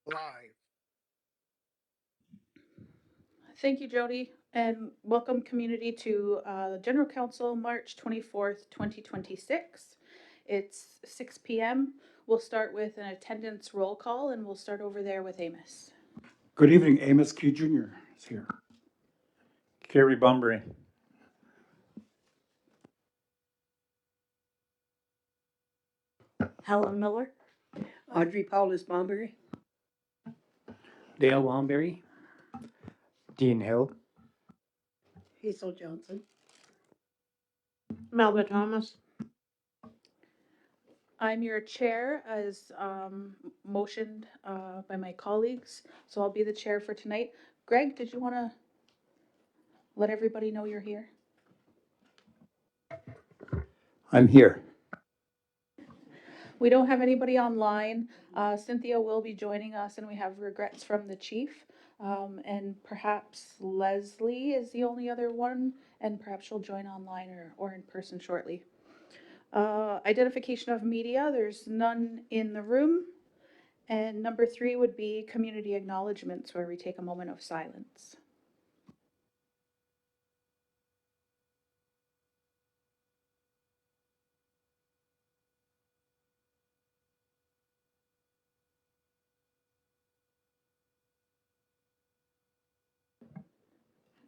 Live. Thank you, Jody, and welcome community to General Council, March 24th, 2026. It's 6 p.m. We'll start with an attendance roll call, and we'll start over there with Amos. Good evening, Amos Q. Jr. is here. Kerry Bunbury. Helen Miller. Audrey Paulus Bomberry. Dale Womberry. Dean Hill. Hazel Johnson. Melba Thomas. I'm your chair as motioned by my colleagues, so I'll be the chair for tonight. Greg, did you want to let everybody know you're here? I'm here. We don't have anybody online. Cynthia will be joining us, and we have regrets from the chief. And perhaps Leslie is the only other one, and perhaps she'll join online or in person shortly. Identification of media, there's none in the room. And number 3 would be community acknowledgements, where we take a moment of silence.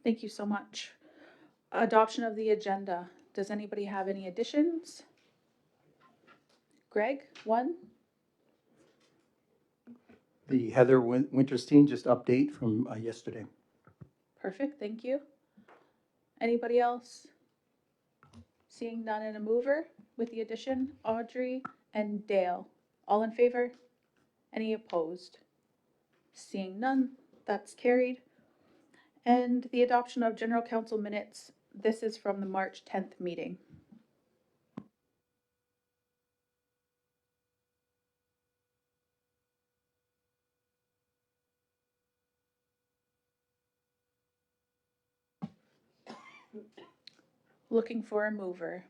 Thank you so much. Adoption of the agenda. Does anybody have any additions? Greg, 1? The Heather Winterstein just update from yesterday. Perfect, thank you. Anybody else? Seeing none in a mover with the addition, Audrey and Dale. All in favor? Any opposed? Seeing none, that's carried. And the adoption of General Council minutes. This is from the March 10th meeting. Looking for a mover.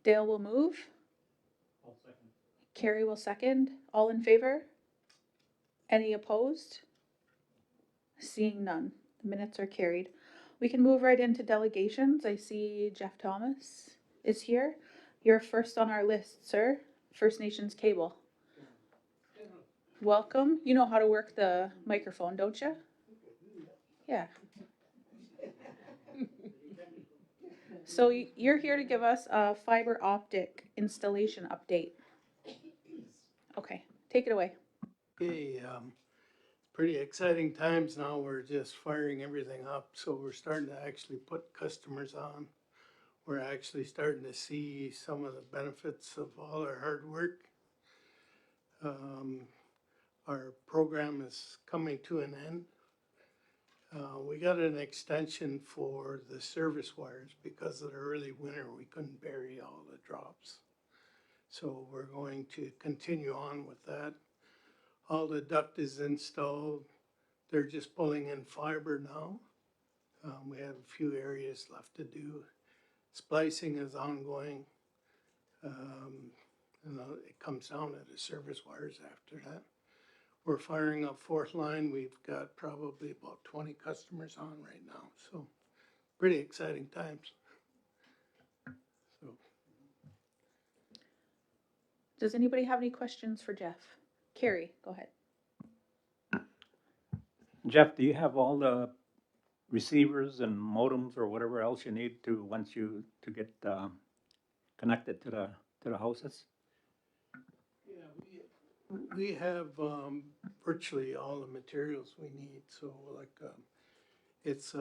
Dale will move. I'll second. Carrie will second. All in favor? Any opposed? Seeing none, the minutes are carried. We can move right into delegations. I see Jeff Thomas is here. You're first on our list, sir. First Nations Cable. Welcome. You know how to work the microphone, don't you? Yeah. So you're here to give us a fiber optic installation update. Okay, take it away. Okay, pretty exciting times now. We're just firing everything up, so we're starting to actually put customers on. We're actually starting to see some of the benefits of all our hard work. Our program is coming to an end. We got an extension for the service wires because of the early winter. We couldn't bury all the drops. So we're going to continue on with that. All the duct is installed. They're just pulling in fiber now. We have a few areas left to do. Splicing is ongoing. And it comes down to the service wires after that. We're firing up fourth line. We've got probably about 20 customers on right now. So pretty exciting times. So Does anybody have any questions for Jeff? Carrie, go ahead. Jeff, do you have all the receivers and modems or whatever else you need to once you to get connected to the houses? yeah, we have virtually all the materials we need. So like it's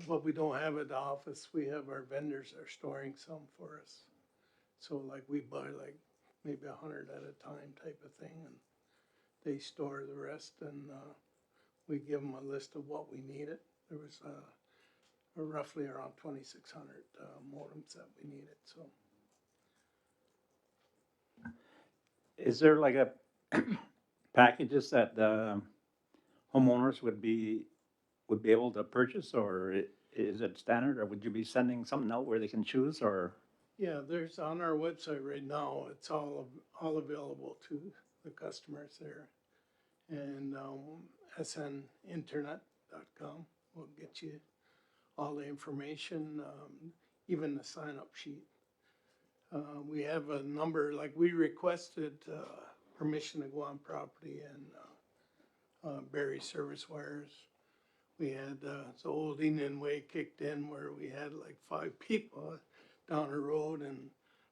what we don't have at the office, we have our vendors are storing some for us. So like we buy like maybe 100 at a time type of thing, and they store the rest, and we give them a list of what we needed. There was roughly around 2,600 modems that we needed. So Is there like a packages that the homeowners would be able to purchase, or is it standard, or would you be sending something out where they can choose, or? Yeah, there's on our website right now, it's all available to the customers there. And, SNInternet.com will get you all the information, even the sign-up sheet. We have a number, like we requested, permission to go on property and, bury service wires. We had, the old Indian way kicked in where we had like 5 people down the road, and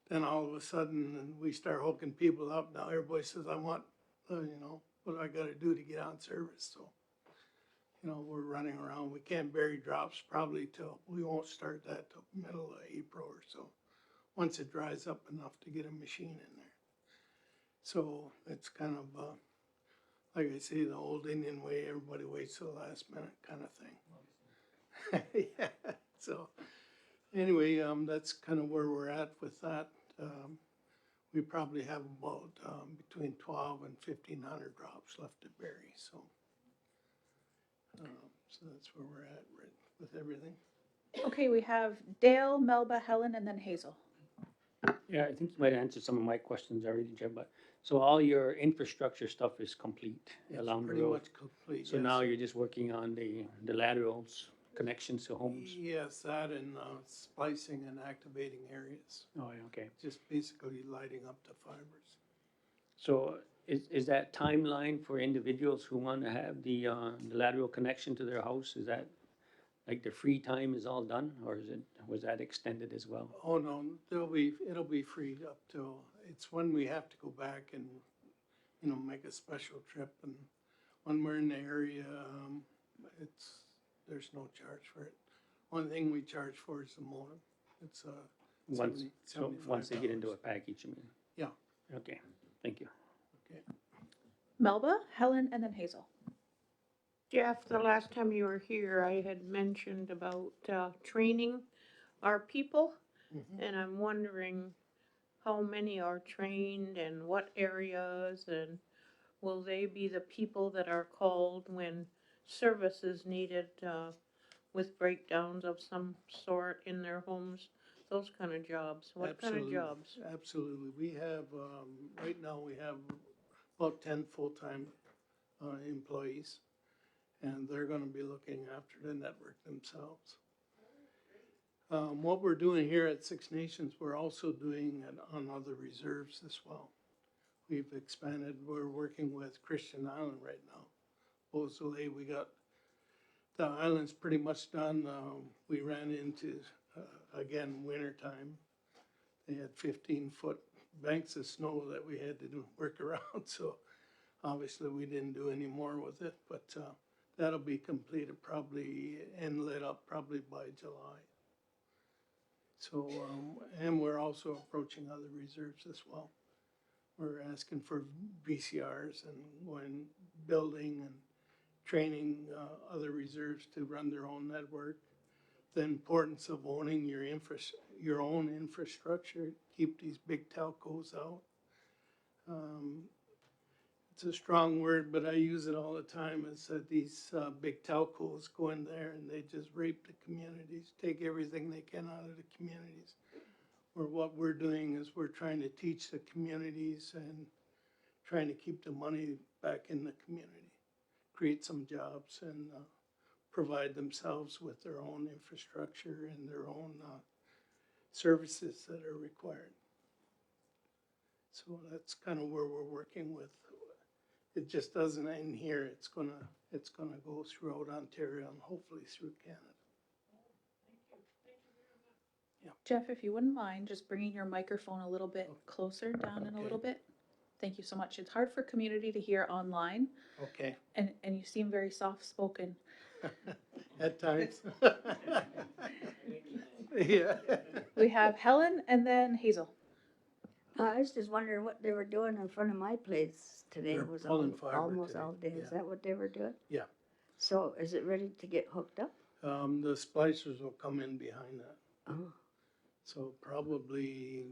then all of a sudden we start hooking people up. Now everybody says, I want, what do I gotta do to get on service? So, we're running around. We can't bury drops probably we won't start that till middle of April or so, once it dries up enough to get a machine in there. So it's kind of, like I say, the old Indian way, everybody waits till the last minute kind of thing. Yeah, so anyway, that's kind of where we're at with that. We probably have about, between 12 and 1,500 drops left to bury, so. So that's where we're at with everything. Okay, we have Dale, Melba, Helen, and then Hazel. Yeah, I think you might have answered some of my questions already, Jim, but, so all your infrastructure stuff is complete It's along the pretty road? much complete, So yes. now you're just working on the laterals, connections to homes? Yes, that and, splicing and activating areas, Oh, yeah, okay. just basically lighting up the fibers. So is that timeline for individuals who want to have the lateral connection to their house, is that, like the free time is all done, or was that extended as well? Oh, no, it'll be freed up till, it's when we have to go back and, make a special trip, and when we're in the area, there's no charge for it. One thing we charge for is the modem. It's, Once, so once they get into a $75. package, you mean? Yeah. Okay, thank you. Okay. Melba, Helen, and then Hazel. Jeff, the last time you were here, I had mentioned about training our people, Mhm. and I'm wondering how many are trained and what areas, and will they be the people that are called when service is needed with breakdowns of some sort in their homes? Those kind of jobs. What kind of Absolutely. jobs? Absolutely. We have, right now, we have about 10 full-time employees, and they're gonna be looking after the network themselves. What we're doing here at Six Nations, we're also doing it on other reserves as well. We've expanded, we're working with Christian Island right now. Beausoleil, we got the island's pretty much done. We ran into, again, wintertime. They had 15-foot banks of snow that we had to work around, so obviously we didn't do any more with it, but that'll be completed probably and lit up probably by July. So, and we're also approaching other reserves as well. We're asking for VCRs and going building and training other reserves to run their own network. The importance of owning your own infrastructure, keep these big telcos out. It's a strong word, but I use it all the time. Is that these big telcos go in there and they just rape the communities, take everything they can out of the communities. Or what we're doing is we're trying to teach the communities and trying to keep the money back in the community, create some jobs, and provide themselves with their own infrastructure and their own services that are required. So that's kind of where we're working with. It just doesn't end here. It's gonna go throughout Ontario and hopefully through Canada. Jeff, if you wouldn't mind just bringing your microphone a little bit closer down in a Okay. little bit. Thank you so much. It's hard for community to hear online, Okay. and you seem very soft-spoken. At times. Yeah. We have Helen and then Hazel. I was just wondering what they were doing in front of my place today. They're It was pulling fiber almost today, all day. Is yeah. that what they were doing? Yeah. So is it ready to get hooked up? The splicers will come in behind that. Oh, So probably,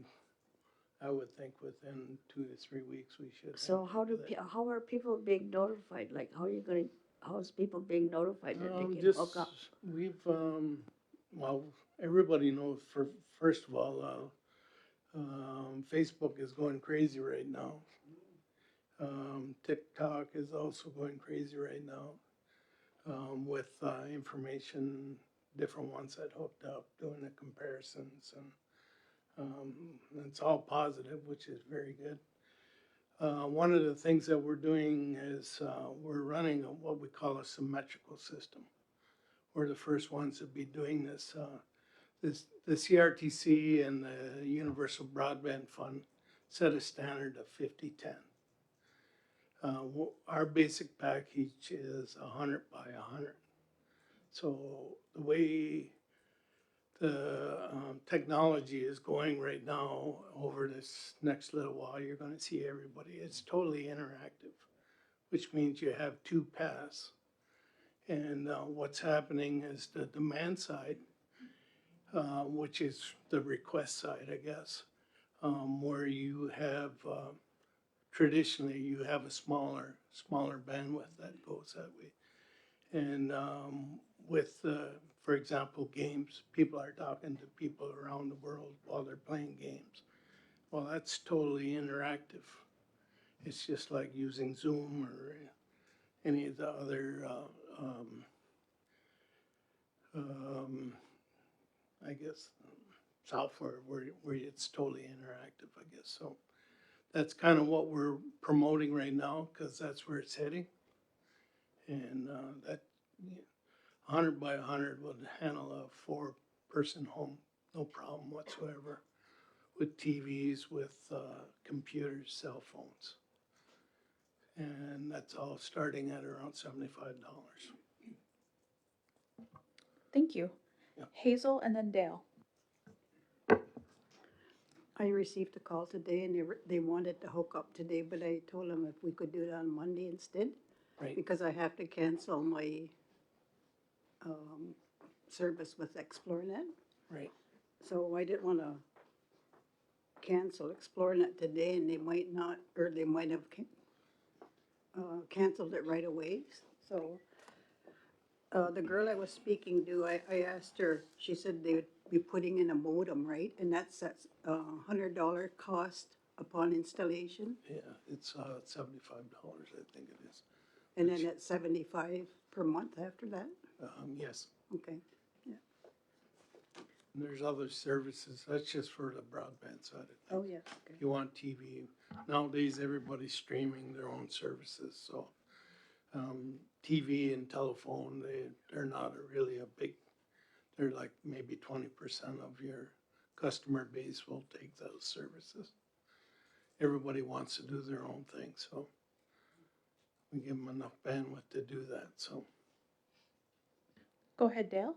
I would think within 2 to 3 weeks we should. so have that. how are people being notified? Like, how's people being notified that they can Just, hook up? we've, well, everybody knows, first of all, Facebook is going crazy right now. TikTok is also going crazy right now, with information, different ones that hooked up, doing the comparisons, and it's all positive, which is very good. One of the things that we're doing is we're running what we call a symmetrical system. We're the first ones to be doing this. The CRTC and the Universal Broadband Fund set a standard of 50-10. Our basic package is 100 by 100. So the way the technology is going right now, over this next little while, you're going to see everybody. It's totally interactive, which means you have two paths. And what's happening is the demand side, which is the request side, I guess, where you have traditionally you have a smaller bandwidth that goes that way. And with, for example, games, people are talking to people around the world while they're playing games. Well, that's totally interactive. It's just like using Zoom or any of the other, I guess, software where it's totally interactive, I guess. So that's kind of what we're promoting right now, because that's where it's heading. And that 100 by 100 would handle a 4-person home, no problem whatsoever, with TVs, with computers, cell phones. And that's all starting at around $75. Thank you. Yeah. Hazel and then Dale. I received a call today and they wanted to hook up today, but I told them if we could do it on Monday instead. Right. Because I have to cancel my service with ExploreNet. Right. So I didn't want to cancel ExploreNet today, and they might not, or they might have canceled it right away. So the girl I was speaking to, I asked her, she said they would be putting in a modem, right? And that's $100 cost upon installation, Yeah, it's $75, I think it is. and then it's $75 per month after that? Yes. Okay. And there's other services. That's just for the broadband side of things. Oh, yeah, okay. If you want TV, nowadays everybody's streaming their own services. So TV and telephone, they're not really a big, they're like maybe 20% of your customer base will take those services. Everybody wants to do their own thing, so we give them enough bandwidth to do that, so. Go ahead, Dale.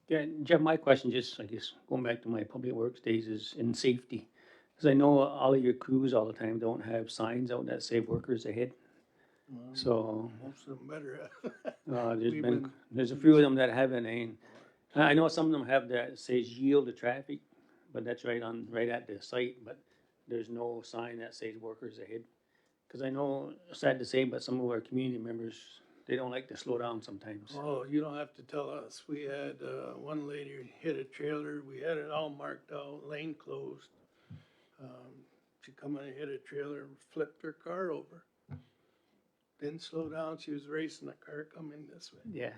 Yeah, Jeff, my question, just, I guess, going back to my public works days, is in safety. Because I know all of your crews all the time don't have signs out that say workers ahead. So, Most of them better. there's a few of them that haven't, and I know some of them have that says yield to traffic, but that's right at the site, but there's no sign that says workers ahead. Because I know, sad to say, but some of our community members, they don't like to slow down sometimes. Oh, you don't have to tell us. We had one lady hit a trailer. We had it all marked out, lane closed. She come in and hit a trailer and flipped her car over. Didn't slow down. She was racing a car coming this way. Yeah.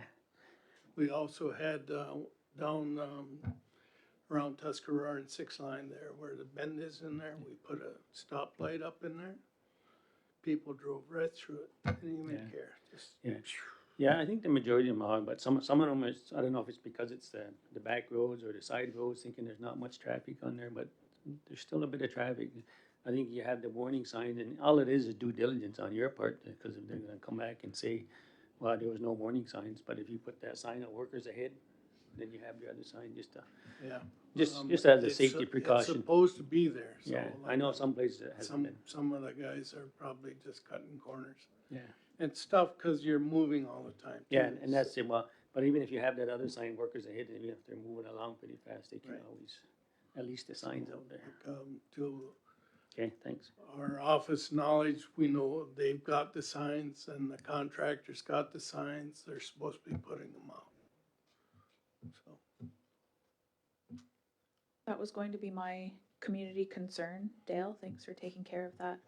We also had down around Tuscarora and 6 Line there, where the bend is in there, we put a stoplight up in there. People drove right through it, didn't even care. Just, Yeah. Yeah, I think the majority of them are, but some of them is, I don't know if it's because it's the back roads or the side roads, thinking there's not much traffic on there, but there's still a bit of traffic. I think you have the warning signs, and all it is due diligence on your part, because they're gonna come back and say, well, there was no warning signs, but if you put that sign of workers ahead, then you have the other sign just to, yeah. just as a It's safety It's precaution. supposed to be there, so. Yeah, I know some places it hasn't been. Some of the guys are probably just cutting corners. Yeah. It's tough because you're moving all the time. Yeah, too, and that's it, well, but even if you have that other sign, workers ahead, even if they're moving along pretty fast, they can Right. always, at least the signs out there. To Okay, thanks. our office knowledge, we know they've got the signs and the contractor's got the signs. They're supposed to be putting them out. So That was going to be my community concern. Dale, thanks for taking care of that.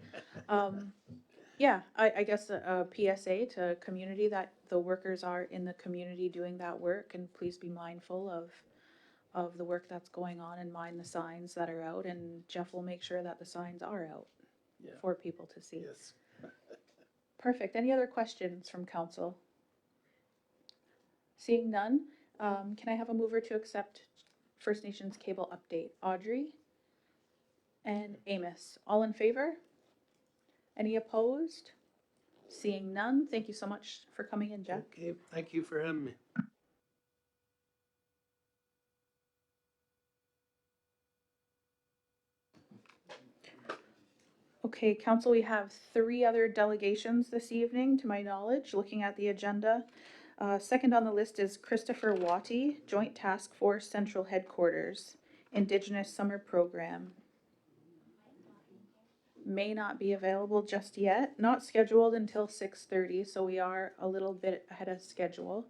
Yeah, I guess a PSA to community that the workers are in the community doing that work, and please be mindful of the work that's going on and mind the signs that are out, and Jeff will make sure that the signs are out Yeah. for people to see. Yes. Perfect. Any other questions from council? Seeing none, can I have a mover to accept First Nations cable update? Audrey and Amos, all in favor? Any opposed? Seeing none, thank you so much for coming in, Jeff. Okay, thank you for having me. Okay, council, we have 3 other delegations this evening, to my knowledge, looking at the agenda. Second on the list is Christopher Watty, Joint Task Force Central Headquarters, Indigenous Summer Program. May not be available just yet, not scheduled until 6:30, so we are a little bit ahead of schedule.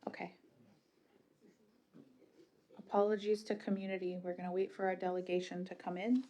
Okay. Apologies to community. We're gonna wait for our delegation to come in.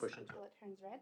Push it. Until it turns red.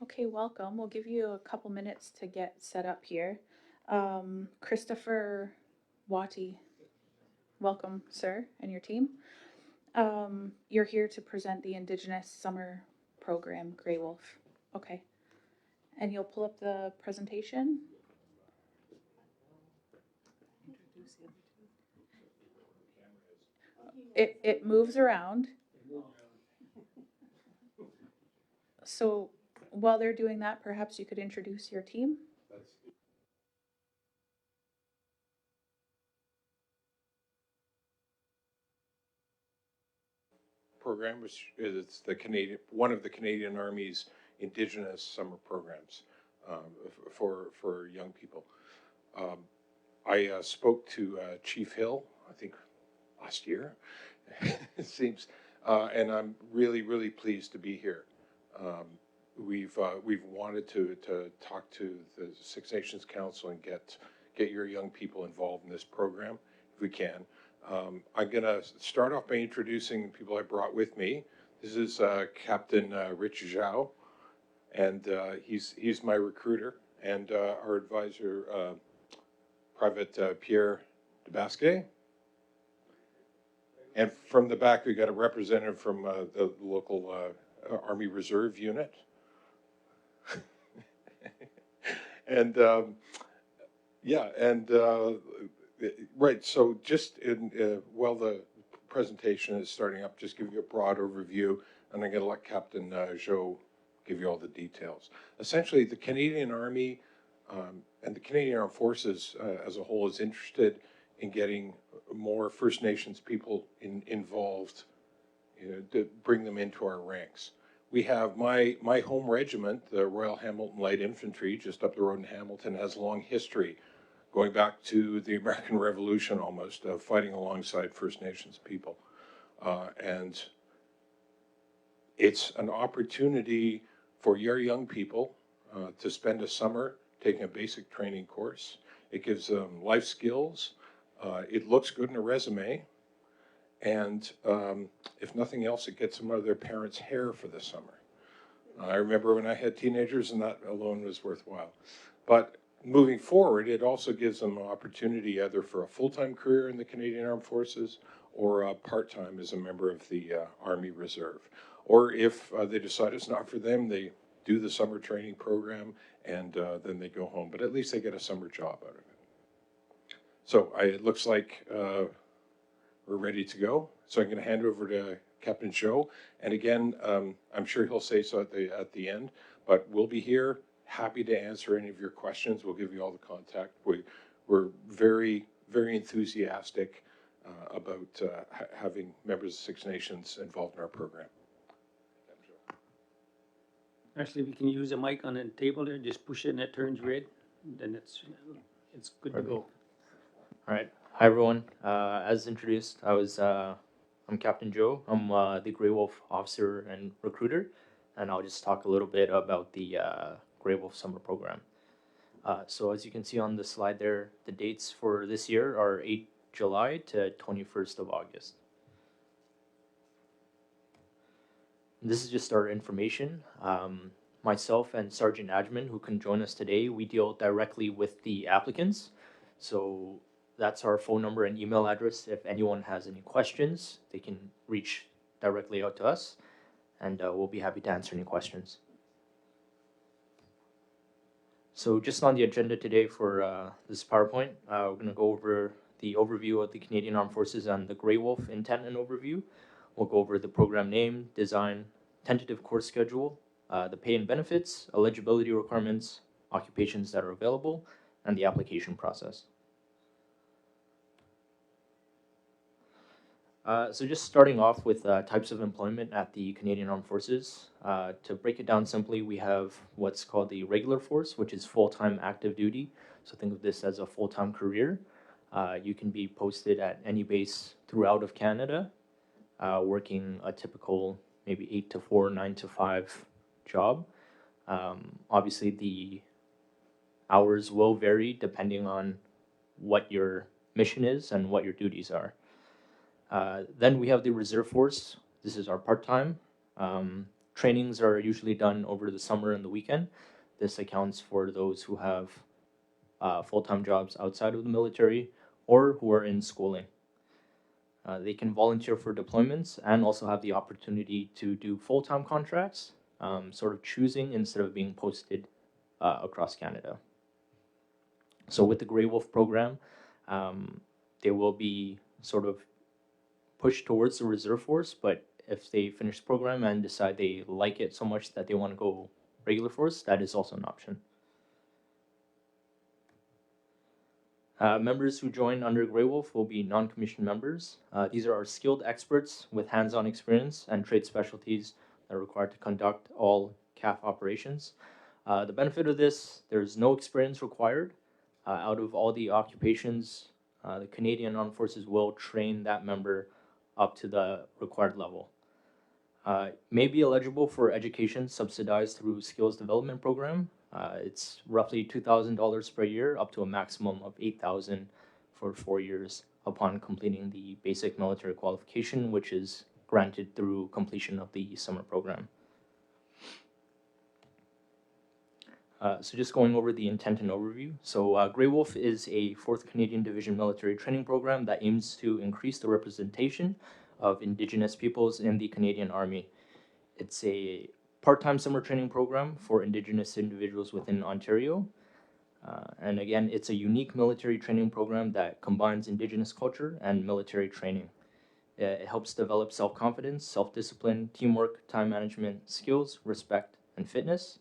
Okay, welcome. We'll give you a couple minutes to get set up here. Christopher Watty, welcome, sir, and your team. You're here to present the Indigenous Summer Program, Grey Wolf. Okay. And you'll pull up the presentation? It moves around. So while they're doing that, perhaps you could introduce your team? Program, which is the one of the Canadian Army's Indigenous summer programs for young people. I spoke to Chief Hill, I think last year, it seems, and I'm really pleased to be here. We've wanted to talk to the Six Nations Council and get your young people involved in this program if we can. I'm going to start off by introducing people I brought with me. This is Captain Rich Zhao, and he's my recruiter, and our advisor, Private Pierre Debasque. And from the back, we got a representative from the local Army Reserve unit. And yeah, and right, so just while the presentation is starting up, just give you a broad overview, and I'm going to let Captain Joe give you all the details. Essentially, the Canadian Army and the Canadian Armed Forces as a whole is interested in getting more First Nations people involved, to bring them into our ranks. We have my home regiment, the Royal Hamilton Light Infantry, just up the road in Hamilton, has a long history, going back to the American Revolution almost, of fighting alongside First Nations people. And it's an opportunity for your young people to spend a summer taking a basic training course. It gives them life skills. It looks good in a resume. And if nothing else, it gets them out of their parents' hair for the summer. I remember when I had teenagers, and that alone was worthwhile. But moving forward, it also gives them an opportunity either for a full-time career in the Canadian Armed Forces or part-time as a member of the Army Reserve. Or if they decide it's not for them, they do the summer training program and then they go home. But at least they get a summer job out of it. So it looks like we're ready to go. So I'm going to hand over to Captain Joe. And again, I'm sure he'll say so at the end, but we'll be here, happy to answer any of your questions. We'll give you all the contact. We're very, very enthusiastic about having members of Six Nations involved in our program. Actually, if you can use a mic on the table there, just push it and it turns red, then it's good to go. All right. Hi, everyone. As introduced, I'm Captain Joe. I'm the Grey Wolf officer and recruiter, and I'll just talk a little bit about the Grey Wolf summer program. So as you can see on the slide there, the dates for this year are 8 July to 21st of August. This is just our information. Myself and Sergeant Adjman, who can join us today, we deal directly with the applicants. So that's our phone number and email address. If anyone has any questions, they can reach directly out to us, and we'll be happy to answer any questions. So just on the agenda today for this PowerPoint, we're going to go over the overview of the Canadian Armed Forces and the Grey Wolf intent and overview. We'll go over the program name, design, tentative course schedule, the pay and benefits, eligibility requirements, occupations that are available, and the application process. So just starting off with types of employment at the Canadian Armed Forces. To break it down simply, we have what's called the regular force, which is full-time active duty. So think of this as a full-time career. You can be posted at any base throughout of Canada, working a typical maybe 8 to 4, 9 to 5 job. Obviously, the hours will vary depending on what your mission is and what your duties are. Then we have the reserve force. This is our part-time. Trainings are usually done over the summer and the weekend. This accounts for those who have full-time jobs outside of the military or who are in schooling. They can volunteer for deployments and also have the opportunity to do full-time contracts, sort of choosing instead of being posted across Canada. So with the Grey Wolf program, they will be sort of pushed towards the reserve force, but if they finish the program and decide they like it so much that they want to go regular force, that is also an option. Members who join under Grey Wolf will be non-commissioned members. These are our skilled experts with hands-on experience and trade specialties that are required to conduct all CAF operations. The benefit of this, there's no experience required. Out of all the occupations, the Canadian Armed Forces will train that member up to the required level. May be eligible for education subsidized through skills development program. It's roughly $2,000 per year, up to a maximum of $8,000 for 4 years upon completing the basic military qualification, which is granted through completion of the summer program. So just going over the intent and overview. So Grey Wolf is a 4th Canadian Division military training program that aims to increase the representation of Indigenous peoples in the Canadian Army. It's a part-time summer training program for Indigenous individuals within Ontario. And again, it's a unique military training program that combines Indigenous culture and military training. It helps develop self-confidence, self-discipline, teamwork, time management, skills, respect, and fitness.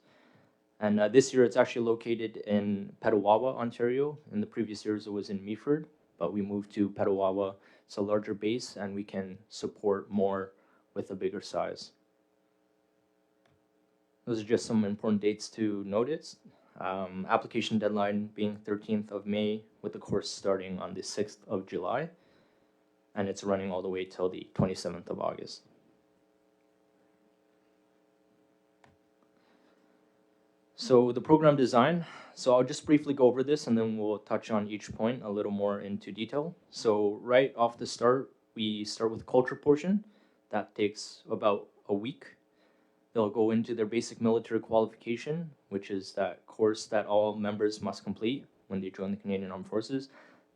And this year it's actually located in Petawawa, Ontario. In the previous years it was in Meaford, but we moved to Petawawa. It's a larger base and we can support more with a bigger size. Those are just some important dates to notice. Application deadline being 13th of May with the course starting on the 6th of July. And it's running all the way till the 27th of August. So the program design, so I'll just briefly go over this and then we'll touch on each point a little more into detail. So right off the start, we start with culture portion. That takes about a week. They'll go into their basic military qualification, which is that course that all members must complete when they join the Canadian Armed Forces.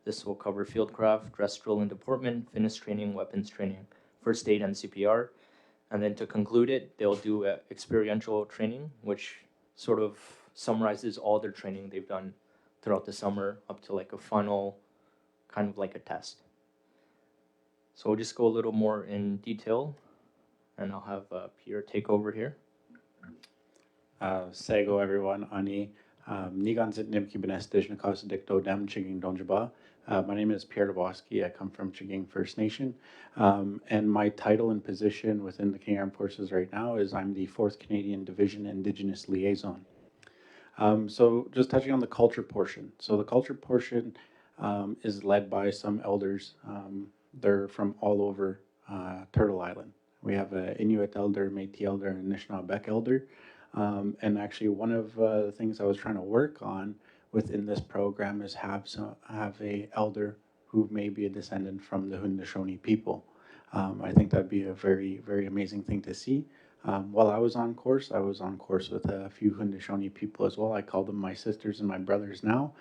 This will cover fieldcraft, dress drill and deportment, fitness training, weapons training, first aid and CPR. And then to conclude it, they'll do experiential training, which sort of summarizes all their training they've done throughout the summer up to like a final, kind of like a test. So we'll just go a little more in detail and I'll have Pierre take over here. Sego everyone, Ani. Nigan zit nim kibenes dijnakas dicto dam chiging donjaba. My name is Pierre Dvoski. I come from Chiging First Nation. And my title and position within the Canadian Armed Forces right now is I'm the 4th Canadian Division Indigenous Liaison. So just touching on the culture portion. So the culture portion is led by some elders. They're from all over Turtle Island. We have an Inuit elder, Métis elder, and Anishinaabe elder. And actually one of the things I was trying to work on within this program is have a elder who may be a descendant from the Haudenosaunee people. I think that'd be a very, very amazing thing to see. While I was on course with a few Haudenosaunee people as well. I call them my sisters and my brothers now.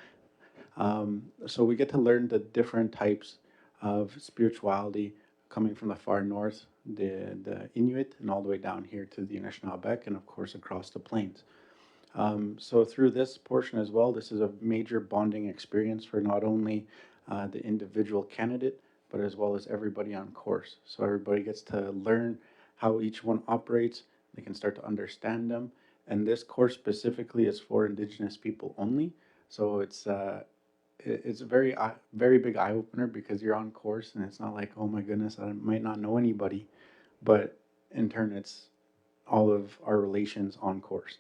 So we get to learn the different types of spirituality coming from the far north, the Inuit, and all the way down here to the Anishinaabe, and of course across the plains. So through this portion as well, this is a major bonding experience for not only the individual candidate, but as well as everybody on course. So everybody gets to learn how each one operates. They can start to understand them. And this course specifically is for Indigenous people only. So it's a very, very big eye opener because you're on course and it's not like, oh my goodness, I might not know anybody. But in turn, it's all of our relations on course.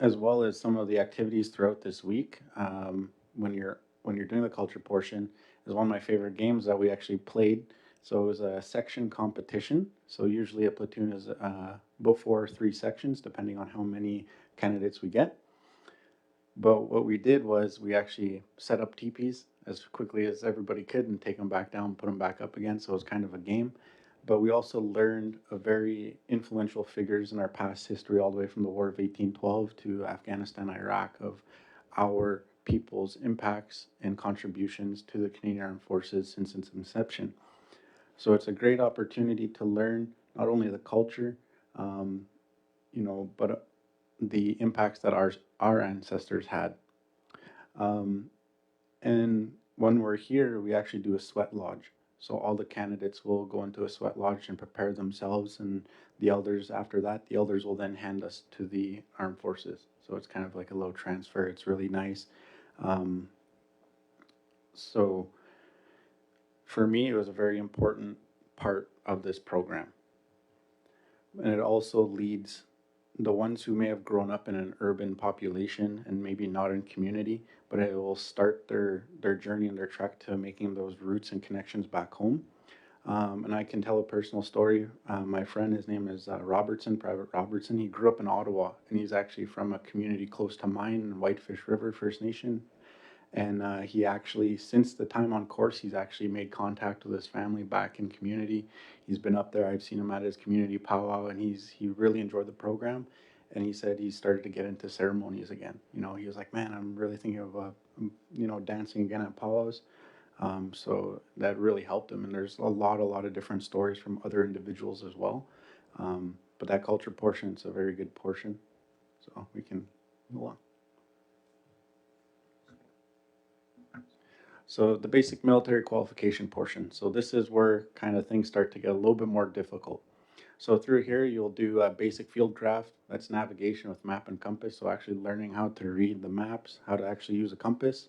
As well as some of the activities throughout this week. When you're doing the culture portion, is one of my favorite games that we actually played. So it was a section competition. So usually a platoon is about 4 or 3 sections, depending on how many candidates we get. But what we did was we actually set up teepees as quickly as everybody could and take them back down, put them back up again. So it was kind of a game. But we also learned of very influential figures in our past history, all the way from the War of 1812 to Afghanistan, Iraq, of our people's impacts and contributions to the Canadian Armed Forces since its inception. So it's a great opportunity to learn not only the culture, but the impacts that our ancestors had. And when we're here, we actually do a sweat lodge. So all the candidates will go into a sweat lodge and prepare themselves, and the elders after that, the elders will then hand us to the armed forces. So it's kind of like a little transfer. It's really nice. So for me, it was a very important part of this program. And it also leads the ones who may have grown up in an urban population and maybe not in community, but it will start their journey and their trek to making those roots and connections back home. And I can tell a personal story. My friend, his name is Robertson, Private Robertson. He grew up in Ottawa, and he's actually from a community close to mine, Whitefish River First Nation. And he actually, since the time on course, he's actually made contact with his family back in community. He's been up there. I've seen him at his community powwow, and he really enjoyed the program. And he said he started to get into ceremonies again. You know, he was like, man, I'm really thinking of, dancing again at powwows. So that really helped him. And there's a lot of different stories from other individuals as well. But that culture portion is a very good portion. So we can move on. So the basic military qualification portion. So this is where kind of things start to get a little bit more difficult. So through here, you'll do a basic field craft. That's navigation with map and compass. So actually learning how to read the maps, how to actually use a compass,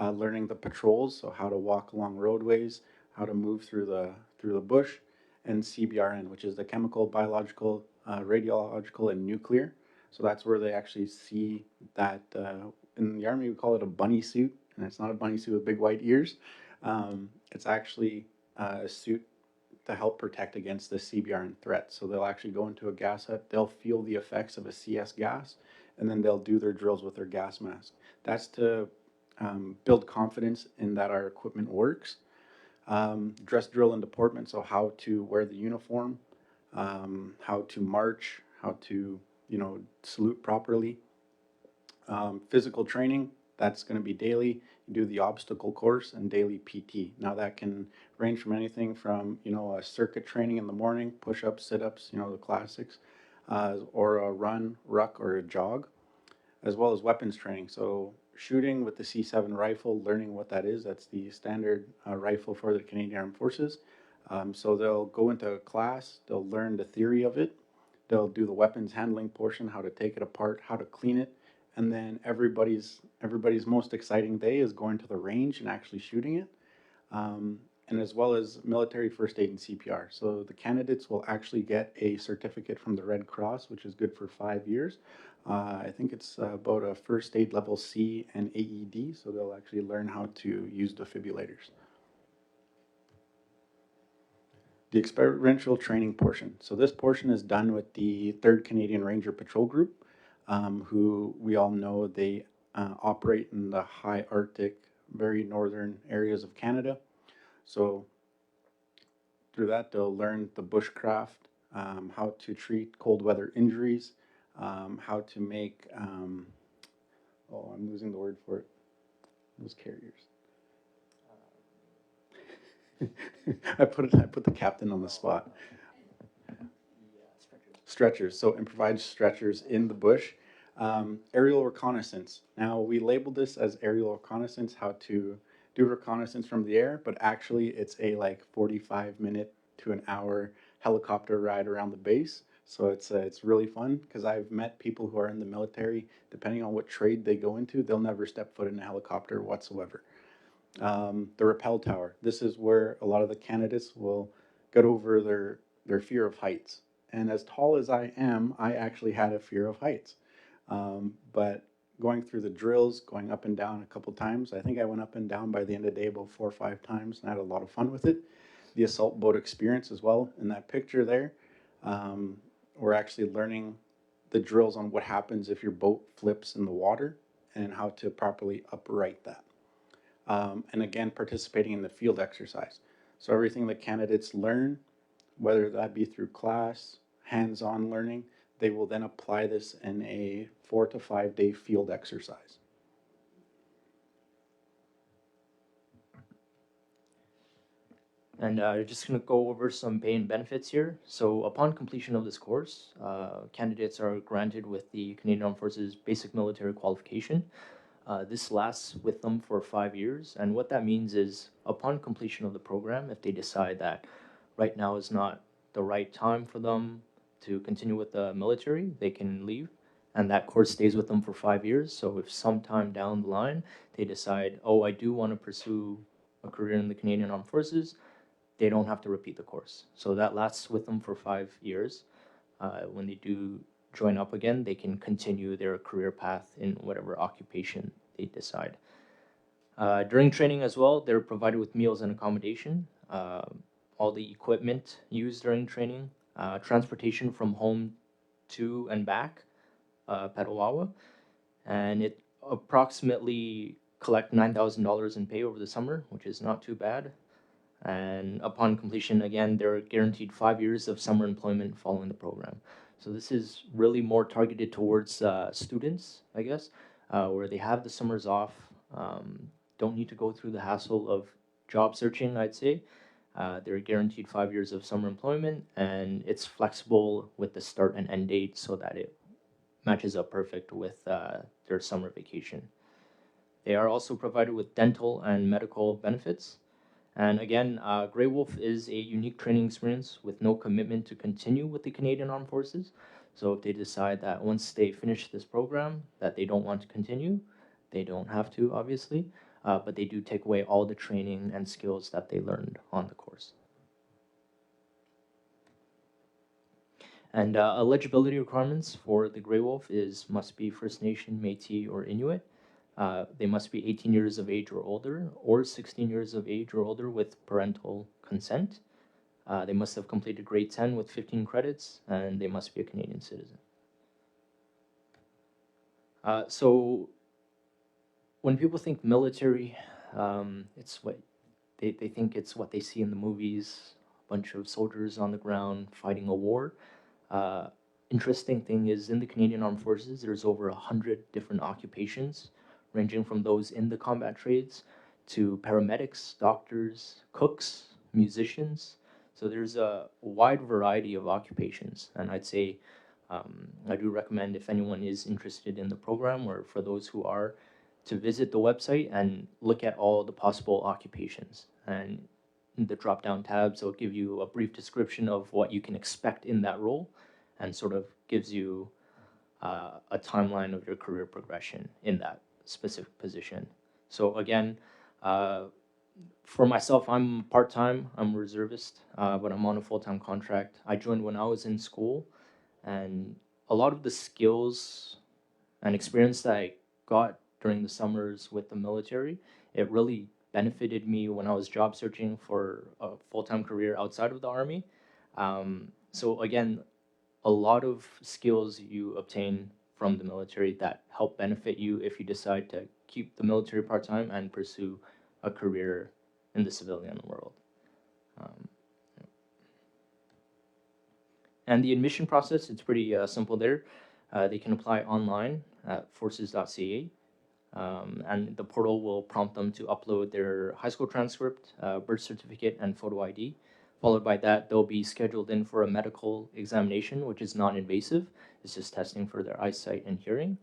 learning the patrols. So how to walk along roadways, how to move through the bush, and CBRN, which is the chemical, biological, radiological, and nuclear. So that's where they actually see that. In the Army, we call it a bunny suit, and it's not a bunny suit with big white ears. It's actually a suit to help protect against the CBRN threat. So they'll actually go into a gas hut, they'll feel the effects of a CS gas, and then they'll do their drills with their gas mask. That's to build confidence in that our equipment works. Dress drill and deportment, so how to wear the uniform, how to march, how to salute properly. Physical training, that's going to be daily. You do the obstacle course and daily PT. Now that can range from anything from a circuit training in the morning, push-ups, sit-ups, the classics, or a run, ruck, or a jog, as well as weapons training. So shooting with the C7 rifle, learning what that is. That's the standard rifle for the Canadian Armed Forces. So they'll go into a class, they'll learn the theory of it, they'll do the weapons handling portion, how to take it apart, how to clean it, and then everybody's most exciting day is going to the range and actually shooting it, and as well as military first aid and CPR. So the candidates will actually get a certificate from the Red Cross, which is good for 5 years. I think it's about a first aid level C and AED, so they'll actually learn how to use defibrillators. The experiential training portion. So this portion is done with the 3rd Canadian Ranger Patrol Group, who we all know they operate in the high Arctic, very northern areas of Canada. So through that, they'll learn the bushcraft, how to treat cold weather injuries, how to make, I'm losing the word for it, those carriers. I put the captain on the spot. Stretchers, so improvised stretchers in the bush. Aerial reconnaissance. Now we labeled this as aerial reconnaissance, how to do reconnaissance from the air, but actually it's a 45-minute to an hour helicopter ride around the base. So it's really fun because I've met people who are in the military, depending on what trade they go into, they'll never step foot in a helicopter whatsoever. The rappel tower. This is where a lot of the candidates will get over their fear of heights. And as tall as I am, I actually had a fear of heights. But going through the drills, going up and down a couple times, I think I went up and down by the end of the day about 4 or 5 times, and I had a lot of fun with it. The assault boat experience as well. In that picture there, we're actually learning the drills on what happens if your boat flips in the water and how to properly upright that. And again, participating in the field exercise. So everything the candidates learn, whether that be through class, hands-on learning, they will then apply this in a 4 to 5 day field exercise. And just going to go over some pay and benefits here. So upon completion of this course, candidates are granted with the Canadian Armed Forces Basic Military Qualification. This lasts with them for 5 years. And what that means is upon completion of the program, if they decide that right now is not the right time for them to continue with the military, they can leave. And that course stays with them for 5 years. So if sometime down the line they decide, oh, I do want to pursue a career in the Canadian Armed Forces, they don't have to repeat the course. So that lasts with them for 5 years. When they do join up again, they can continue their career path in whatever occupation they decide. During training as well, they're provided with meals and accommodation, all the equipment used during training, transportation from home to and back, Petawawa, and it approximately collect $9,000 in pay over the summer, which is not too bad. And upon completion, again, they're guaranteed 5 years of summer employment following the program. So this is really more targeted towards students, I guess, where they have the summers off, don't need to go through the hassle of job searching, I'd say. They're guaranteed 5 years of summer employment, and it's flexible with the start and end date so that it matches up perfect with their summer vacation. They are also provided with dental and medical benefits. And again, Grey Wolf is a unique training experience with no commitment to continue with the Canadian Armed Forces. So if they decide that once they finish this program that they don't want to continue, they don't have to, obviously, but they do take away all the training and skills that they learned on the course. And eligibility requirements for the Grey Wolf must be First Nation, Métis, or Inuit. They must be 18 years of age or older, or 16 years of age or older with parental consent. They must have completed grade 10 with 15 credits, and they must be a Canadian citizen. So when people think military, it's what they think it's what they see in the movies, a bunch of soldiers on the ground fighting a war. Interesting thing is, in the Canadian Armed Forces, there's over 100 different occupations, ranging from those in the combat trades to paramedics, doctors, cooks, musicians. So there's a wide variety of occupations, and I'd say I do recommend, if anyone is interested in the program, or for those who are, to visit the website and look at all the possible occupations. And in the drop-down tabs, it'll give you a brief description of what you can expect in that role, and sort of gives you a timeline of your career progression in that specific position. So again, for myself, I'm part-time, I'm a reservist, but I'm on a full-time contract. I joined when I was in school, and a lot of the skills and experience that I got during the summers with the military, it really benefited me when I was job searching for a full-time career outside of the Army. So again, a lot of skills you obtain from the military that help benefit you if you decide to keep the military part-time and pursue a career in the civilian world. And the admission process, it's pretty simple there. They can apply online at forces.ca, and the portal will prompt them to upload their high school transcript, birth certificate, and photo ID. Followed by that, they'll be scheduled in for a medical examination, which is non-invasive. It's just testing for their eyesight and hearing.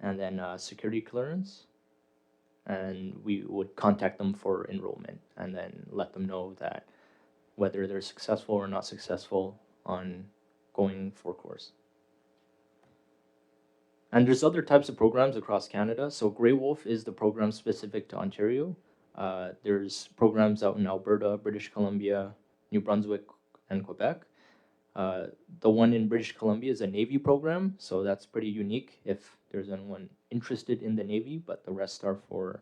And then security clearance. And we would contact them for enrollment and then let them know that whether they're successful or not successful on going for course. And there's other types of programs across Canada. So Grey Wolf is the program specific to Ontario. There's programs out in Alberta, British Columbia, New Brunswick, and Quebec. The one in British Columbia is a Navy program, so that's pretty unique if there's anyone interested in the Navy, but the rest are for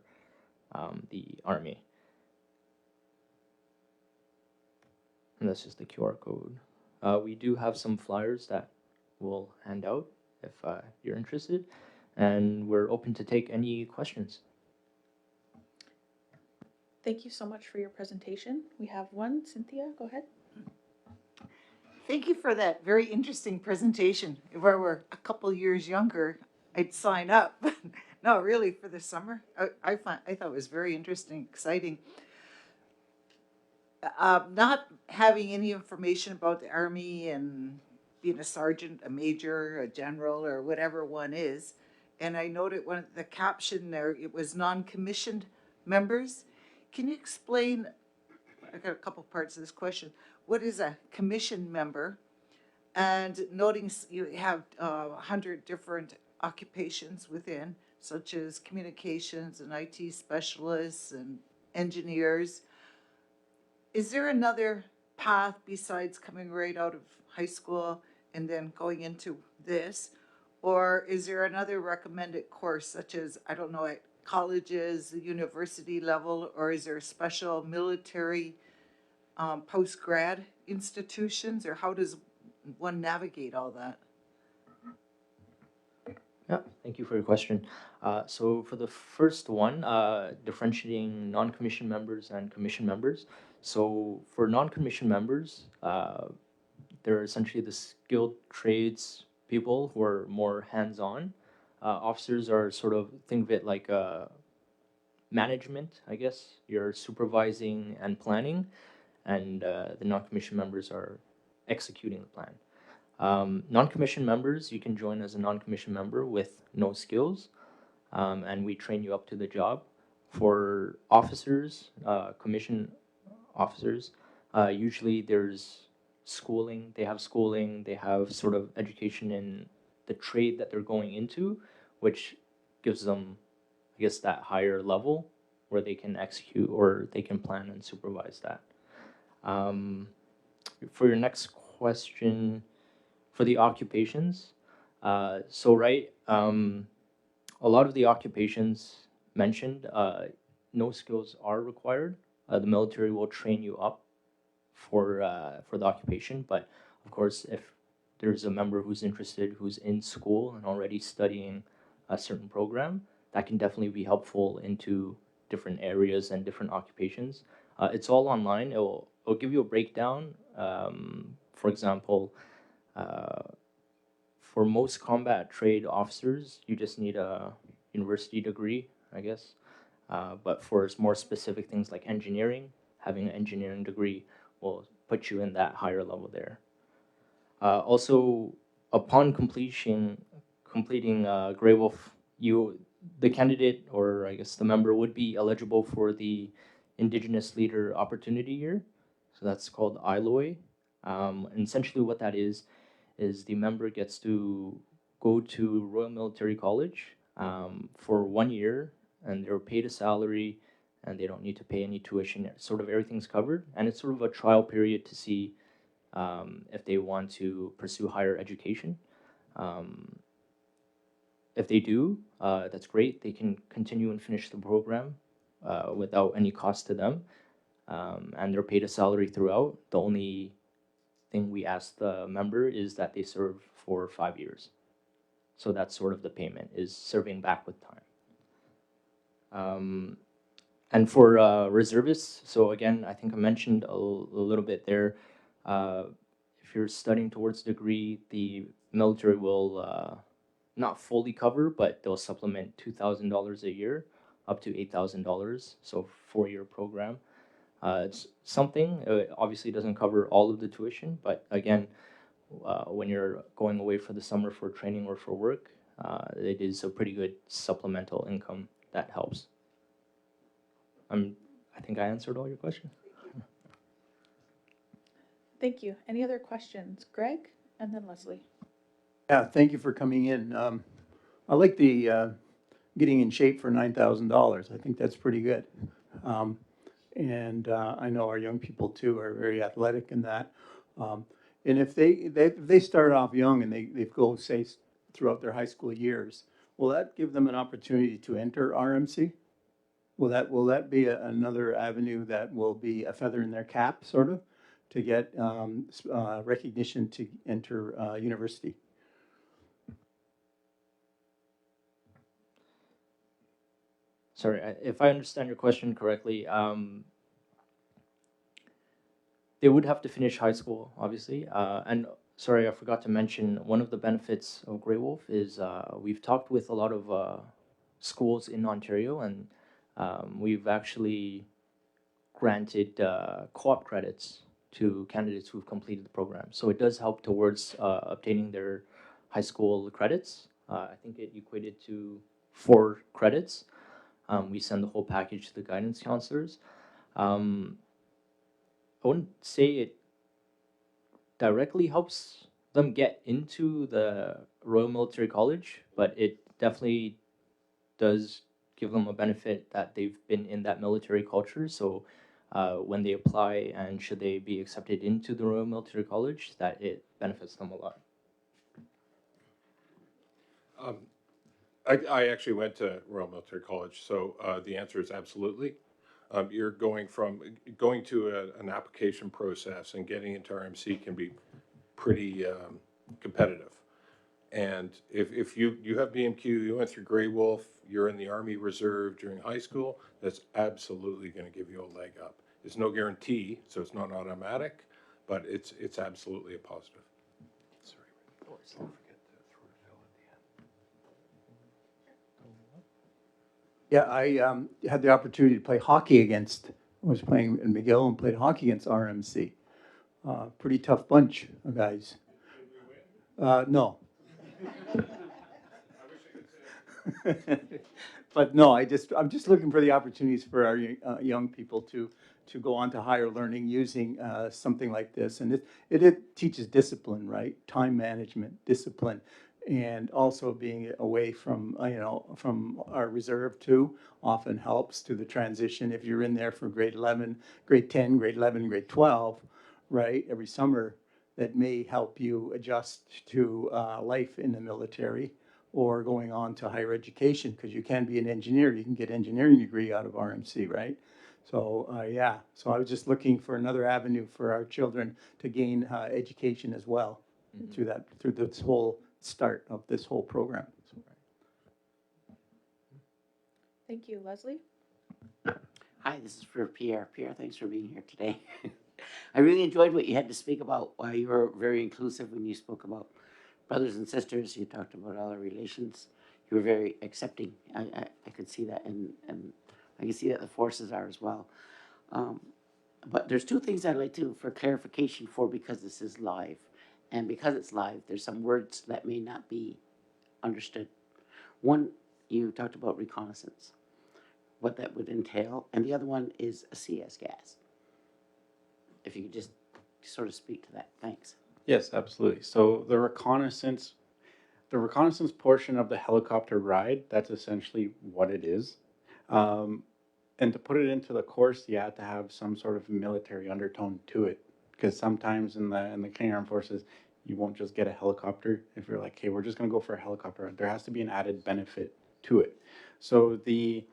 the Army. And that's just the QR code. We do have some flyers that we'll hand out if you're interested, and we're open to take any questions. Thank you so much for your presentation. We have one. Cynthia, go ahead. Thank you for that very interesting presentation. If I were a couple years younger, I'd sign up. No, really, for the summer. I thought it was very interesting, exciting. Not having any information about the Army and being a sergeant, a major, a general, or whatever one is, and I noted one of the caption there, it was non-commissioned members. Can you explain, I got a couple parts of this question. What is a commissioned member? And noting you have 100 different occupations within, such as communications and IT specialists and engineers. Is there another path besides coming right out of high school and then going into this? Or is there another recommended course, such as, I don't know, at colleges, university level, or is there special military post-grad institutions, or how does one navigate all that? Yeah, thank you for your question. So for the first one, differentiating non-commissioned members and commissioned members. So for non-commissioned members, they're essentially the skilled trades people who are more hands-on. Officers are sort of, think of it like management, I guess. You're supervising and planning, and the non-commissioned members are executing the plan. Non-commissioned members, you can join as a non-commissioned member with no skills, and we train you up to the job. For officers, commissioned officers, usually there's schooling, they have sort of education in the trade that they're going into, which gives them, I guess, that higher level where they can execute or they can plan and supervise that. For your next question, for the occupations, a lot of the occupations mentioned, no skills are required. The military will train you up for the occupation, but of course, if there's a member who's interested, who's in school and already studying a certain program, that can definitely be helpful into different areas and different occupations. It's all online. It'll give you a breakdown. For example, for most combat trade officers, you just need a university degree, I guess. But for more specific things like engineering, having an engineering degree will put you in that higher level there. Also, upon completing Grey Wolf, the candidate, or I guess the member, would be eligible for the Indigenous Leader Opportunity Year. So that's called ILOI. And essentially what that is the member gets to go to Royal Military College for 1 year, and they're paid a salary, and they don't need to pay any tuition. Sort of everything's covered, and it's sort of a trial period to see if they want to pursue higher education. If they do, that's great. They can continue and finish the program without any cost to them, and they're paid a salary throughout. The only thing we ask the member is that they serve for 5 years. So that's sort of the payment, is serving back with time. And for reservists, so again, I think I mentioned a little bit there. If you're studying towards a degree, the military will not fully cover, but they'll supplement $2,000 a year, up to $8,000. So 4-year program. It's something. It obviously doesn't cover all of the tuition, but again, when you're going away for the summer for training or for work, it is a pretty good supplemental income that helps. I think I answered all your questions. Thank you. Any other questions? Greg and then Leslie. Yeah, thank you for coming in. I like the getting in shape for $9,000. I think that's pretty good. And I know our young people too are very athletic in that. And if they start off young and they go, say, throughout their high school years, will that give them an opportunity to enter RMC? Will that be another avenue that will be a feather in their cap, sort of, to get recognition to enter university? Sorry, if I understand your question correctly, they would have to finish high school, obviously. And sorry, I forgot to mention, one of the benefits of Grey Wolf is we've talked with a lot of schools in Ontario, and we've actually granted co-op credits to candidates who've completed the program. So it does help towards obtaining their high school credits. I think it equated to 4 credits. We send the whole package to the guidance counselors. I wouldn't say it directly helps them get into the Royal Military College, but it definitely does give them a benefit that they've been in that military culture. So when they apply and should they be accepted into the Royal Military College, that it benefits them a lot. I actually went to Royal Military College, so the answer is absolutely. You're going to an application process and getting into RMC can be pretty competitive. And if you have BMQ, you went through Grey Wolf, you're in the Army Reserve during high school, that's absolutely going to give you a leg up. It's no guarantee, so it's not automatic, but it's absolutely a positive. Sorry. Don't forget to throw it Phil at the end. Yeah, I had the opportunity to play hockey against, I was playing in McGill and played hockey against RMC. Pretty tough bunch of guys. No. But no, I'm just looking for the opportunities for our young people to go on to higher learning using something like this. And it teaches discipline, right? Time management, discipline, and also being away from, from our reserve too often helps to the transition. If you're in there for grade 11, grade 10, grade 11, grade 12, right, every summer, that may help you adjust to life in the military or going on to higher education, because you can be an engineer. You can get an engineering degree out of RMC, right? So yeah, so I was just looking for another avenue for our children to gain education as well through this whole start of this whole program. Thank you, Leslie. Hi, this is for Pierre. Pierre, thanks for being here today. I really enjoyed what you had to speak about. You were very inclusive when you spoke about brothers and sisters. You talked about all our relations. You were very accepting. I could see that, and I can see that the forces are as well. But there's two things I'd like to, for clarification for, because this is live. And because it's live, there's some words that may not be understood. One, you talked about reconnaissance, what that would entail, and the other one is a CS gas. If you could just sort of speak to that, thanks. Yes, absolutely. So the reconnaissance portion of the helicopter ride, that's essentially what it is. And to put it into the course, you have to have some sort of military undertone to it, because sometimes in the Canadian Armed Forces, you won't just get a helicopter. If you're like, hey, we're just going to go for a helicopter, there has to be an added benefit to it. So the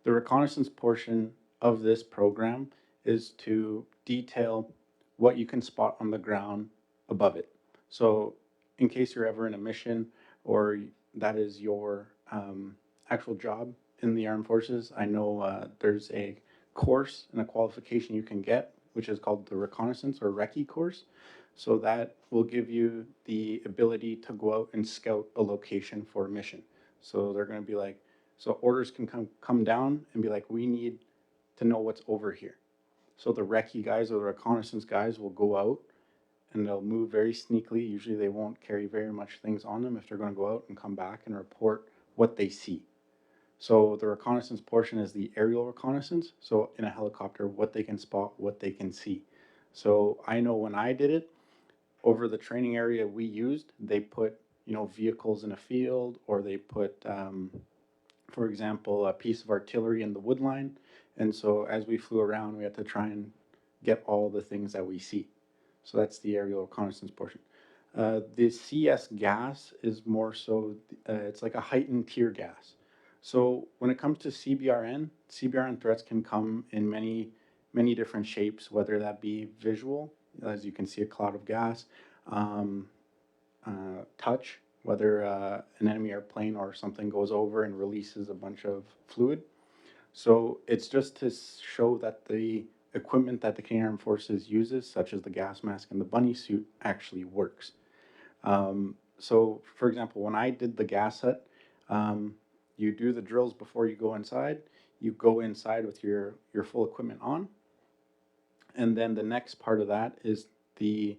reconnaissance portion of this program is to detail what you can spot on the ground above it. So in case you're ever in a mission or that is your actual job in the armed forces, I know there's a course and a qualification you can get, which is called the reconnaissance or recce course. So that will give you the ability to go out and scout a location for a mission. So they're going to be like, so orders can come down and be like, we need to know what's over here. So the recce guys or the reconnaissance guys will go out and they'll move very sneakily. Usually they won't carry very much things on them if they're going to go out and come back and report what they see. So the reconnaissance portion is the aerial reconnaissance. So in a helicopter, what they can spot, what they can see. So I know when I did it, over the training area we used, they put, vehicles in a field, or they put, for example, a piece of artillery in the wood line. And so as we flew around, we had to try and get all the things that we see. So that's the aerial reconnaissance portion. The CS gas is more so, it's like a heightened tear gas. So when it comes to CBRN threats can come in many, many different shapes, whether that be visual, as you can see a cloud of gas, touch, whether an enemy airplane or something goes over and releases a bunch of fluid. So it's just to show that the equipment that the Canadian Armed Forces uses, such as the gas mask and the bunny suit, actually works. So for example, when I did the gas hut, you do the drills before you go inside. You go inside with your full equipment on. And then the next part of that is to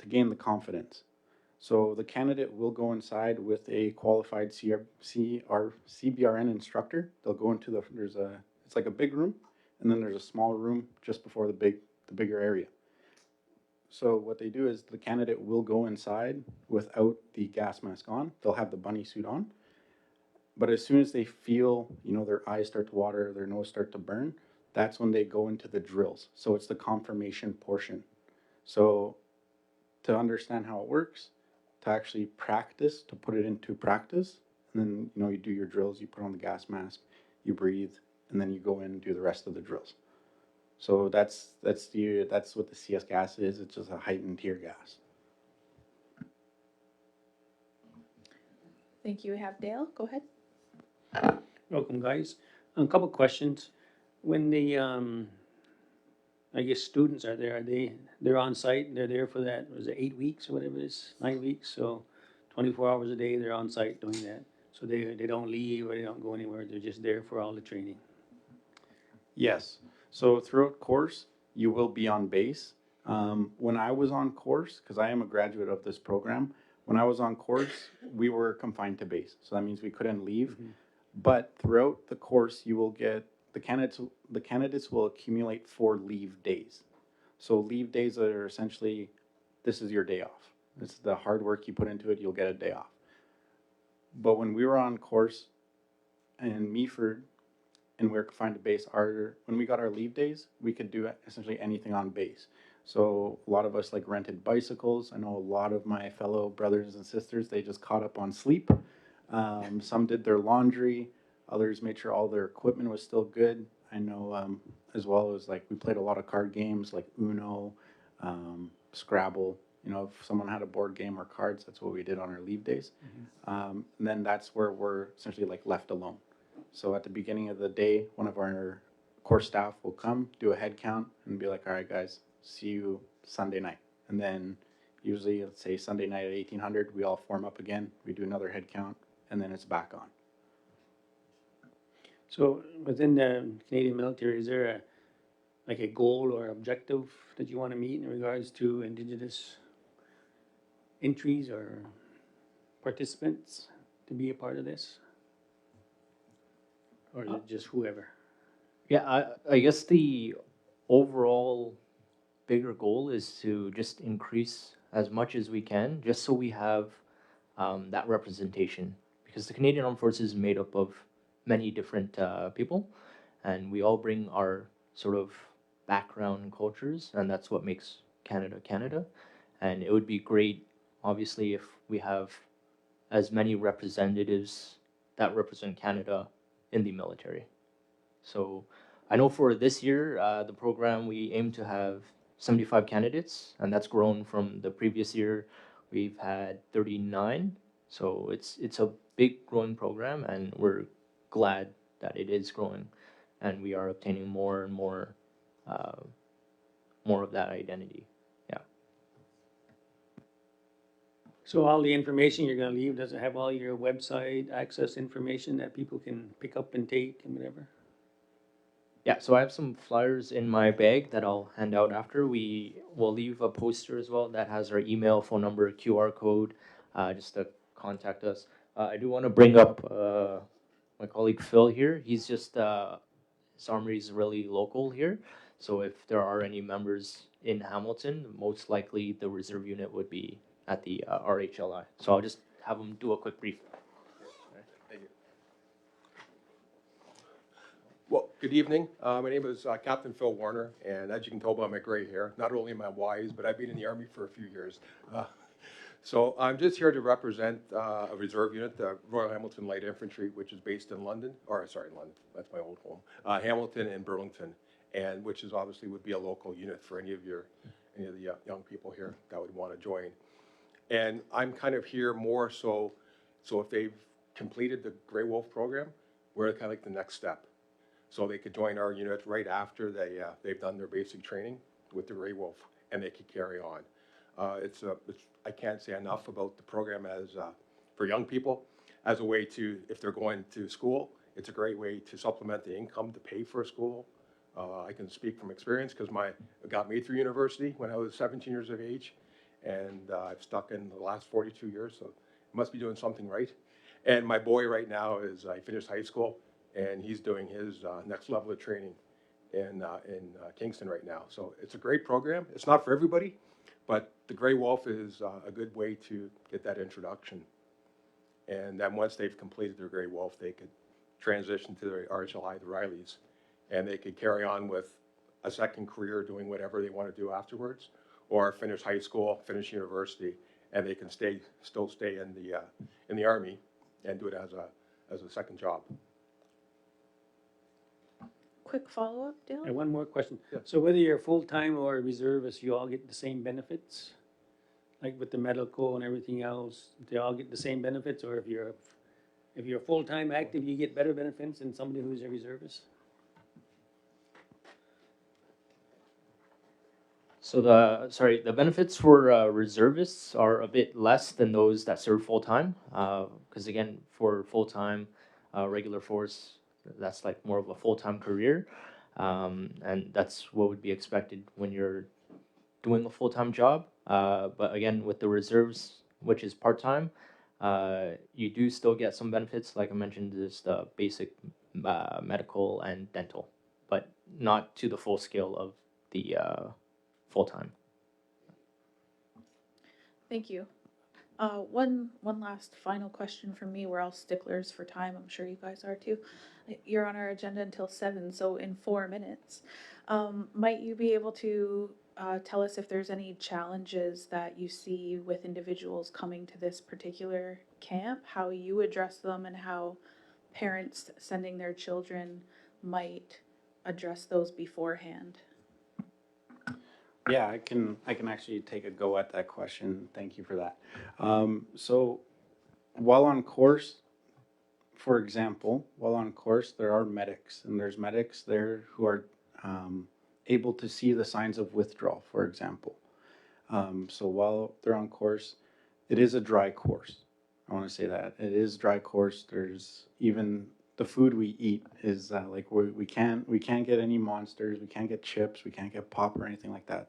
gain the confidence. So the candidate will go inside with a qualified CBRN instructor. They'll go into it's like a big room, and then there's a small room just before the bigger area. So what they do is the candidate will go inside without the gas mask on. They'll have the bunny suit on. But as soon as they feel, their eyes start to water, their nose start to burn, that's when they go into the drills. So it's the confirmation portion. So to understand how it works, to actually practice, to put it into practice, and then, you do your drills, you put on the gas mask, you breathe, and then you go in and do the rest of the drills. So that's what the CS gas is. It's just a heightened tear gas. Thank you. We have Dale. Go ahead. Welcome, guys. A couple questions. When the, I guess students are there, they're on site, they're there for that, was it 8 weeks or whatever it is, 9 weeks? So 24 hours a day, they're on site doing that. So they don't leave or they don't go anywhere, they're just there for all the training. Yes. So throughout course, you will be on base. When I was on course, because I am a graduate of this program, when I was on course, we were confined to base. So that means we couldn't leave. But throughout the course, you will get the candidates will accumulate 4 leave days. So leave days are essentially, this is your day off. This is the hard work you put into it, you'll get a day off. But when we were on course in Meaford and we were confined to base, when we got our leave days, we could do essentially anything on base. So a lot of us like rented bicycles. I know a lot of my fellow brothers and sisters, they just caught up on sleep. Some did their laundry. Others made sure all their equipment was still good. I know as well as like we played a lot of card games like Uno, Scrabble. You know, if someone had a board game or cards, that's what we did on our leave days. And then that's where we're essentially like left alone. So at the beginning of the day, one of our course staff will come, do a head count, and be like, all right, guys, see you Sunday night. And then usually, let's say Sunday night at 1800, we all form up again. We do another head count, and then it's back on. So within the Canadian military, is there like a goal or objective that you want to meet in regards to Indigenous entries or participants to be a part of this? Or is it just whoever? Yeah, I guess the overall bigger goal is to just increase as much as we can, just so we have that representation. Because the Canadian Armed Forces is made up of many different people, and we all bring our sort of background and cultures, and that's what makes Canada Canada. And it would be great, obviously, if we have as many representatives that represent Canada in the military. So I know for this year, the program, we aim to have 75 candidates, and that's grown from the previous year. We've had 39, so it's a big growing program, and we're glad that it is growing, and we are obtaining more and more of that identity. Yeah. So all the information you're gonna leave, does it have all your website access information that people can pick up and take and whatever? Yeah, so I have some flyers in my bag that I'll hand out after. We will leave a poster as well that has our email, phone number, QR code, just to contact us. I do want to bring up my colleague Phil here. He's just, his armory is really local here. So if there are any members in Hamilton, most likely the reserve unit would be at the RHLI. So I'll just have him do a quick brief. Thank you. Well, good evening. My name is Captain Phil Warner, and as you can tell by my gray hair, not only am I wise, but I've been in the Army for a few years. So I'm just here to represent a reserve unit, the Royal Hamilton Light Infantry, which is based in London, London, that's my old home, Hamilton and Burlington, and which is obviously would be a local unit for any of the young people here that would want to join. And I'm kind of here more so if they've completed the Grey Wolf program, we're kind of like the next step. So they could join our unit right after they've done their basic training with the Grey Wolf, and they could carry on. I can't say enough about the program as for young people as a way to, if they're going to school, it's a great way to supplement the income to pay for school. I can speak from experience because it got me through university when I was 17 years of age, and I've stuck in the last 42 years, so I must be doing something right. And my boy right now I finished high school, and he's doing his next level of training in Kingston right now. So it's a great program. It's not for everybody, but the Grey Wolf is a good way to get that introduction. And then once they've completed their Grey Wolf, they could transition to their RHLI, the Rileys, and they could carry on with a second career doing whatever they want to do afterwards, or finish high school, finish university, and they can still stay in the Army and do it as a second job. Quick follow-up, Dale? And one more question. Yeah. So whether you're full-time or a reservist, you all get the same benefits? like with the medical and everything else, they all get the same benefits, or if you're full-time active, you get better benefits than somebody who's a reservist? So the benefits for reservists are a bit less than those that serve full-time. Because again, for full-time, regular force, that's like more of a full-time career. And that's what would be expected when you're doing a full-time job. But again, with the reserves, which is part-time, you do still get some benefits. Like I mentioned, there's the basic medical and dental, but not to the full scale of the full-time. Thank you. One last final question from me. We're all sticklers for time. I'm sure you guys are too. You're on our agenda until 7, so in 4 minutes. Might you be able to tell us if there's any challenges that you see with individuals coming to this particular camp, how you address them, and how parents sending their children might address those beforehand? Yeah, I can actually take a go at that question. Thank you for that. So while on course, for example, while on course, there are medics, and there's medics there who are able to see the signs of withdrawal, for example. So while they're on course, it is a dry course. I want to say that it is dry course. There's even the food we eat is like we can't get any monsters, we can't get chips, we can't get pop or anything like that.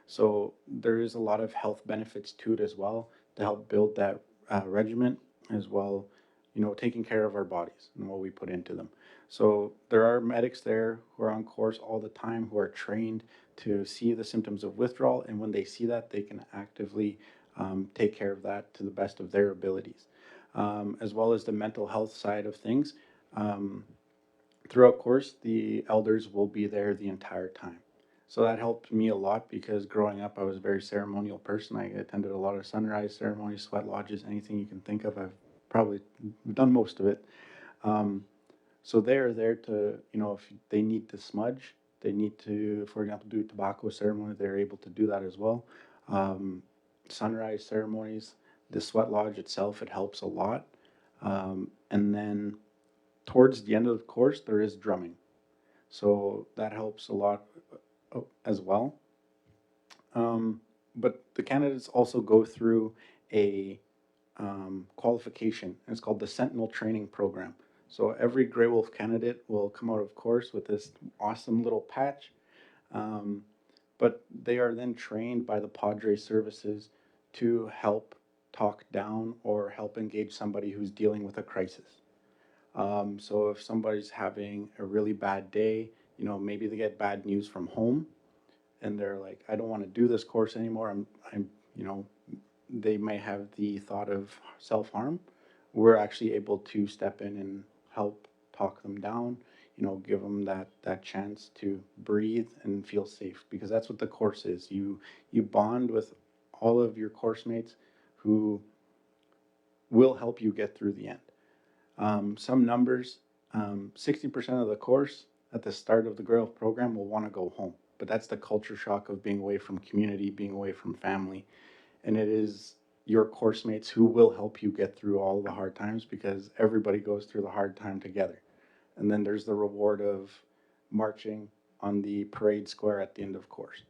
So there is a lot of health benefits to it as well to help build that regiment as well, you know, taking care of our bodies and what we put into them. So there are medics there who are on course all the time who are trained to see the symptoms of withdrawal, and when they see that, they can actively take care of that to the best of their abilities, as well as the mental health side of things. Throughout course, the elders will be there the entire time. So that helped me a lot because growing up, I was a very ceremonial person. I attended a lot of sunrise ceremonies, sweat lodges, anything you can think of. I've probably done most of it. So they're there to, you know, if they need to smudge, they need to, for example, do tobacco ceremony, they're able to do that as well. Sunrise ceremonies, the sweat lodge itself, it helps a lot. And then towards the end of the course, there is drumming. So that helps a lot as well. But the candidates also go through a qualification. It's called the Sentinel Training Program. So every Grey Wolf candidate will come out of course with this awesome little patch. But they are then trained by the Padre services to help talk down or help engage somebody who's dealing with a crisis. So if somebody's having a really bad day, you know, maybe they get bad news from home and they're like, I don't want to do this course anymore. You know, they may have the thought of self-harm. We're actually able to step in and help talk them down, you know, give them that chance to breathe and feel safe, because that's what the course is. You bond with all of your course mates who will help you get through the end. Some numbers, 60% of the course at the start of the Grey Wolf program will want to go home. But that's the culture shock of being away from community, being away from family. And it is your course mates who will help you get through all the hard times, because everybody goes through the hard time together. And then there's the reward of marching on the parade square at the end of course.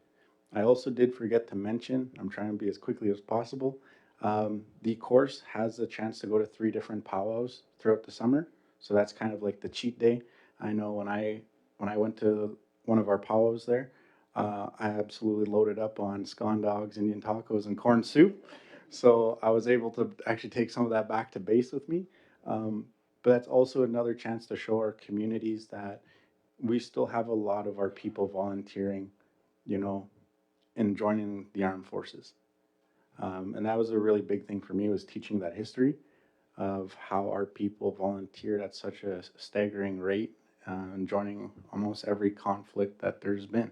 I also did forget to mention, I'm trying to be as quickly as possible, the course has a chance to go to 3 different powwows throughout the summer. So that's kind of like the cheat day. I know when I went to one of our powwows there, I absolutely loaded up on scone dogs, Indian tacos, and corn soup. So I was able to actually take some of that back to base with me. But that's also another chance to show our communities that we still have a lot of our people volunteering, you know, and joining the armed forces. And that was a really big thing for me, was teaching that history of how our people volunteered at such a staggering rate and joining almost every conflict that there's been.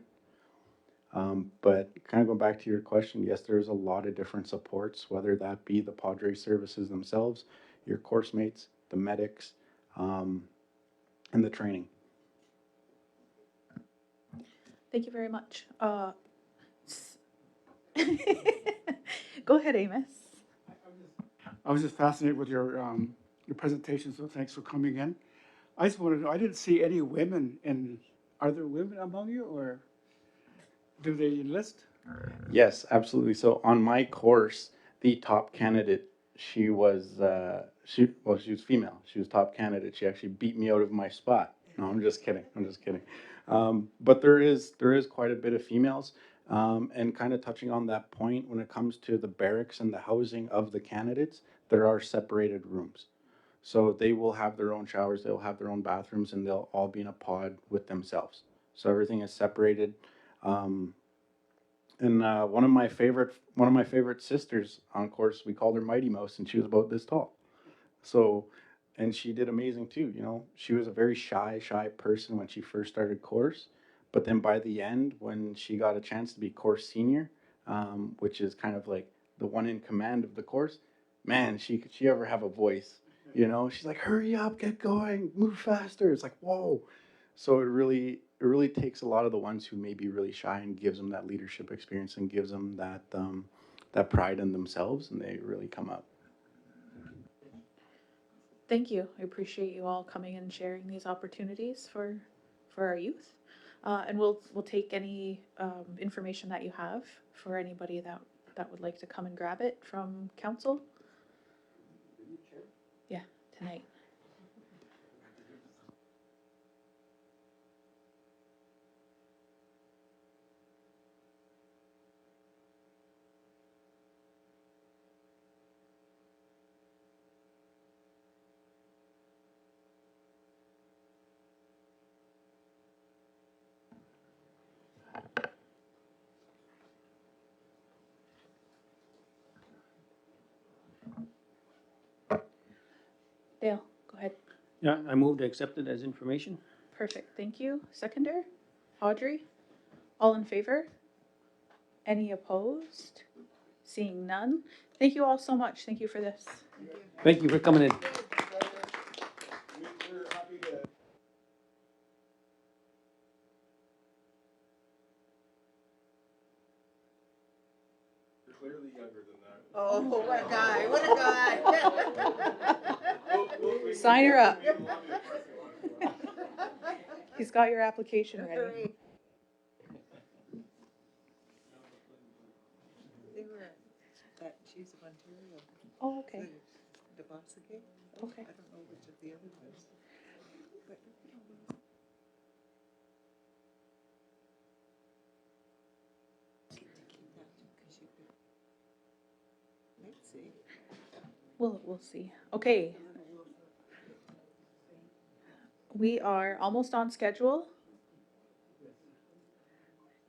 But kind of going back to your question, yes, there's a lot of different supports, whether that be the Padre services themselves, your course mates, the medics, and the training. Thank you very much. Go ahead, Amos. I was just fascinated with your presentation, so thanks for coming in. I just wanted to know, I didn't see any women in, are there women among you, or do they enlist? Yes, absolutely. So on my course, the top candidate, she was she was female. She was top candidate. She actually beat me out of my spot. No, I'm just kidding. I'm just kidding. But there is quite a bit of females. And kind of touching on that point, when it comes to the barracks and the housing of the candidates, there are separated rooms. So they will have their own showers, they'll have their own bathrooms, and they'll all be in a pod with themselves. So everything is separated. Um, and one of my favorite sisters on course, we called her Mighty Mouse, and she was about this tall. So, and she did amazing too. You know, she was a very shy person when she first started course, but then by the end, when she got a chance to be course senior, which is kind of like the one in command of the course, man, she ever have a voice. You know, she's like, hurry up, get going, move faster. It's like, whoa. So it really takes a lot of the ones who may be really shy and gives them that leadership experience and gives them that pride in themselves, and they really come up. Thank you. I appreciate you all coming and sharing these opportunities for our youth. And we'll take any information that you have for anybody that would like to come and grab it from council. Yeah, tonight. Dale, go ahead. Yeah, I move to accept it as information. Perfect. Thank you. Seconder, Audrey. All in favor? Any opposed? Seeing none. Thank you all so much. Thank you for this. Thank you for coming in. Clearly younger than that. Oh, what a guy, what a guy. Sign her up. He's got your application ready. They were at Chiefs of Ontario. Oh, okay. The Bosque. Okay. I don't know which of the other ones. But, let's see. We'll see. Okay. We are almost on schedule.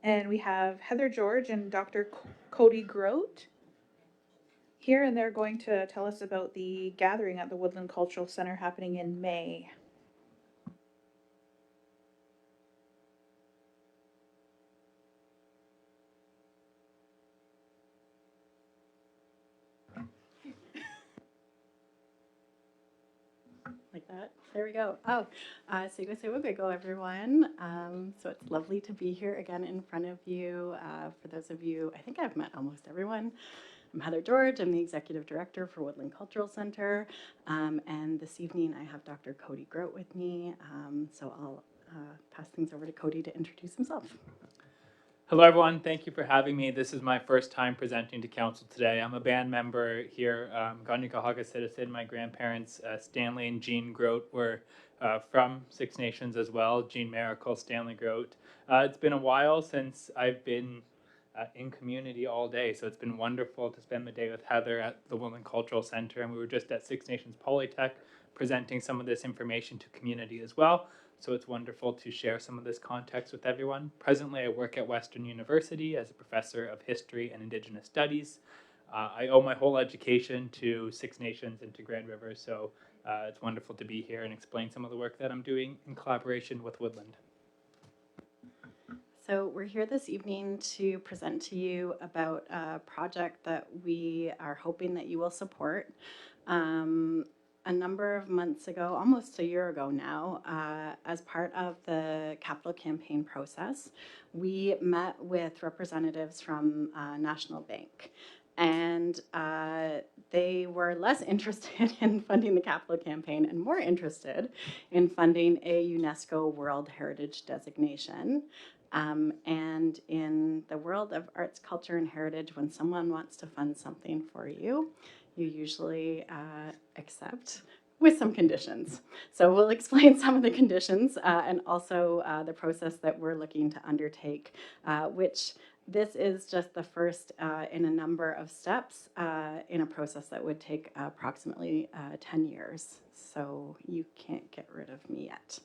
And we have Heather George and Dr. Cody Grote here, and they're going to tell us about the gathering at the Woodland Cultural Center happening in May. Like that. There we go. Oh, Sewa everyone. So it's lovely to be here again in front of you. For those of you, I think I've met almost everyone. I'm Heather George. I'm the Executive Director for Woodland Cultural Center. And this evening I have Dr. Cody Grote with me. So I'll pass things over to Cody to introduce himself. Hello, everyone. Thank you for having me. This is my first time presenting to council today. I'm a band member here, Ganyakahaga citizen. My grandparents, Stanley and Jean Grote, were from Six Nations as well. Jean Miracle, Stanley Grote. It's been a while since I've been in community all day, so it's been wonderful to spend the day with Heather at the Woodland Cultural Center, and we were just at Six Nations Polytech presenting some of this information to community as well. So it's wonderful to share some of this context with everyone. Presently, I work at Western University as a professor of history and Indigenous studies. I owe my whole education to Six Nations and to Grand River, so it's wonderful to be here and explain some of the work that I'm doing in collaboration with Woodland. So we're here this evening to present to you about a project that we are hoping that you will support. a number of months ago, almost a year ago now, as part of the capital campaign process, we met with representatives from National Bank. And they were less interested in funding the capital campaign and more interested in funding a UNESCO World Heritage designation. And in the world of arts, culture, and heritage, when someone wants to fund something for you, you usually accept with some conditions. So we'll explain some of the conditions and also the process that we're looking to undertake, which this is just the first in a number of steps in a process that would take approximately 10 years. So you can't get rid of me yet.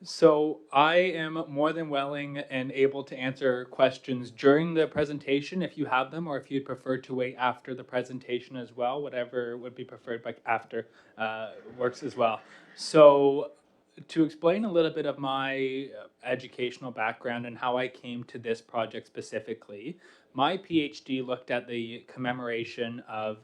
So I am more than willing and able to answer questions during the presentation if you have them, or if you'd prefer to wait after the presentation as well, whatever would be preferred, but after works as well. So to explain a little bit of my educational background and how I came to this project specifically, my PhD looked at the commemoration of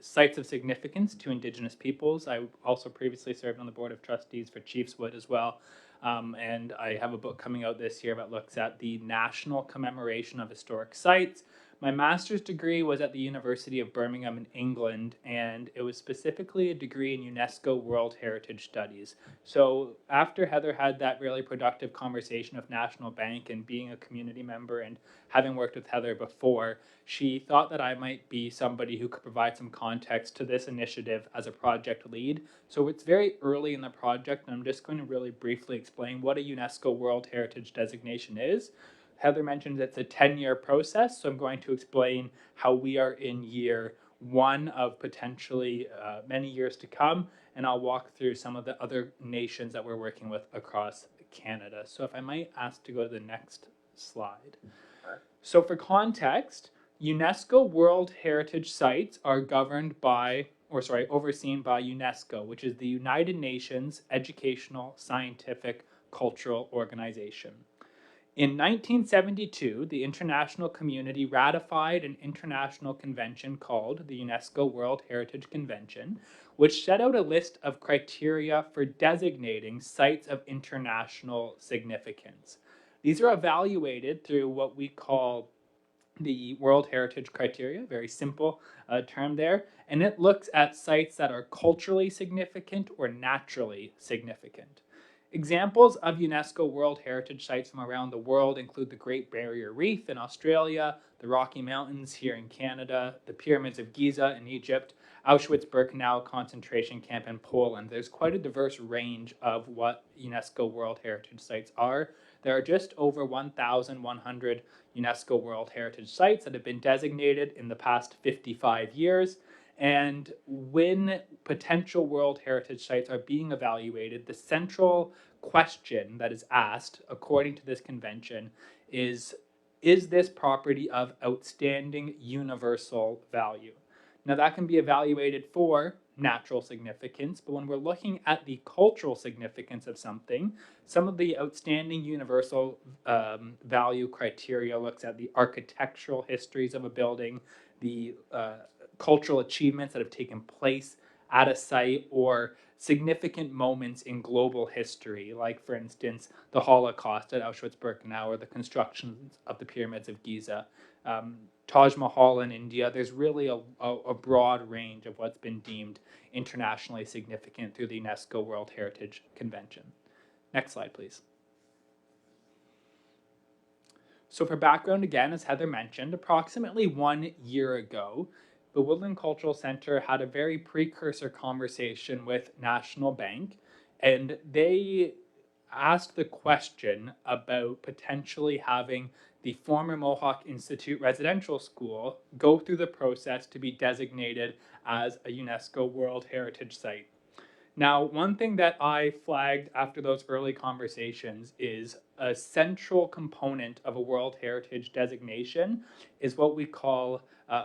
sites of significance to Indigenous peoples. I also previously served on the Board of Trustees for Chiefswood as well. And I have a book coming out this year that looks at the national commemoration of historic sites. My master's degree was at the University of Birmingham in England, and it was specifically a degree in UNESCO World Heritage Studies. So after Heather had that really productive conversation with National Bank and being a community member and having worked with Heather before, she thought that I might be somebody who could provide some context to this initiative as a project lead. So it's very early in the project, and I'm just going to really briefly explain what a UNESCO World Heritage designation is. Heather mentioned it's a 10-year process, so I'm going to explain how we are in year 1 of potentially many years to come, and I'll walk through some of the other nations that we're working with across Canada. So if I might ask to go to the next slide. So for context, UNESCO World Heritage Sites are governed by, overseen by UNESCO, which is the United Nations Educational, Scientific, Cultural Organization. In 1972, the international community ratified an international convention called the UNESCO World Heritage Convention, which set out a list of criteria for designating sites of international significance. These are evaluated through what we call the World Heritage Criteria, very simple term there, and it looks at sites that are culturally significant or naturally significant. Examples of UNESCO World Heritage Sites from around the world include the Great Barrier Reef in Australia, the Rocky Mountains here in Canada, the Pyramids of Giza in Egypt, Auschwitz-Birkenau concentration camp in Poland. There's quite a diverse range of what UNESCO World Heritage Sites are. There are just over 1,100 UNESCO World Heritage Sites that have been designated in the past 55 years. And when potential World Heritage Sites are being evaluated, the central question that is asked, according to this convention, is this property of outstanding universal value? Now, that can be evaluated for natural significance, but when we're looking at the cultural significance of something, some of the outstanding universal value criteria looks at the architectural histories of a building, the cultural achievements that have taken place at a site, or significant moments in global history, like, for instance, the Holocaust at Auschwitz-Birkenau or the constructions of the Pyramids of Giza. Taj Mahal in India, there's really a broad range of what's been deemed internationally significant through the UNESCO World Heritage Convention. Next slide, please. So for background, again, as Heather mentioned, approximately 1 year ago, the Woodland Cultural Center had a very precursor conversation with National Bank, and they asked the question about potentially having the former Mohawk Institute Residential School go through the process to be designated as a UNESCO World Heritage Site. Now, one thing that I flagged after those early conversations is a central component of a World Heritage designation is what we call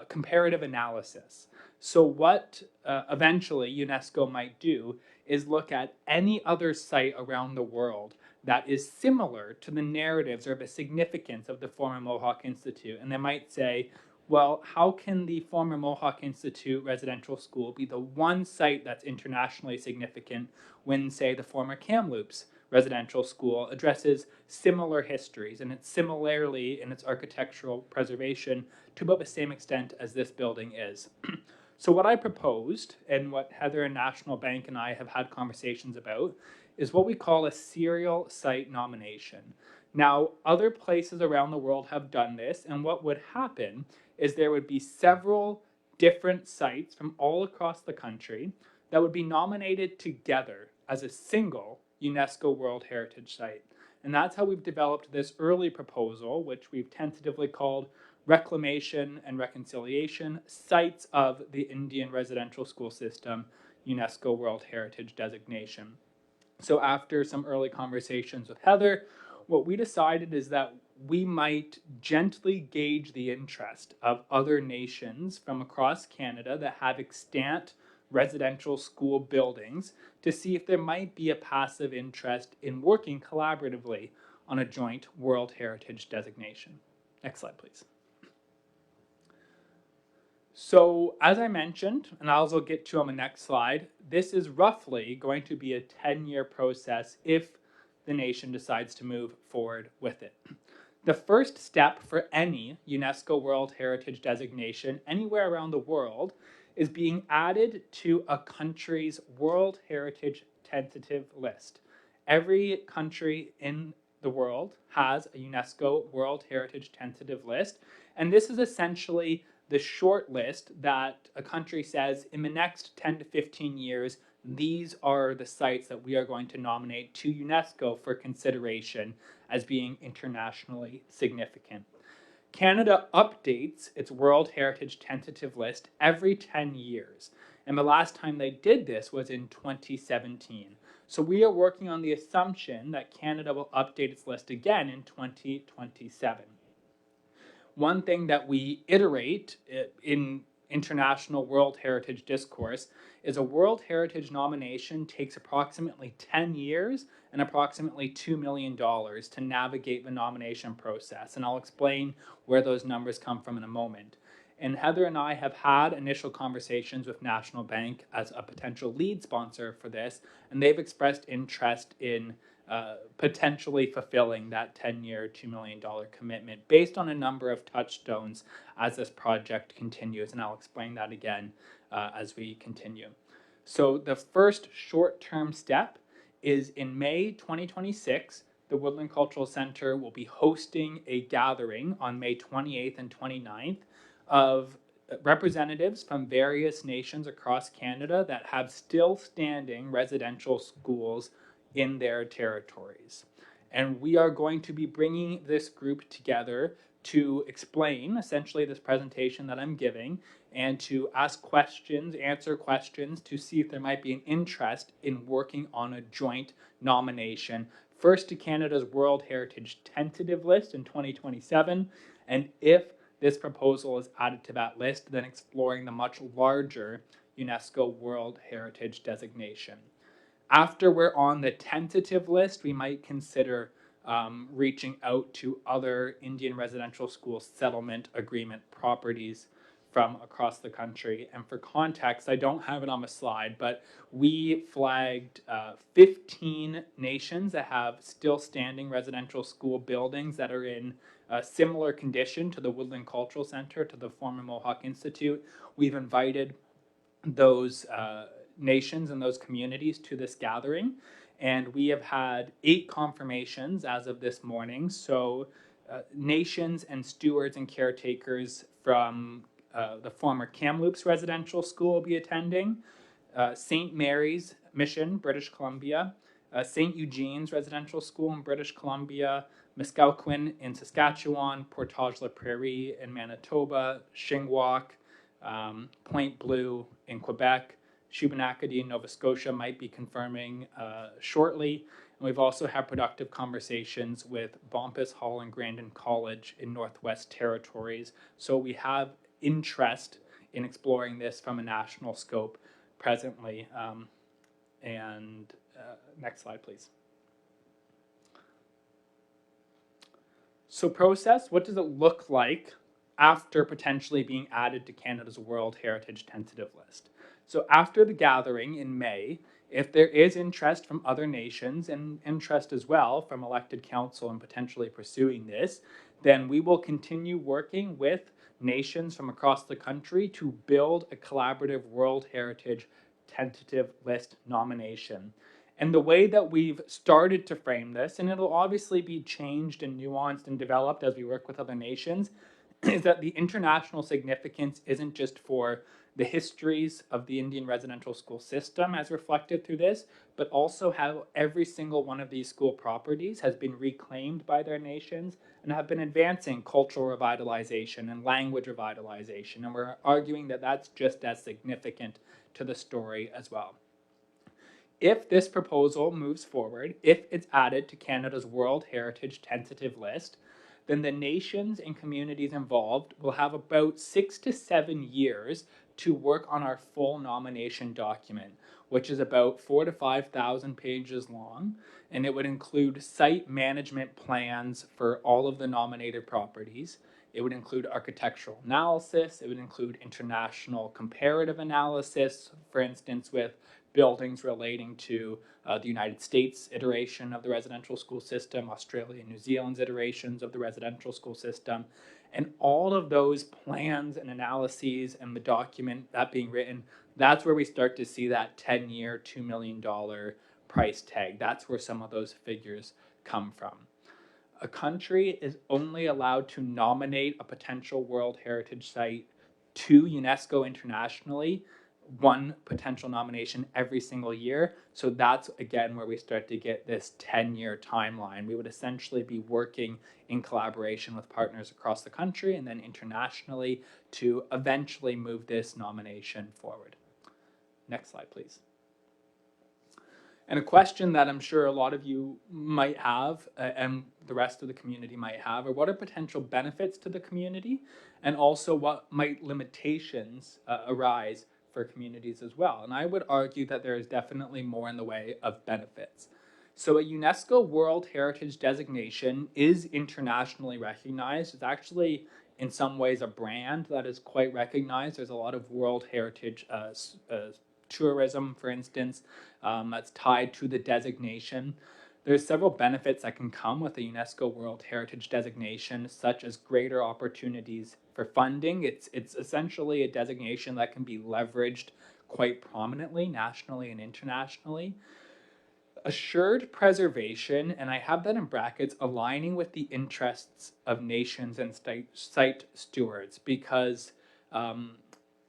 comparative analysis. So what eventually UNESCO might do is look at any other site around the world that is similar to the narratives or the significance of the former Mohawk Institute. And they might say, Well, how can the former Mohawk Institute Residential School be the one site that's internationally significant when, say, the former Kamloops Residential School addresses similar histories and it's similarly in its architectural preservation to about the same extent as this building is? So what I proposed, and what Heather and National Bank and I have had conversations about, is what we call a serial site nomination. Now, other places around the world have done this, and what would happen is there would be several different sites from all across the country that would be nominated together as a single UNESCO World Heritage Site. And that's how we've developed this early proposal, which we've tentatively called Reclamation and Reconciliation Sites of the Indian Residential School System UNESCO World Heritage Designation. So after some early conversations with Heather, what we decided is that we might gently gauge the interest of other nations from across Canada that have extant residential school buildings to see if there might be a passive interest in working collaboratively on a joint World Heritage designation. Next slide, please. So as I mentioned, and I'll also get to on the next slide, this is roughly going to be a 10-year process if the nation decides to move forward with it. The first step for any UNESCO World Heritage designation anywhere around the world is being added to a country's World Heritage tentative list. Every country in the world has a UNESCO World Heritage tentative list, and this is essentially the short list that a country says in the next 10 to 15 years, these are the sites that we are going to nominate to UNESCO for consideration as being internationally significant. Canada updates its World Heritage tentative list every 10 years, and the last time they did this was in 2017. So we are working on the assumption that Canada will update its list again in 2027. One thing that we iterate in international World Heritage discourse is a World Heritage nomination takes approximately 10 years and approximately $2 million to navigate the nomination process. And I'll explain where those numbers come from in a moment. And Heather and I have had initial conversations with National Bank as a potential lead sponsor for this, and they've expressed interest in potentially fulfilling that 10-year, $2 million commitment based on a number of touchstones as this project continues. And I'll explain that again as we continue. So the first short-term step is in May 2026, the Woodland Cultural Center will be hosting a gathering on May 28th and 29th of representatives from various nations across Canada that have still standing residential schools in their territories. And we are going to be bringing this group together to explain essentially this presentation that I'm giving and to ask questions, answer questions to see if there might be an interest in working on a joint nomination, first to Canada's World Heritage tentative list in 2027, and if this proposal is added to that list, then exploring the much larger UNESCO World Heritage designation. After we're on the tentative list, we might consider reaching out to other Indian residential school settlement agreement properties from across the country. And for context, I don't have it on the slide, but we flagged 15 nations that have still standing residential school buildings that are in a similar condition to the Woodland Cultural Center, to the former Mohawk Institute. We've invited those nations and those communities to this gathering. And we have had 8 confirmations as of this morning. So nations and stewards and caretakers from the former Kamloops Residential School will be attending, St. Mary's Mission, British Columbia, St. Eugene's Residential School in British Columbia, Muskowquin in Saskatchewan, Portage-la-Prairie in Manitoba, Shingwauk, Point Bleu in Quebec, Shubenacadie in Nova Scotia might be confirming shortly. And we've also had productive conversations with Bumpus Hall and Grandin College in Northwest Territories. So we have interest in exploring this from a national scope presently. Next slide, please. So process, what does it look like after potentially being added to Canada's World Heritage Tentative List. So after the gathering in May, if there is interest from other nations and interest as well from elected council in potentially pursuing this, then we will continue working with nations from across the country to build a collaborative World Heritage Tentative List nomination. And the way that we've started to frame this, and it'll obviously be changed and nuanced and developed as we work with other nations, is that the international significance isn't just for the histories of the Indian residential school system as reflected through this, but also how every single one of these school properties has been reclaimed by their nations and have been advancing cultural revitalization and language revitalization. And we're arguing that that's just as significant to the story as well. If this proposal moves forward, if it's added to Canada's World Heritage Tentative List, then the nations and communities involved will have about 6 to 7 years to work on our full nomination document, which is about 4,000 to 5,000 pages long, and it would include site management plans for all of the nominated properties. It would include architectural analysis. It would include international comparative analysis, for instance, with buildings relating to the United States iteration of the residential school system, Australia and New Zealand's iterations of the residential school system. And all of those plans and analyses and the document that being written, that's where we start to see that 10-year, $2 million price tag. That's where some of those figures come from. A country is only allowed to nominate a potential World Heritage Site to UNESCO internationally, one potential nomination every single year. So that's, again, where we start to get this 10-year timeline. We would essentially be working in collaboration with partners across the country and then internationally to eventually move this nomination forward. Next slide, please. And a question that I'm sure a lot of you might have, and the rest of the community might have, are what are potential benefits to the community, and also what might limitations arise for communities as well. And I would argue that there is definitely more in the way of benefits. So a UNESCO World Heritage designation is internationally recognized. It's actually in some ways a brand that is quite recognized. There's a lot of World Heritage tourism, for instance, that's tied to the designation. There's several benefits that can come with a UNESCO World Heritage designation, such as greater opportunities for funding. It's essentially a designation that can be leveraged quite prominently, nationally and internationally. Assured preservation, and I have that in brackets, aligning with the interests of nations and site stewards, because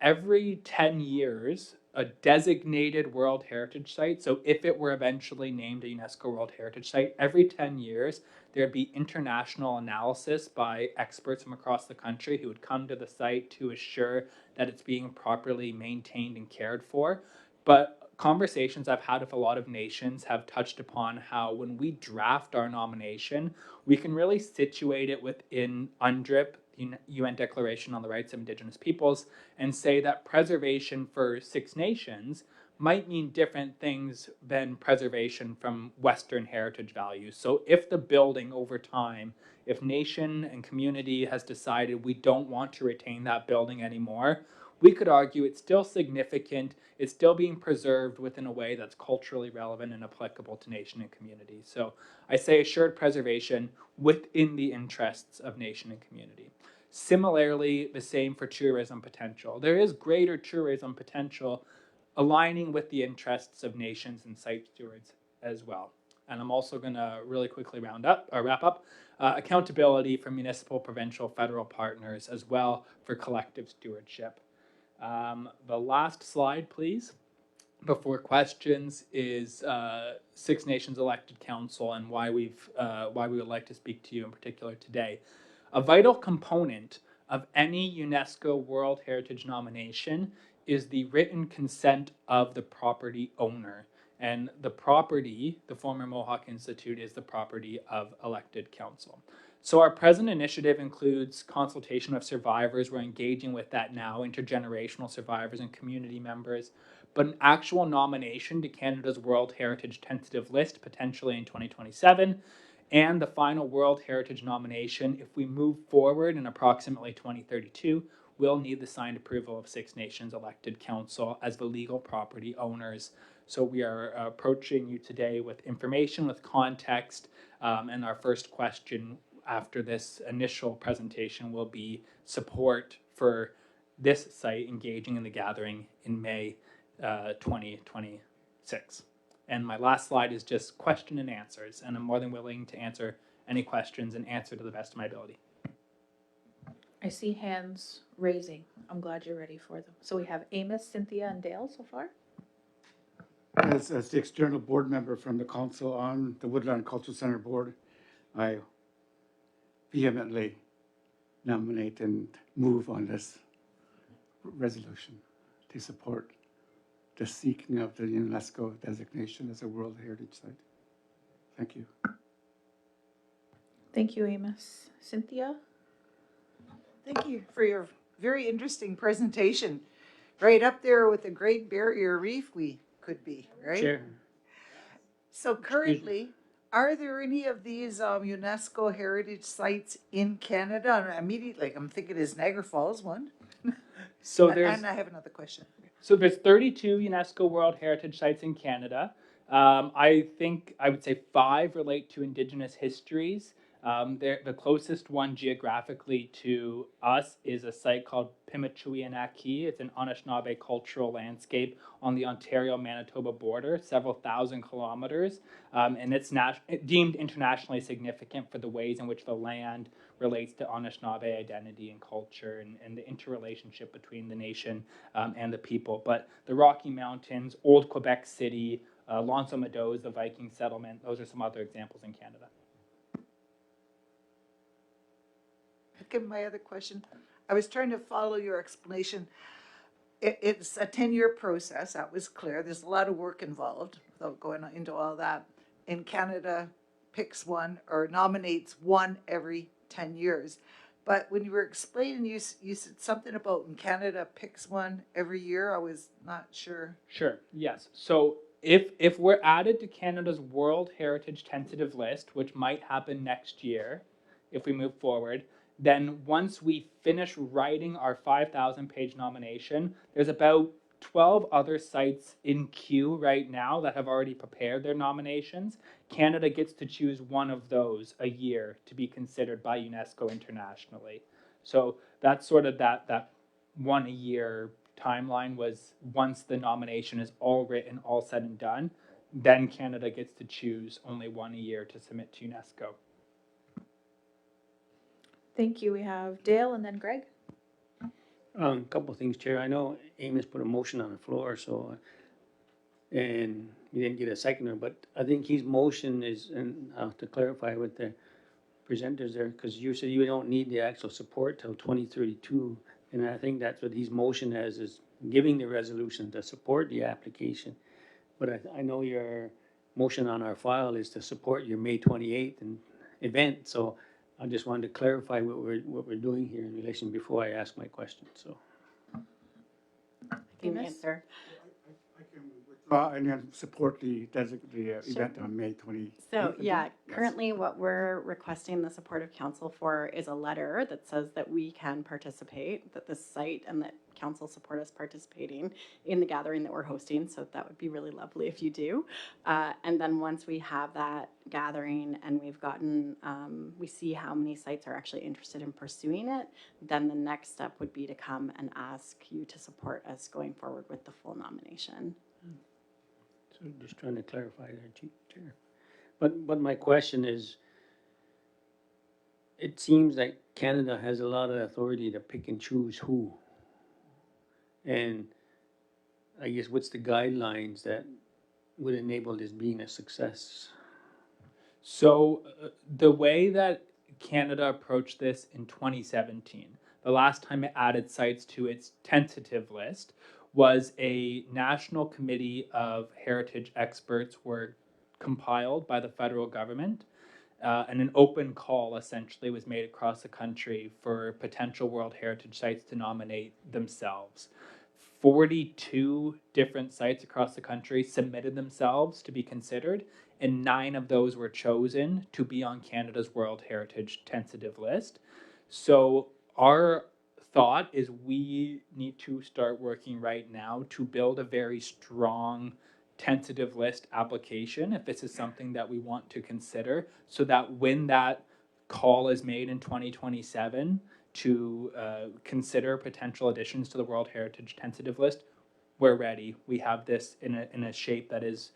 every 10 years, a designated World Heritage Site, so if it were eventually named a UNESCO World Heritage Site, every 10 years, there'd be international analysis by experts from across the country who would come to the site to assure that it's being properly maintained and cared for. But conversations I've had with a lot of nations have touched upon how when we draft our nomination, we can really situate it within UNDRIP, the UN Declaration on the Rights of Indigenous Peoples, and say that preservation for Six Nations might mean different things than preservation from Western heritage values. So if the building over time, if nation and community has decided we don't want to retain that building anymore, we could argue it's still significant, it's still being preserved within a way that's culturally relevant and applicable to nation and community. So I say assured preservation within the interests of nation and community. Similarly, the same for tourism potential. There is greater tourism potential aligning with the interests of nations and site stewards as well. And I'm also going to really quickly wrap up accountability for municipal, provincial, federal partners as well for collective stewardship. The last slide, please, before questions is Six Nations Elected Council and why we would like to speak to you in particular today. A vital component of any UNESCO World Heritage nomination is the written consent of the property owner. And the property, the former Mohawk Institute, is the property of elected council. So our present initiative includes consultation of survivors. We're engaging with that now, intergenerational survivors and community members. But an actual nomination to Canada's World Heritage Tentative List, potentially in 2027, And the final World Heritage nomination, if we move forward in approximately 2032, we'll need the signed approval of Six Nations elected council as the legal property owners. So we are approaching you today with information, with context, and our first question after this initial presentation will be support for this site engaging in the gathering in May 2026. And my last slide is just question and answers, and I'm more than willing to answer any questions and answer to the best of my ability. I see hands raising. I'm glad you're ready for them. So we have Amos, Cynthia, and Dale so far. As the external board member from the council on the Woodland Cultural Center board, I vehemently nominate and move on this resolution to support the seeking of the UNESCO designation as a World Heritage Site. Thank you. Thank you, Amos. Cynthia? Thank you for your very interesting presentation. Right up there with the Great Barrier Reef we could be, right? Chair. So currently, are there any of these UNESCO heritage sites in Canada? And immediately, I'm thinking is Niagara Falls one? So and I have another question. So there's 32 UNESCO World Heritage Sites in Canada. I think I would say 5 relate to Indigenous histories. The closest one geographically to us is a site called Pimichuianaki. It's an Anishinaabe cultural landscape on the Ontario-Manitoba border, several thousand kilometers, and it's deemed internationally significant for the ways in which the land relates to Anishinaabe identity and culture and the interrelationship between the nation and the people. But the Rocky Mountains, Old Quebec City, L'Anse aux Meadows, the Viking settlement, those are some other examples in Canada. Okay, my other question, I was trying to follow your explanation. It's a 10-year process, that was clear. There's a lot of work involved without going into all that. In Canada, picks one or nominates one every 10 years. But when you were explaining, you said something about in Canada picks one every year. I was not sure. Sure, yes. So if we're added to Canada's World Heritage Tentative List, which might happen next year, if we move forward, then once we finish writing our 5,000-page nomination, there's about 12 other sites in queue right now that have already prepared their nominations. Canada gets to choose one of those a year to be considered by UNESCO internationally. So that's sort of that 1 a year timeline was once the nomination is all written, all said and done, then Canada gets to choose only one a year to submit to UNESCO. Thank you. We have Dale and then Greg. A couple of things, Chair. I know Amos put a motion on the floor, so, and he didn't get a seconder, but I think his motion is, and to clarify with the presenters there, because you said you don't need the actual support till 2032, and I think that's what his motion has, is giving the resolution to support the application. But I know your motion on our file is to support your May 28th event, so I just wanted to clarify what we're doing here in relation before I ask my question, so. I can Amos? answer. And then support the event on May 20. So, yeah, currently what we're requesting the support of council for is a letter that says that we can participate, that the site and that council support us participating in the gathering that we're hosting. So that would be really lovely if you do. And then once we have that gathering and we've gotten, we see how many sites are actually interested in pursuing it, then the next step would be to come and ask you to support us going forward with the full nomination. So just trying to clarify there, Chair. But my question is, it seems like Canada has a lot of authority to pick and choose who. And I guess what's the guidelines that would enable this being a success? So the way that Canada approached this in 2017, the last time it added sites to its tentative list, was a national committee of heritage experts were compiled by the federal government, and an open call essentially was made across the country for potential World Heritage sites to nominate themselves. 42 different sites across the country submitted themselves to be considered, and 9 of those were chosen to be on Canada's World Heritage tentative list. So our thought is we need to start working right now to build a very strong tentative list application if this is something that we want to consider, so that when that call is made in 2027 to consider potential additions to the World Heritage tentative list, we're ready. We have this in a shape that is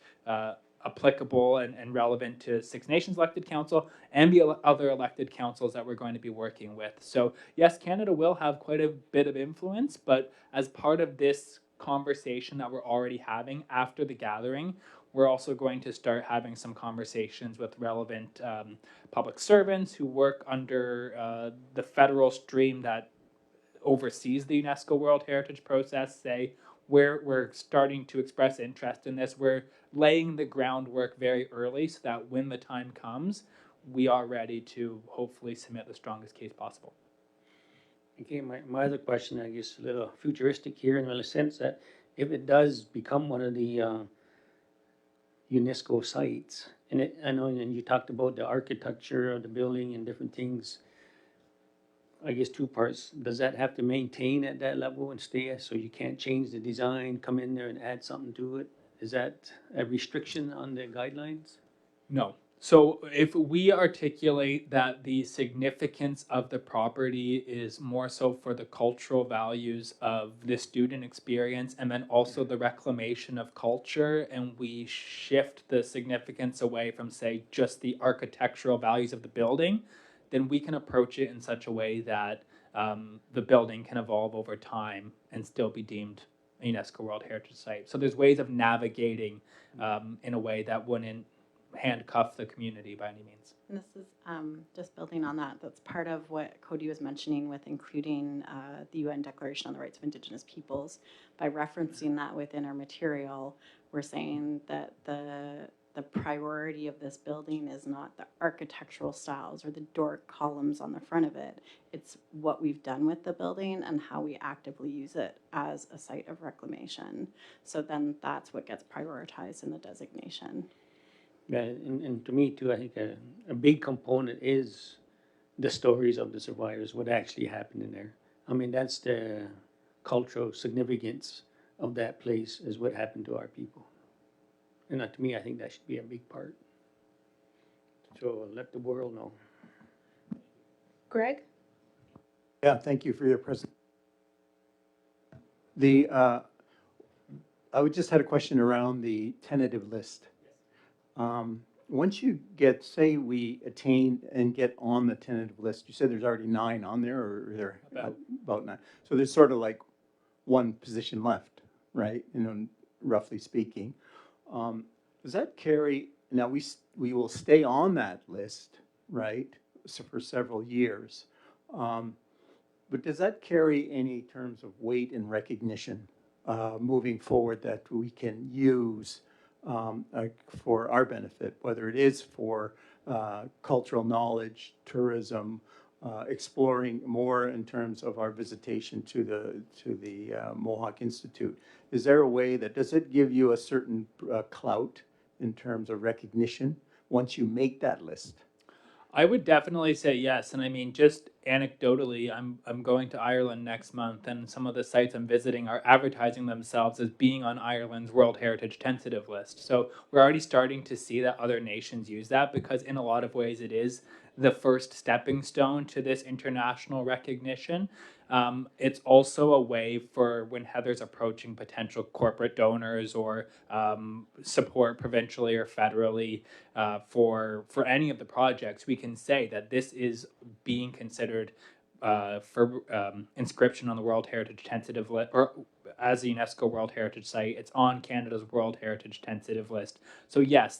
applicable and relevant to Six Nations elected council and the other elected councils that we're going to be working with. So yes, Canada will have quite a bit of influence, but as part of this conversation that we're already having after the gathering, we're also going to start having some conversations with relevant public servants who work under the federal stream that oversees the UNESCO World Heritage process. Say we're starting to express interest in this. We're laying the groundwork very early so that when the time comes, we are ready to hopefully submit the strongest case possible. Okay, my other question, I guess, a little futuristic here in the sense that if it does become one of the UNESCO sites, and I know, and you talked about the architecture of the building and different things. I guess 2 parts. Does that have to maintain at that level and stay, so you can't change the design, come in there and add something to it? Is that a restriction on the guidelines? No. So if we articulate that the significance of the property is more so for the cultural values of the student experience and then also the reclamation of culture, and we shift the significance away from, say, just the architectural values of the building, then we can approach it in such a way that the building can evolve over time and still be deemed a UNESCO World Heritage Site. So there's ways of navigating in a way that wouldn't handcuff the community by any means. And this is just building on that. That's part of what Cody was mentioning with including the UN Declaration on the Rights of Indigenous Peoples. By referencing that within our material, we're saying that the priority of this building is not the architectural styles or the Doric columns on the front of it. It's what we've done with the building and how we actively use it as a site of reclamation. So then that's what gets prioritized in the designation. Yeah, and to me too, I think a big component is the stories of the survivors, what actually happened in there. I mean, that's the cultural significance of that place, is what happened to our people. And to me, I think that should be a big part. So let the world know. Greg? Yeah, thank you for your presentation. I just had a question around the tentative list. Once you get, say we attain and get on the tentative list, you said there's already 9 on there, or there about 9. So there's sort of like 1 position left, right? You know, roughly speaking. Does that carry, now we will stay on that list, right, so for several years. But does that carry any terms of weight and recognition moving forward that we can use for our benefit, whether it is for cultural knowledge, tourism, exploring more in terms of our visitation to the Mohawk Institute? Is there a way that, does it give you a certain clout in terms of recognition once you make that list? I would definitely say yes, and I mean, just anecdotally, I'm going to Ireland next month, and some of the sites I'm visiting are advertising themselves as being on Ireland's World Heritage tentative list. So we're already starting to see that other nations use that, because in a lot of ways it is the first stepping stone to this international recognition. It's also a way for when Heather's approaching potential corporate donors or support provincially or federally for any of the projects, we can say that this is being considered for inscription on the World Heritage tentative list, or as a UNESCO World Heritage Site. It's on Canada's World Heritage tentative list. So yes,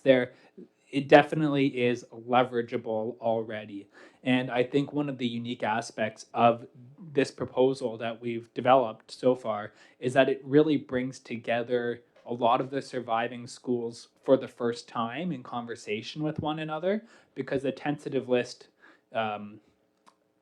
it definitely is leverageable already. And I think one of the unique aspects of this proposal that we've developed so far is that it really brings together a lot of the surviving schools for the first time in conversation with one another, because the tentative list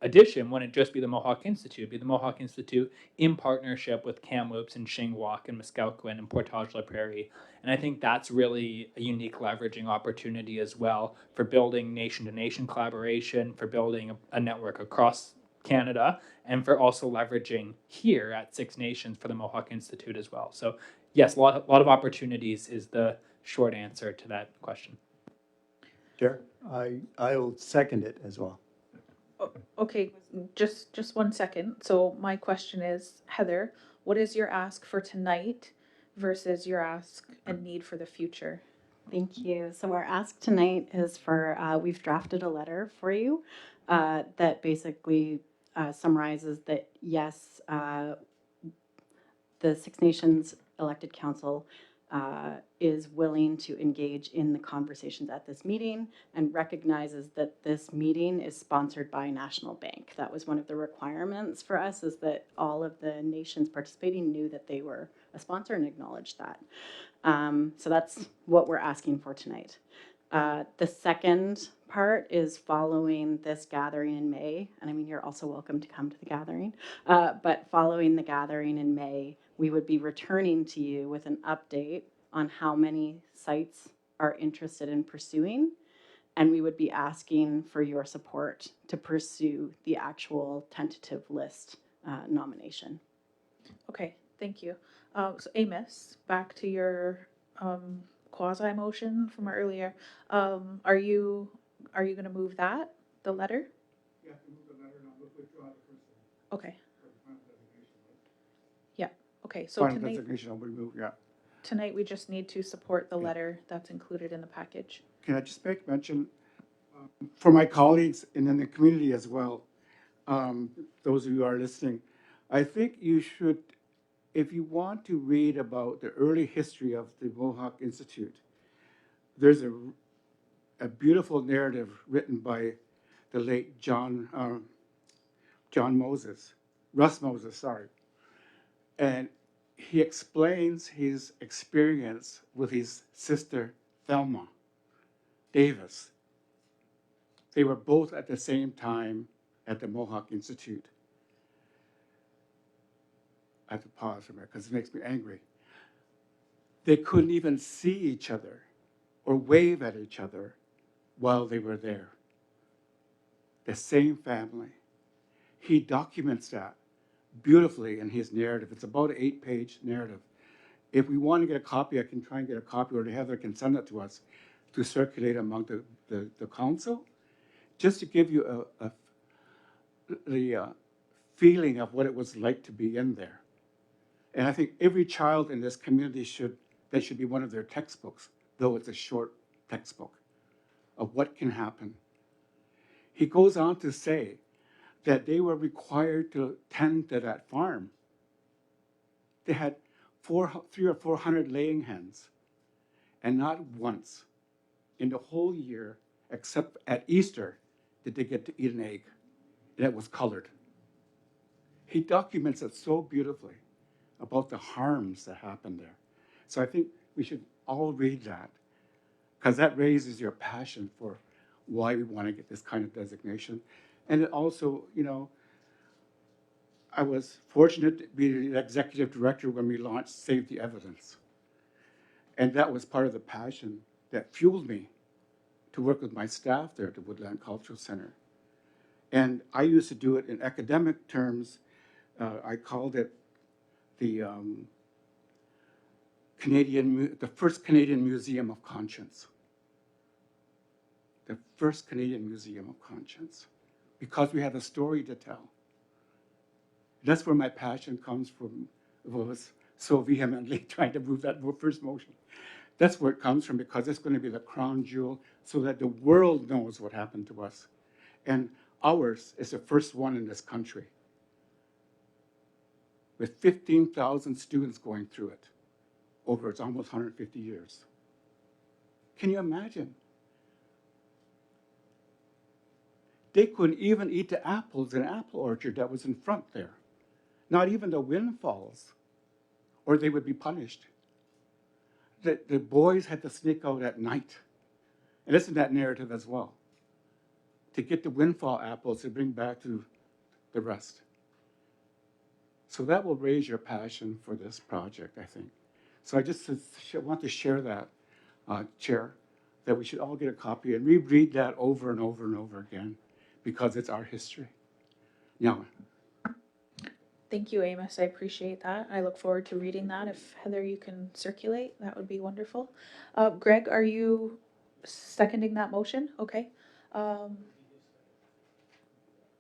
addition wouldn't just be the Mohawk Institute, it'd be the Mohawk Institute in partnership with Kamloops and Shingwauk and Muskowquin and Portage la Prairie. And I think that's really a unique leveraging opportunity as well for building nation to nation collaboration, for building a network across Canada, and for also leveraging here at Six Nations for the Mohawk Institute as well. So yes, a lot of opportunities is the short answer to that question. Chair, I'll second it as well. Okay, just 1 second. So my question is, Heather, what is your ask for tonight versus your ask and need for the future? Thank you. So our ask tonight is for, we've drafted a letter for you that basically summarizes that, yes, the Six Nations elected council is willing to engage in the conversations at this meeting and recognizes that this meeting is sponsored by National Bank. That was one of the requirements for us, is that all of the nations participating knew that they were a sponsor and acknowledged that. So that's what we're asking for tonight. The second part is following this gathering in May, and I mean, you're also welcome to come to the gathering, but following the gathering in May, we would be returning to you with an update on how many sites are interested in pursuing, and we would be asking for your support to pursue the actual tentative list nomination. Okay, thank you. So Amos, back to your quasi motion from earlier. Are you going to move that, the letter? You have to move the letter and I'll withdraw the first one. Okay. For the final designation, right? Yeah. Okay. So Final tonight, designation, I'll remove, yeah. tonight we just need to support the Yeah. letter that's included in the package. Can I just make mention, for my colleagues and in the community as well, those of you who are listening, I think you should, if you want to read about the early history of the Mohawk Institute, there's a beautiful narrative written by the late Russ Moses, sorry. And he explains his experience with his sister, Thelma Davis. They were both at the same time at the Mohawk Institute. I have to pause for a minute because it makes me angry. They couldn't even see each other or wave at each other while they were there. The same family. He documents that beautifully in his narrative. It's about an 8-page narrative. If we want to get a copy, I can try and get a copy, or Heather can send it to us to circulate among the council, just to give you the feeling of what it was like to be in there. And I think every child in this community that should be one of their textbooks, though it's a short textbook, of what can happen. He goes on to say that they were required to tend to that farm. They had 300 or 400 laying hens, and not once in the whole year, except at Easter, did they get to eat an egg, and it was colored. He documents it so beautifully about the harms that happened there. So I think we should all read that, because that raises your passion for why we want to get this kind of designation. And it also, I was fortunate to be the executive director when we launched Save the Evidence. And that was part of the passion that fueled me to work with my staff there at the Woodland Cultural Center. And I used to do it in academic terms. I called it the first Canadian Museum of Conscience. The first Canadian Museum of Conscience, because we have a story to tell. That's where my passion comes from, was so vehemently trying to move that first motion. That's where it comes from, because it's going to be the crown jewel so that the world knows what happened to us. And ours is the first one in this country, with 15,000 students going through it over its almost 150 years. Can you imagine? They couldn't even eat the apples in an apple orchard that was in front there. Not even the windfalls, or they would be punished. The boys had to sneak out at night. And it's in that narrative as well, to get the windfall apples to bring back to the rest. So that will raise your passion for this project, I think. So I just want to share that, Chair, that we should all get a copy and reread that over and over and over again, because it's our history. Now, Thank you, Amos. I appreciate that. I look forward to reading that. If Heather, you can circulate, that would be wonderful. Greg, are you seconding that motion? Okay. Um,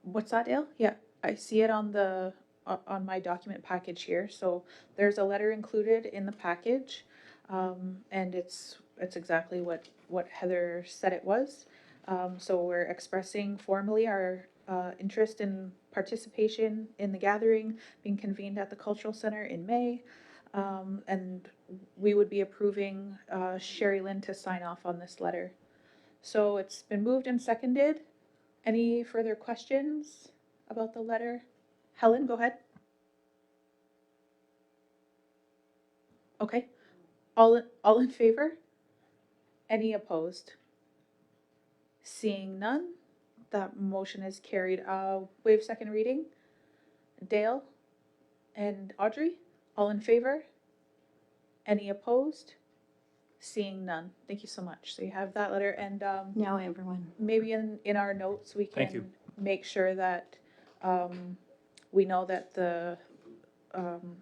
what's that, Dale? Yeah, I see it on the on my document package here. So there's a letter included in the package, and it's exactly what Heather said it was. So we're expressing formally our interest in participation in the gathering being convened at the Cultural Center in May. And we would be approving Sherry Lynn to sign off on this letter. So it's been moved and seconded. Any further questions about the letter? Helen, go ahead. Okay. All in favor? Any opposed? Seeing none, that motion is carried. Waive second reading. Dale and Audrey, all in favor? Any opposed? Seeing none. Thank you so much. So you have that letter, and Now, everyone. maybe in our notes we Thank you. can make sure that we know that the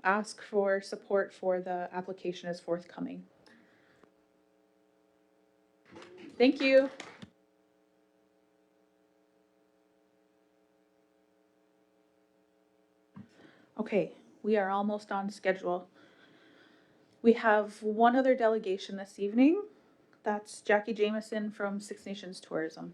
ask for support for the application is forthcoming. Thank you. Okay, we are almost on schedule. We have one other delegation this evening. That's Jackie Jameson from Six Nations Tourism.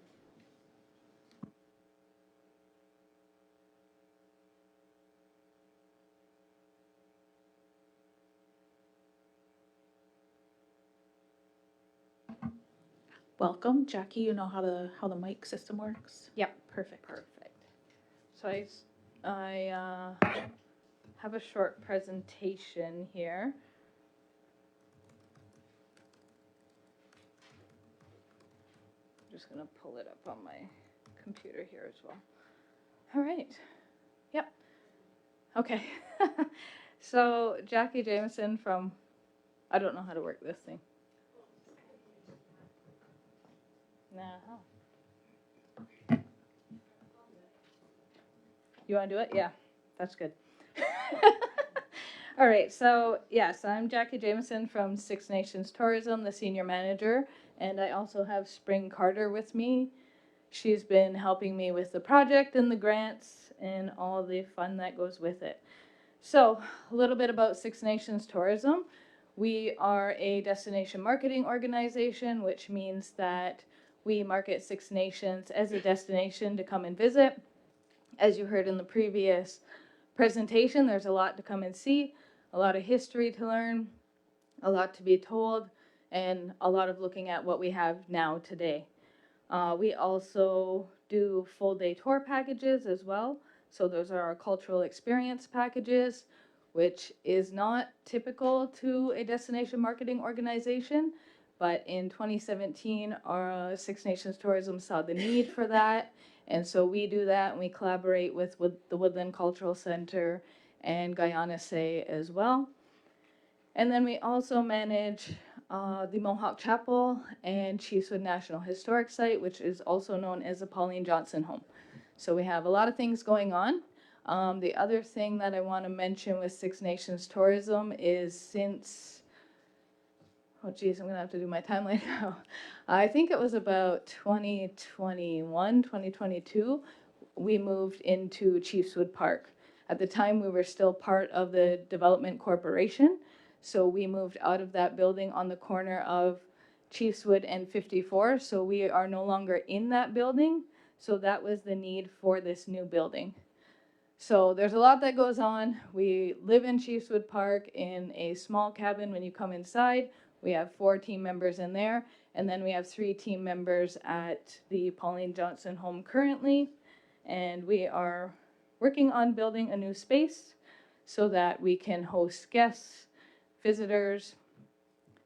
Welcome, Jackie. You know how the mic system works? Yep. Perfect. Perfect. So I have a short presentation here. I'm just going to pull it up on my computer here as well. All right. Yep. Okay. So Jackie Jameson from, I don't know how to work this thing. No. You want to do it? Yeah, that's good. All right, so yes, I'm Jackie Jameson from Six Nations Tourism, the senior manager, and I also have Spring Carter with me. She's been helping me with the project and the grants and all the fun that goes with it. So, a little bit about Six Nations Tourism. We are a destination marketing organization, which means that we market Six Nations as a destination to come and visit. As you heard in the previous presentation, there's a lot to come and see, a lot of history to learn, a lot to be told, and a lot of looking at what we have now today. We also do full day tour packages as well. So those are our cultural experience packages, which is not typical to a destination marketing organization. But in 2017, our Six Nations Tourism saw the need for that. And so we do that, and we collaborate with the Woodland Cultural Center and Guyana Say as well. And then we also manage the Mohawk Chapel and Chiefswood National Historic Site, which is also known as the Pauline Johnson Home. So we have a lot of things going on. The other thing that I want to mention with Six Nations Tourism is since, oh geez, I'm going to have to do my timeline now. I think it was about 2021, 2022, we moved into Chiefswood Park. At the time, we were still part of the Development Corporation. So we moved out of that building on the corner of Chiefswood and 54. So we are no longer in that building. So that was the need for this new building. So there's a lot that goes on. We live in Chiefswood Park in a small cabin. When you come inside, we have 4 team members in there. And then we have 3 team members at the Pauline Johnson home currently. And we are working on building a new space so that we can host guests, visitors,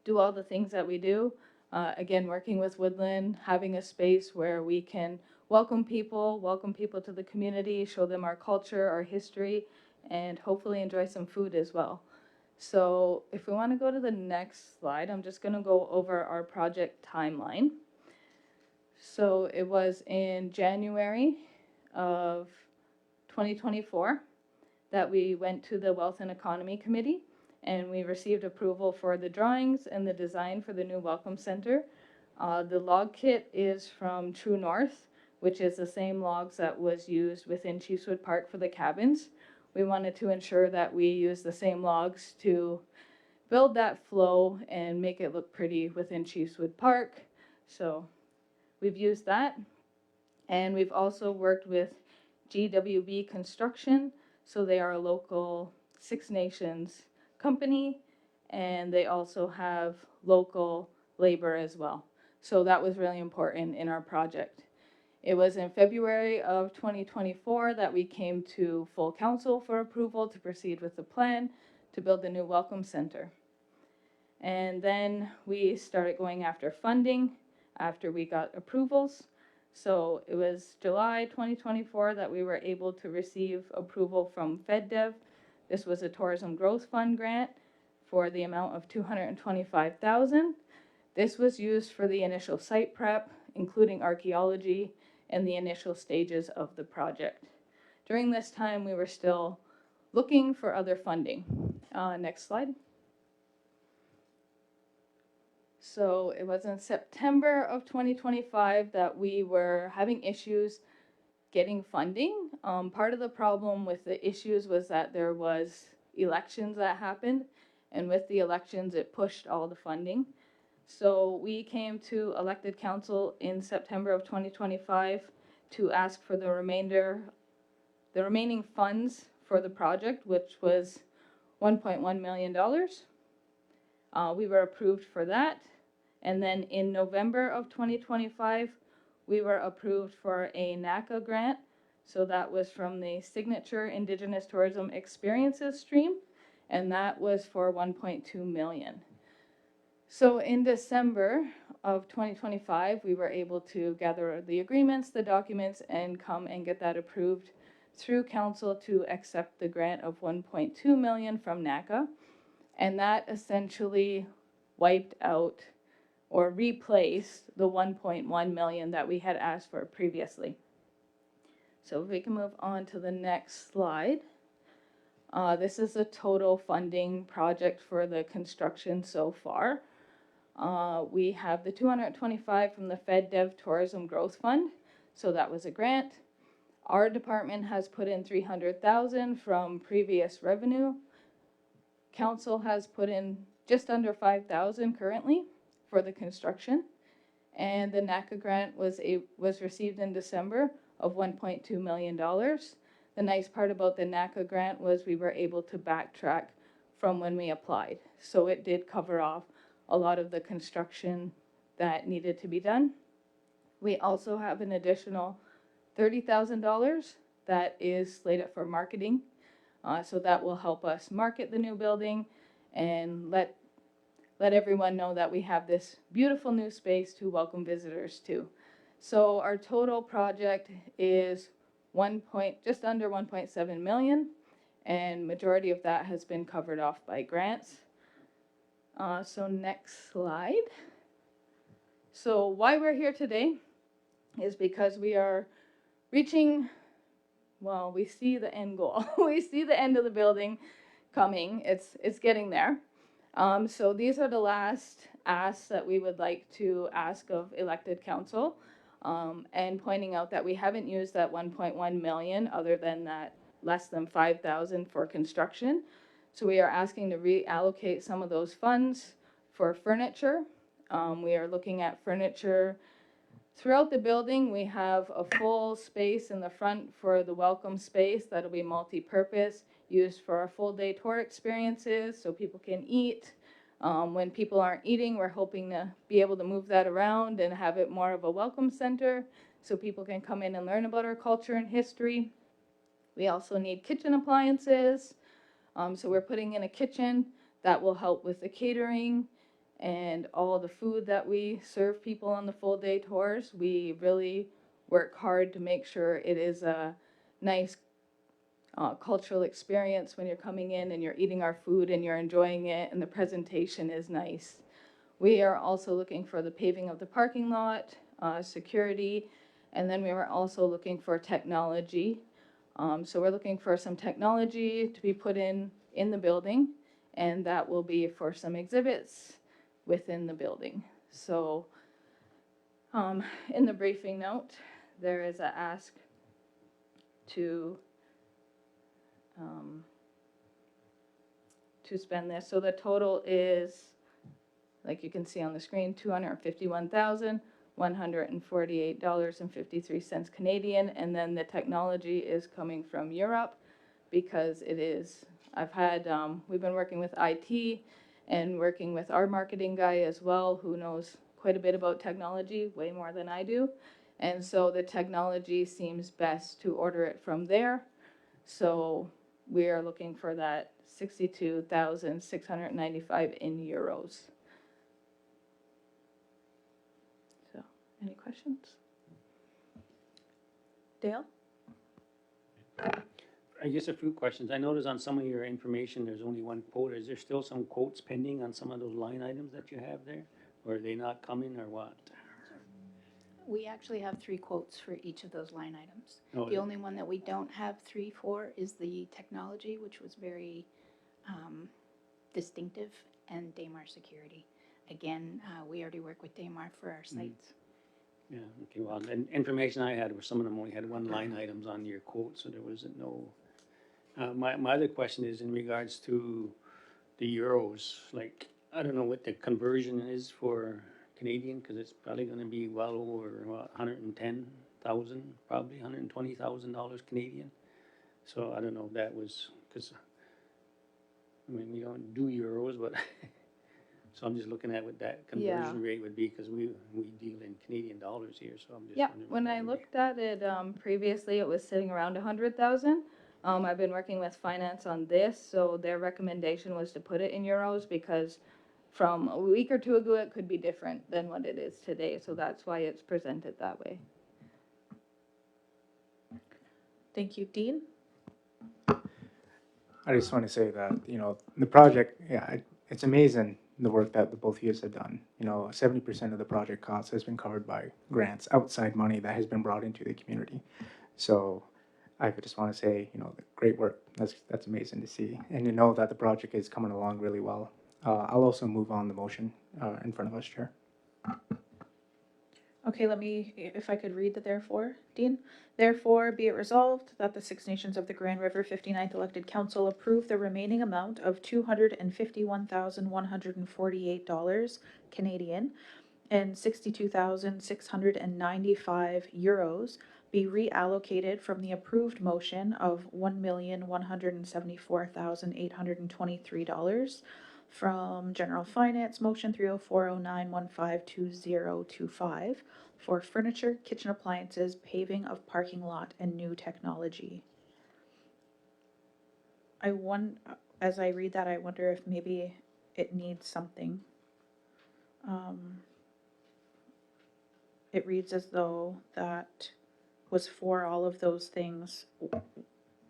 do all the things that we do. Again, working with Woodland, having a space where we can welcome people to the community, show them our culture, our history, and hopefully enjoy some food as well. So if we want to go to the next slide, I'm just going to go over our project timeline. So it was in January of 2024 that we went to the Wealth and Economy Committee, and we received approval for the drawings and the design for the new Welcome Center. The log kit is from True North, which is the same logs that was used within Chiefswood Park for the cabins. We wanted to ensure that we use the same logs to build that flow and make it look pretty within Chiefswood Park. So we've used that. And we've also worked with GWB Construction. So they are a local Six Nations company, and they also have local labor as well. So that was really important in our project. It was in February of 2024 that we came to full council for approval to proceed with the plan to build the new Welcome Center. And then we started going after funding after we got approvals. So it was July 2024 that we were able to receive approval from FedDev. This was a Tourism Growth Fund grant for the amount of $225,000. This was used for the initial site prep, including archaeology and the initial stages of the project. During this time, we were still looking for other funding. Next slide. So it was in September of 2025 that we were having issues getting funding. Part of the problem with the issues was that there was elections that happened, and with the elections, it pushed all the funding. So we came to elected council in September of 2025 to ask for the remaining funds for the project, which was $1.1 million. We were approved for that. And then in November of 2025, we were approved for a NACA grant. So that was from the Signature Indigenous Tourism Experiences stream, and that was for $1.2 million. So in December of 2025, we were able to gather the agreements, the documents, and come and get that approved through council to accept the grant of $1.2 million from NACA. And that essentially wiped out or replace the $1.1 million that we had asked for previously. So if we can move on to the next slide. This is the total funding project for the construction so far. We have the $225 from the FedDev Tourism Growth Fund. So that was a grant. Our department has put in $300,000 from previous revenue. Council has put in just under $5,000 currently for the construction, and the NACA grant was received in December of $1.2 million. The nice part about the NACA grant was we were able to backtrack from when we applied, so it did cover off a lot of the construction that needed to be done. We also have an additional $30,000 that is slated for marketing, so that will help us market the new building and let everyone know that we have this beautiful new space to welcome visitors to. So our total project is just under 1.7 million, and majority of that has been covered off by grants. So next slide. So why we're here today is because we are reaching, well, we see the end goal. We see the end of the building coming. It's getting there. So these are the last asks that we would like to ask of elected council, and pointing out that we haven't used that 1.1 million other than that less than 5,000 for construction. So we are asking to reallocate some of those funds for furniture. We are looking at furniture throughout the building. We have a full space in the front for the welcome space that'll be multi-purpose, used for our full day tour experiences so people can eat. When people aren't eating, we're hoping to be able to move that around and have it more of a welcome center so people can come in and learn about our culture and history. We also need kitchen appliances. So we're putting in a kitchen that will help with the catering and all the food that we serve people on the full day tours. We really work hard to make sure it is a nice cultural experience when you're coming in and you're eating our food and you're enjoying it and the presentation is nice. We are also looking for the paving of the parking lot, security, and then we were also looking for technology. So we're looking for some technology to be put in the building, and that will be for some exhibits within the building. So in the briefing note, there is a ask to spend this. So the total is, like you can see on the screen, $251,148.53 Canadian, and then the technology is coming from Europe because it is, we've been working with IT and working with our marketing guy as well, who knows quite a bit about technology, way more than I do. And so the technology seems best to order it from there. So we are looking for that 62,695 in euros. So, any questions? Dale? I guess a few questions. I noticed on some of your information, there's only one quote. Is there still some quotes pending on some of those line items that you have there? Or are they not coming or what? We actually have 3 quotes for each of those line items. Oh, The only one that we don't have 3 for is the technology, which was very distinctive, and Daymar security. Again, we already work with Daymar for our sites. Yeah, okay, well, the information I had was some of them only had one line items on your quote, so there wasn't no. My other question is in regards to the euros, like, I don't know what the conversion is for Canadian, because it's probably gonna be well over, what, 110,000, probably $120,000 Canadian. So I don't know if that was, because, I mean, we don't do euros, but, so I'm just looking at what that conversion rate would be, because we deal in Canadian dollars here, so I'm just Yeah, wondering. when I looked at it previously, it was sitting around 100,000. I've been working with finance on this, so their recommendation was to put it in euros because from a week or two ago, it could be different than what it is today. So that's why it's presented that way. Thank you. Dean? I just want to say that, the project, it's amazing the work that the both of you have done. 70% of the project cost has been covered by grants, outside money that has been brought into the community. So I just want to say, great work. That's amazing to see. And to know that the project is coming along really well. I'll also move on the motion in front of us, Chair. Okay, if I could read the therefore, Dean. Therefore, be it resolved that the Six Nations of the Grand River 59th Elected Council approve the remaining amount of $251,148 Canadian and 62,695 euros be reallocated from the approved motion of $1,174,823 from General Finance Motion 30409152025 for furniture, kitchen appliances, paving of parking lot, and new technology. As I read that, I wonder if maybe it needs something. It reads as though that was for all of those things.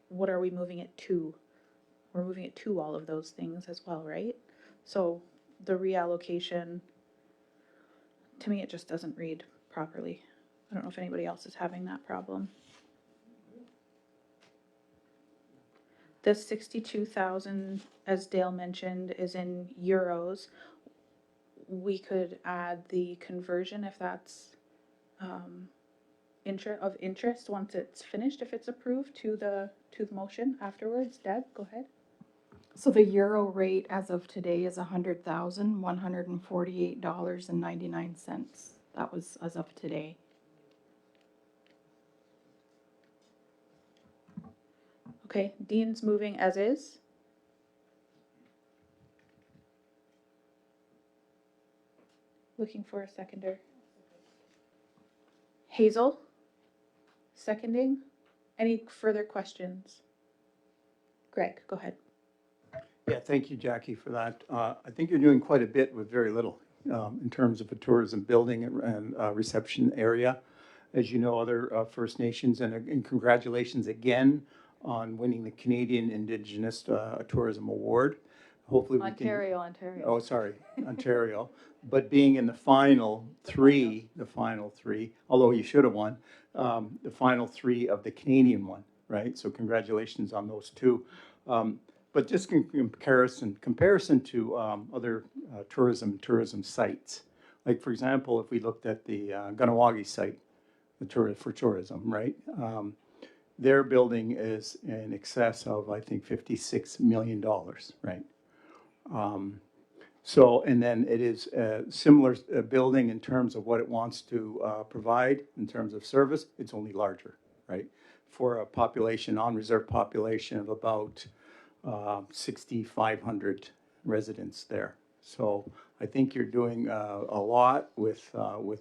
What are we moving it to? We're moving it to all of those things as well, right? So the reallocation, to me, it just doesn't read properly. I don't know if anybody else is having that problem. The 62,000, as Dale mentioned, is in euros. We could add the conversion if that's of interest once it's finished, if it's approved, to the motion afterwards. Deb, go ahead. So the euro rate as of today is $100,148.99. That was as of today. Okay, Dean's moving as is. Looking for a seconder. Hazel, seconding. Any further questions? Greg, go ahead. Yeah, thank you, Jackie, for that. I think you're doing quite a bit with very little in terms of a tourism building and reception area. as you know, other First Nations, and congratulations again on winning the Canadian Indigenous Tourism Award. Hopefully we can. Ontario. Oh, sorry, Ontario. But being in the final three, although you should have won, the final three of the Canadian one, right? So congratulations on those two. But just in comparison to other tourism sites, like for example, if we looked at the Ganawagi site, for tourism, right? Their building is in excess of, I think, $56 million, right? So, and then it is a similar building in terms of what it wants to provide in terms of service. It's only larger, right? For a population, on-reserve population of about 6,500 residents there. So I think you're doing a lot with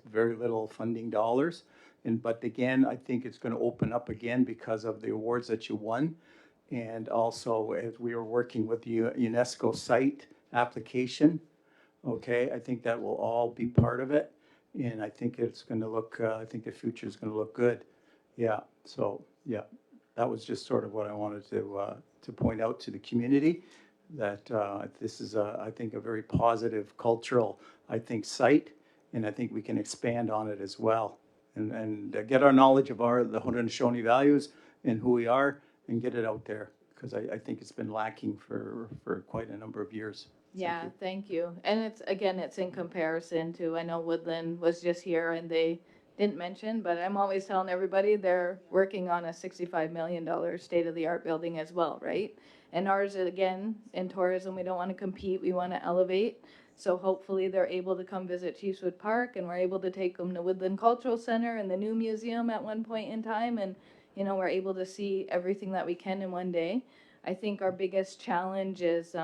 very little funding dollars. But again, I think it's going to open up again because of the awards that you won. And also, as we are working with the UNESCO site application, okay, I think that will all be part of it. And I think it's going to look, I think the future is going to look good. Yeah, so, yeah, that was just sort of what I wanted to point out to the community, that this is, I think, a very positive cultural, I think, site. And I think we can expand on it as well. And get our knowledge of the Haudenosaunee values and who we are, and get it out there, because I think it's been lacking for quite a number of years. Yeah, thank you. And it's in comparison to, I know Woodland was just here and they didn't mention, but I'm always telling everybody they're working on a $65 million state-of-the-art building as well, right? And ours, again, in tourism, we don't want to compete, we want to elevate. So hopefully they're able to come visit Chiefswood Park, and we're able to take them to Woodland Cultural Center and the new museum at one point in time. And, you know, we're able to see everything that we can in one day. I think our biggest challenge is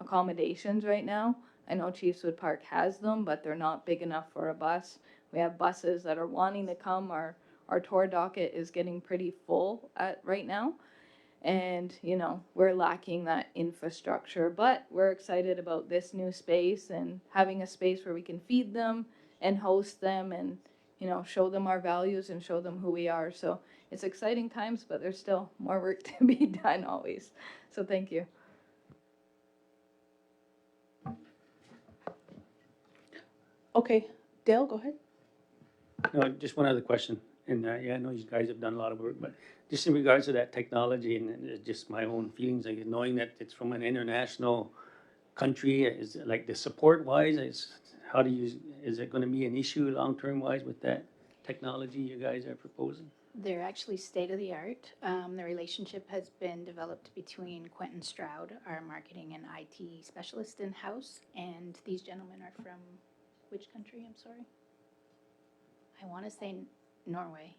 accommodations right now. I know Chiefswood Park has them, but they're not big enough for a bus. We have buses that are wanting to come. Our tour docket is getting pretty full right now. And, you know, we're lacking that infrastructure, but we're excited about this new space and having a space where we can feed them and host them and, you know, show them our values and show them who we are. So it's exciting times, but there's still more work to be done always. So thank you. Okay, Dale, go ahead. No, just one other question. And yeah, I know you guys have done a lot of work, but just in regards to that technology and just my own feelings, like knowing that it's from an international country, is it like the support wise, is it going to be an issue long term wise with that technology you guys are proposing? They're actually state of the art. The relationship has been developed between Quentin Stroud, our marketing and IT specialist in house, and these gentlemen are from which country? I'm sorry. I want to say Norway,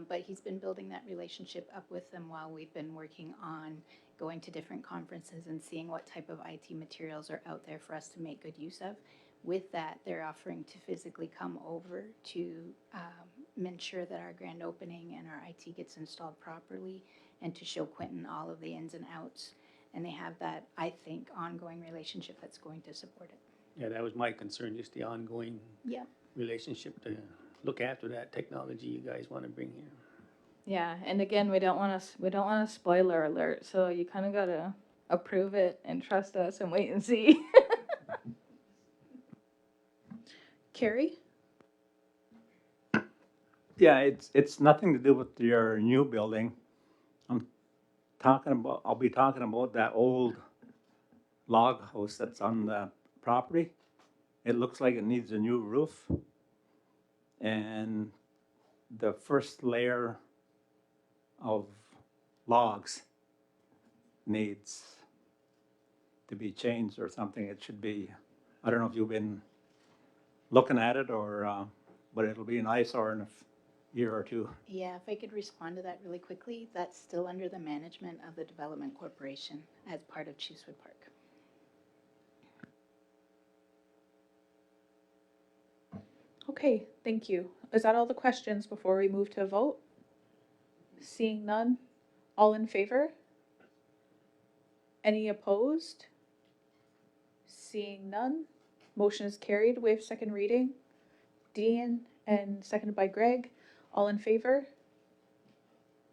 but he's been building that relationship up with them while we've been working on going to different conferences and seeing what type of IT materials are out there for us to make good use of. With that, they're offering to physically come over to ensure that our grand opening and our IT gets installed properly, and to show Quentin all of the ins and outs. And they have that, I think, ongoing relationship that's going to support it. Yeah, that was my concern, just the ongoing relationship to look after that technology you guys want to bring here. Yeah, and again, we don't want to spoiler alert. So you kind of got to approve it and trust us and wait and see. Carrie? Yeah, it's nothing to do with your new building. I'll be talking about that old log house that's on the property. It looks like it needs a new roof. And the first layer of logs needs to be changed or something. It should be, I don't know if you've been looking at it or, but it'll be an eyesore in a year or two. Yeah, if I could respond to that really quickly, that's still under the management of the Development Corporation as part of Chiefswood Park. Okay, thank you. Is that all the questions before we move to a vote? Seeing none, all in favor? Any opposed? Seeing none, motion is carried. Waive second reading. Dean and seconded by Greg. All in favor?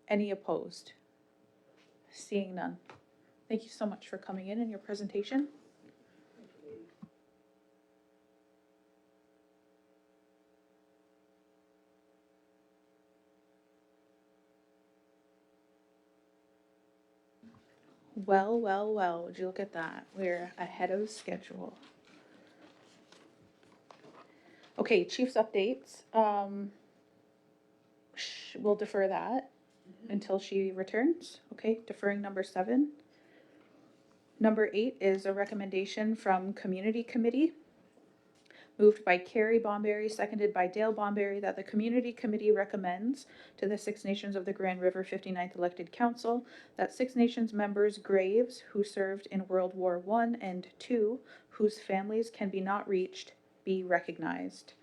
Any opposed? Seeing none. Thank you so much for coming in and your presentation. Well, well, well, would you look at that? We're ahead of schedule. Okay, chief's updates. We'll defer that until she returns. Okay, deferring number 7. Number 8 is a recommendation from Community Committee, moved by Carrie Bomberry, seconded by Dale Bomberry, that the Community Committee recommends to the Six Nations of the Grand River 59th Elected Council that Six Nations members' graves who served in World War I and II, whose families can be not reached, be recognized.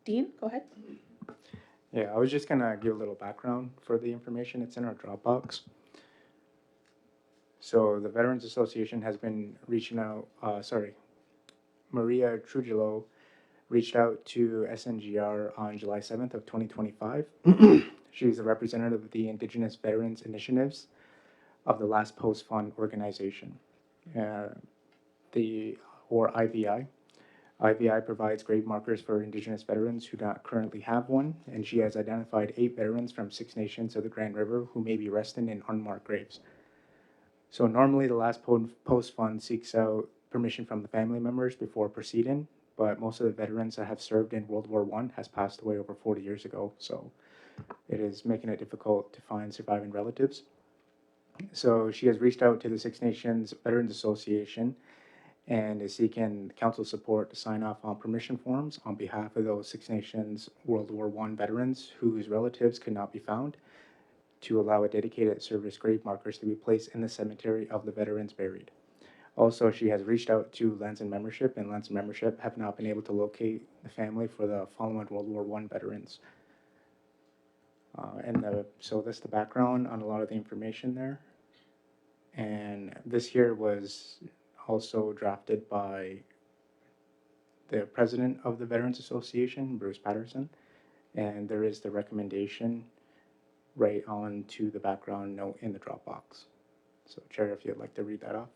Dean, go ahead. Yeah, I was just gonna give a little background for the information. It's in our Dropbox. So the Veterans Association has been reaching out, Maria Trujillo reached out to SNGR on July 7th of 2025. She's a representative of the Indigenous Veterans Initiatives of the Last Post Fund organization, or IVI. IVI provides grave markers for Indigenous veterans who do not currently have one, and she has identified 8 veterans from 6 nations of the Grand River who may be resting in unmarked graves. So normally the Last Post Fund seeks out permission from the family members before proceeding, but most of the veterans that have served in World War I has passed away over 40 years ago, so it is making it difficult to find surviving relatives. So she has reached out to the Six Nations Veterans Association and is seeking council support to sign off on permission forms on behalf of those Six Nations World War I veterans whose relatives could not be found, to allow a dedicated service grave markers to be placed in the cemetery of the veterans buried. Also, she has reached out to Lands and Membership, and Lands and Membership have not been able to locate the family for the fallen World War I veterans. So that's the background on a lot of the information there. And this here was also drafted by the president of the Veterans Association, Bruce Patterson, and there is the recommendation right on to the background note in the Dropbox. So Chair, if you'd like to read that off.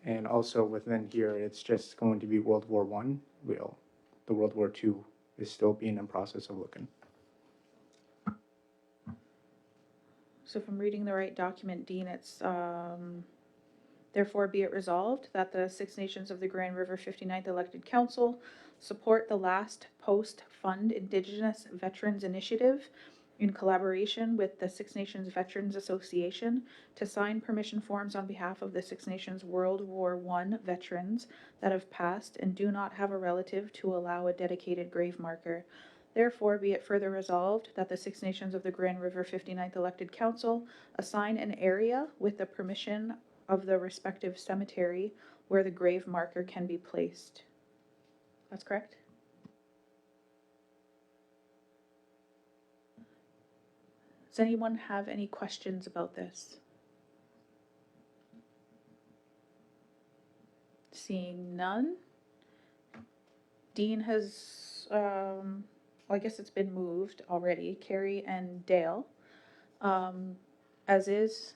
And also within here, it's just going to be World War I. The World War II is still being in process of looking. So if I'm reading the right document, Dean, it's therefore be it resolved that the Six Nations of the Grand River 59th Elected Council support the Last Post Fund Indigenous Veterans Initiative in collaboration with the Six Nations Veterans Association to sign permission forms on behalf of the Six Nations World War I veterans that have passed and do not have a relative to allow a dedicated grave marker. Therefore, be it further resolved that the Six Nations of the Grand River 59th Elected Council assign an area with the permission of the respective cemetery where the grave marker can be placed. That's correct? Does anyone have any questions about this? Seeing none. Dean has, well, I guess it's been moved already, Carrie and Dale. As is,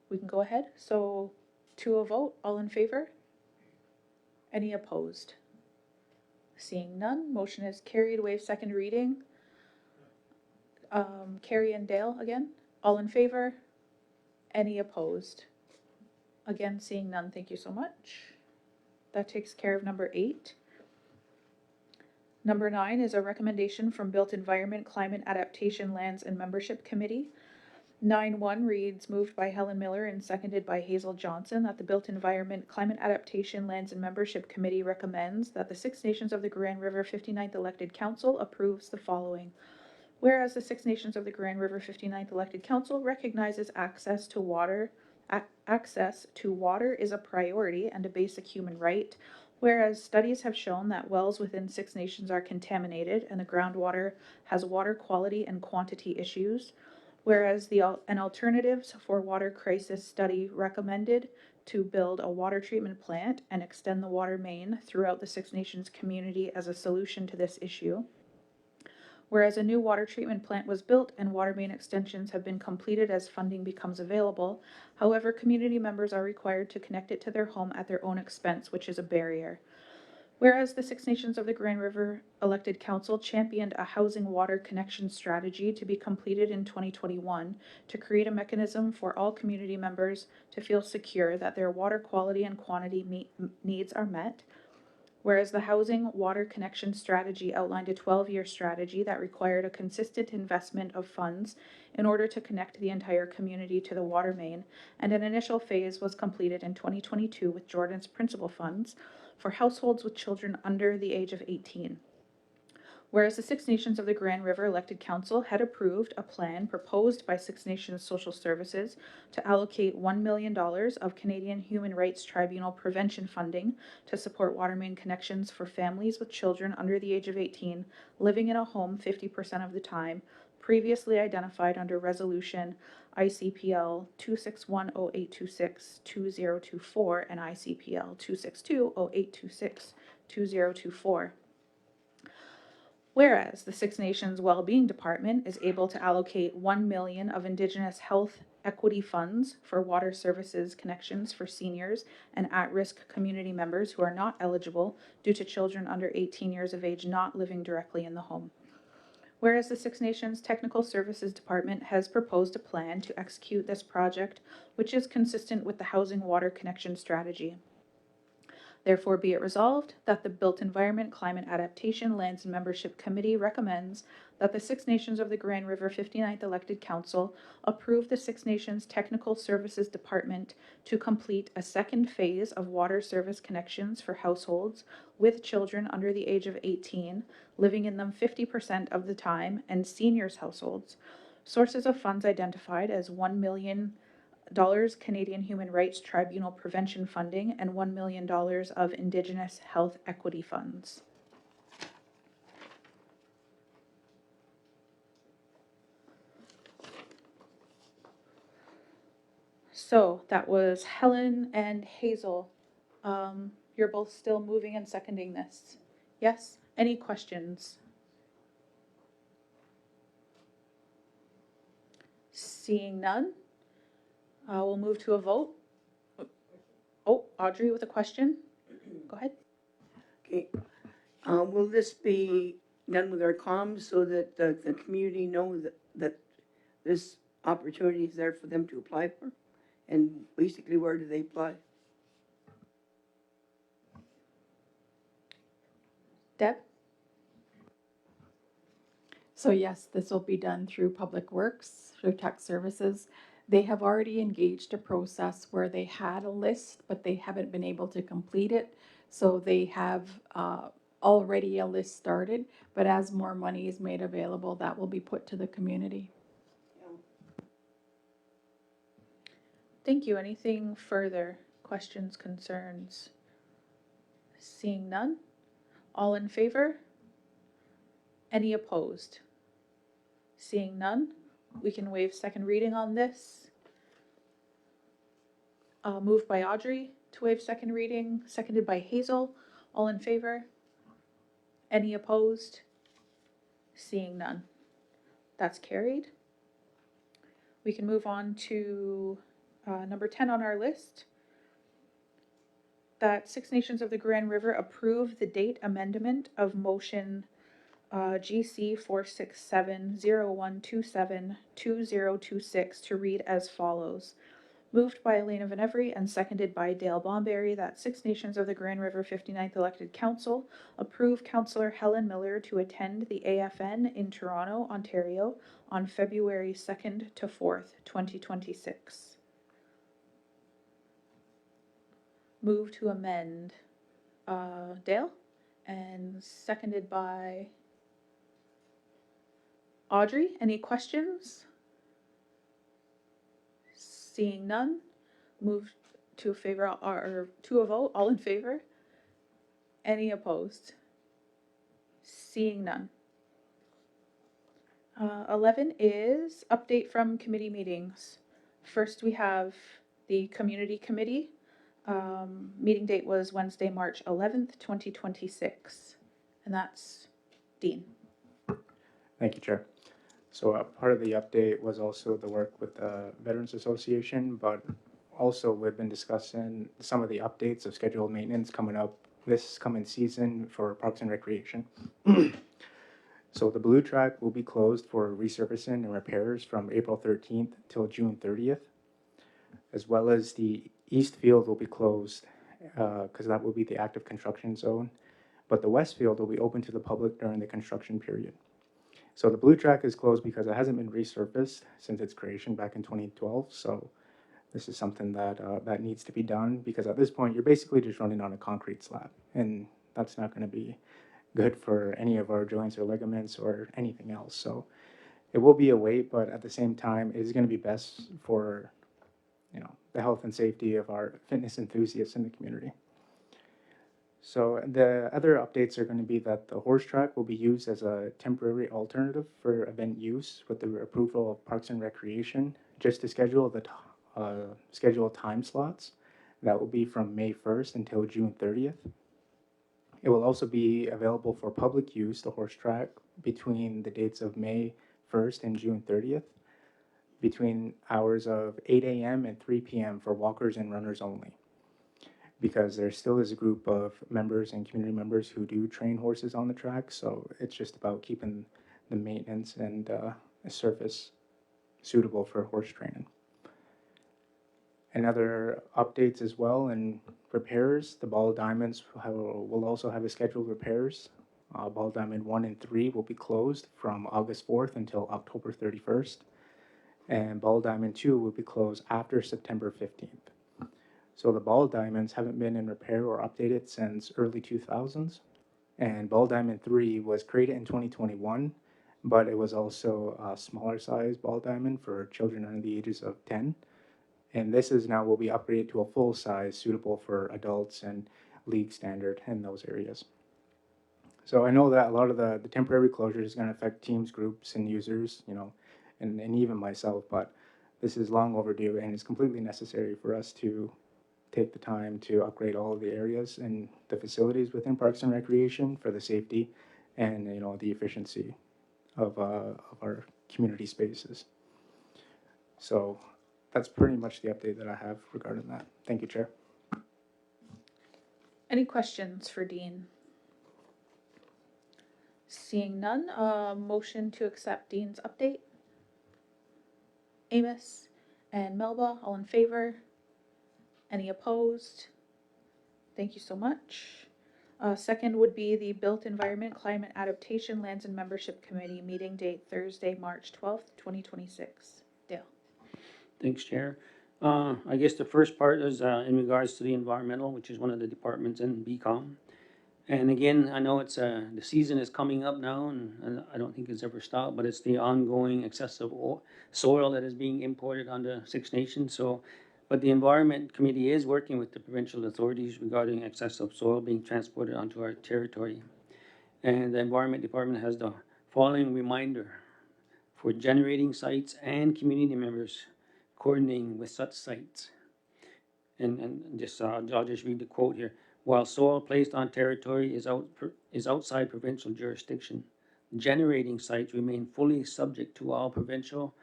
we can go ahead. So to a vote, all in favor? Any opposed? Seeing none, motion is carried, waive second reading. Carrie and Dale again, all in favor? Any opposed? Again, seeing none, thank you so much. That takes care of number 8. Number 9 is a recommendation from Built Environment, Climate Adaptation, Lands and Membership Committee. 9.1 reads, moved by Helen Miller and seconded by Hazel Johnson, that the Built Environment, Climate Adaptation, Lands and Membership Committee recommends that the Six Nations of the Grand River 59th Elected Council approves the following. Whereas the Six Nations of the Grand River 59th Elected Council recognizes access to water is a priority and a basic human right, whereas studies have shown that wells within Six Nations are contaminated and the groundwater has water quality and quantity issues. Whereas an alternatives for water crisis study recommended to build a water treatment plant and extend the water main throughout the Six Nations community as a solution to this issue. Whereas a new water treatment plant was built and water main extensions have been completed as funding becomes available, however, community members are required to connect it to their home at their own expense, which is a barrier. Whereas the Six Nations of the Grand River elected council championed a housing water connection strategy to be completed in 2021 to create a mechanism for all community members to feel secure that their water quality and quantity needs are met. Whereas the housing water connection strategy outlined a 12-year strategy that required a consistent investment of funds in order to connect the entire community to the water main, and an initial phase was completed in 2022 with Jordan's principal funds for households with children under the age of 18. Whereas the Six Nations of the Grand River elected council had approved a plan proposed by Six Nations Social Services to allocate $1 million of Canadian Human Rights Tribunal prevention funding to support water main connections for families with children under the age of 18 living in a home 50% of the time, previously identified under Resolution ICPL 2610826-2024 and ICPL 2620826-2024. Whereas the Six Nations Wellbeing Department is able to allocate $1 million of Indigenous health equity funds for water services connections for seniors and at-risk community members who are not eligible due to children under 18 years of age not living directly in the home. Whereas the Six Nations Technical Services Department has proposed a plan to execute this project, which is consistent with the Housing Water Connection Strategy. Therefore, be it resolved that the Built Environment Climate Adaptation Lands and Membership Committee recommends that the Six Nations of the Grand River 59th Elected Council approve the Six Nations Technical Services Department to complete a second phase of water service connections for households with children under the age of 18, living in them 50% of the time, and seniors households. Sources of funds identified as $1 million Canadian Human Rights Tribunal prevention funding and $1 million of Indigenous health equity funds. So that was Helen and Hazel. You're both still moving and seconding this. Yes? Any questions? Seeing none, we'll move to a vote. Oh, Audrey with a question. Go ahead. Okay. Will this be done with our comms so that the community know that this opportunity is there for them to apply for? And basically, where do they apply? Deb? So yes, this will be done through Public Works, through Tech Services. They have already engaged a process where they had a list, but they haven't been able to complete it. So they have already a list started, but as more money is made available, that will be put to the community. Thank you. Anything further? Questions, concerns? Seeing none. All in favor? Any opposed? Seeing none, we can waive second reading on this. Moved by Audrey to waive second reading, seconded by Hazel. All in favor? Any opposed? Seeing none. That's carried. We can move on to number 10 on our list. That Six Nations of the Grand River approve the date amendment of motion GC 467-0127-2026 to read as follows. Moved by Elena Venevri and seconded by Dale Bomberry that Six Nations of the Grand River 59th Elected Council approve Councillor Helen Miller to attend the AFN in Toronto, Ontario on February 2nd to 4th, 2026. Move to amend Dale and seconded by Audrey. Any questions? Seeing none, move to a favor or to a vote. All in favor? Any opposed? Seeing none. 11 is update from committee meetings. First, we have the community committee. Meeting date was Wednesday, March 11th, 2026. And that's Dean. Thank you, Chair. So part of the update was also the work with the Veterans Association, but also we've been discussing some of the updates of scheduled maintenance coming up this coming season for Parks and Recreation. So the blue track will be closed for resurfacing and repairs from April 13th till June 30th, as well as the east field will be closed because that will be the active construction zone, but the west field will be open to the public during the construction period. So the blue track is closed because it hasn't been resurfaced since its creation back in 2012. So this is something that that needs to be done because at this point you're basically just running on a concrete slab, and that's not going to be good for any of our joints or ligaments or anything else. So it will be a wait, but at the same time, it is going to be best for the health and safety of our fitness enthusiasts in the community. So the other updates are going to be that the horse track will be used as a temporary alternative for event use with the approval of Parks and Recreation, just to schedule the scheduled time slots. That will be from May 1st until June 30th. It will also be available for public use, the horse track, between the dates of May 1st and June 30th, between hours of 8 a.m. and 3 p.m. for walkers and runners only, because there still is a group of members and community members who do train horses on the track, so it's just about keeping the maintenance and a surface suitable for horse training. And other updates as well and repairs, the ball diamonds will also have a scheduled repairs. Ball diamond 1 and 3 will be closed from August 4th until October 31st. And ball diamond 2 will be closed after September 15th. So the ball diamonds haven't been in repair or updated since early 2000s. And ball diamond 3 was created in 2021, but it was also a smaller size ball diamond for children under the ages of 10. And this is now will be upgraded to a full size suitable for adults and league standard in those areas. So I know that a lot of the temporary closure is going to affect teams, groups, and users, and even myself, but this is long overdue and it's completely necessary for us to take the time to upgrade all of the areas and the facilities within Parks and Recreation for the safety and the efficiency of our community spaces. So that's pretty much the update that I have regarding that. Thank you, Chair. Any questions for Dean? Seeing none, motion to accept Dean's update. Amos and Melba, all in favor? Any opposed? Thank you so much. Second would be the Built Environment Climate Adaptation Lands and Membership Committee meeting date Thursday, March 12th, 2026. Dale. Thanks, Chair. I guess the first part is in regards to the environmental, which is one of the departments in BCOM. And again, I know it's the season is coming up now, and I don't think it's ever stopped, but it's the ongoing excessive soil that is being imported onto Six Nations. But the Environment Committee is working with the provincial authorities regarding excessive soil being transported onto our territory. And the Environment Department has the following reminder for generating sites and community members coordinating with such sites. And just I'll just read the quote here. While soil placed on territory is outside provincial jurisdiction, generating sites remain fully subject to all provincial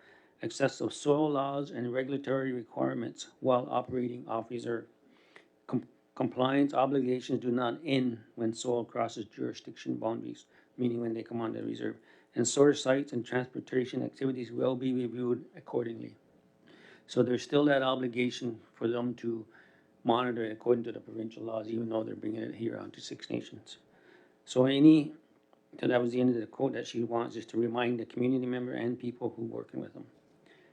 excessive soil laws and regulatory requirements while operating off reserve. Compliance obligations do not end when soil crosses jurisdiction boundaries, meaning when they come on the reserve. And source sites and transportation activities will be reviewed accordingly. So there's still that obligation for them to monitor it according to the provincial laws, even though they're bringing it here onto Six Nations. So that was the end of the quote that she wants, is to remind the community member and people who are working with them.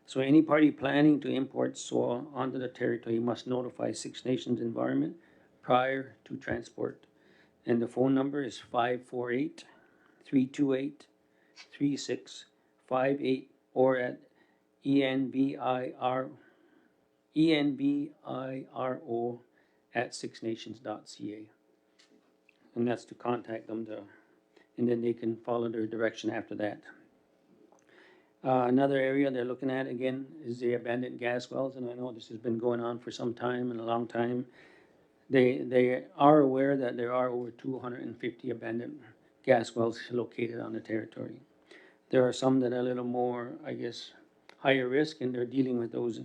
So any party planning to import soil onto the territory must notify Six Nations Environment prior to transport. And the phone number is 548-328-3658 or at enviro@sixnations.ca. And that's to contact them, and then they can follow their direction after that. Another area they're looking at again is the abandoned gas wells, and I know this has been going on for some time and a long time. They are aware that there are over 250 abandoned gas wells located on the territory. There are some that are a little more, I guess, higher risk, and they're dealing with those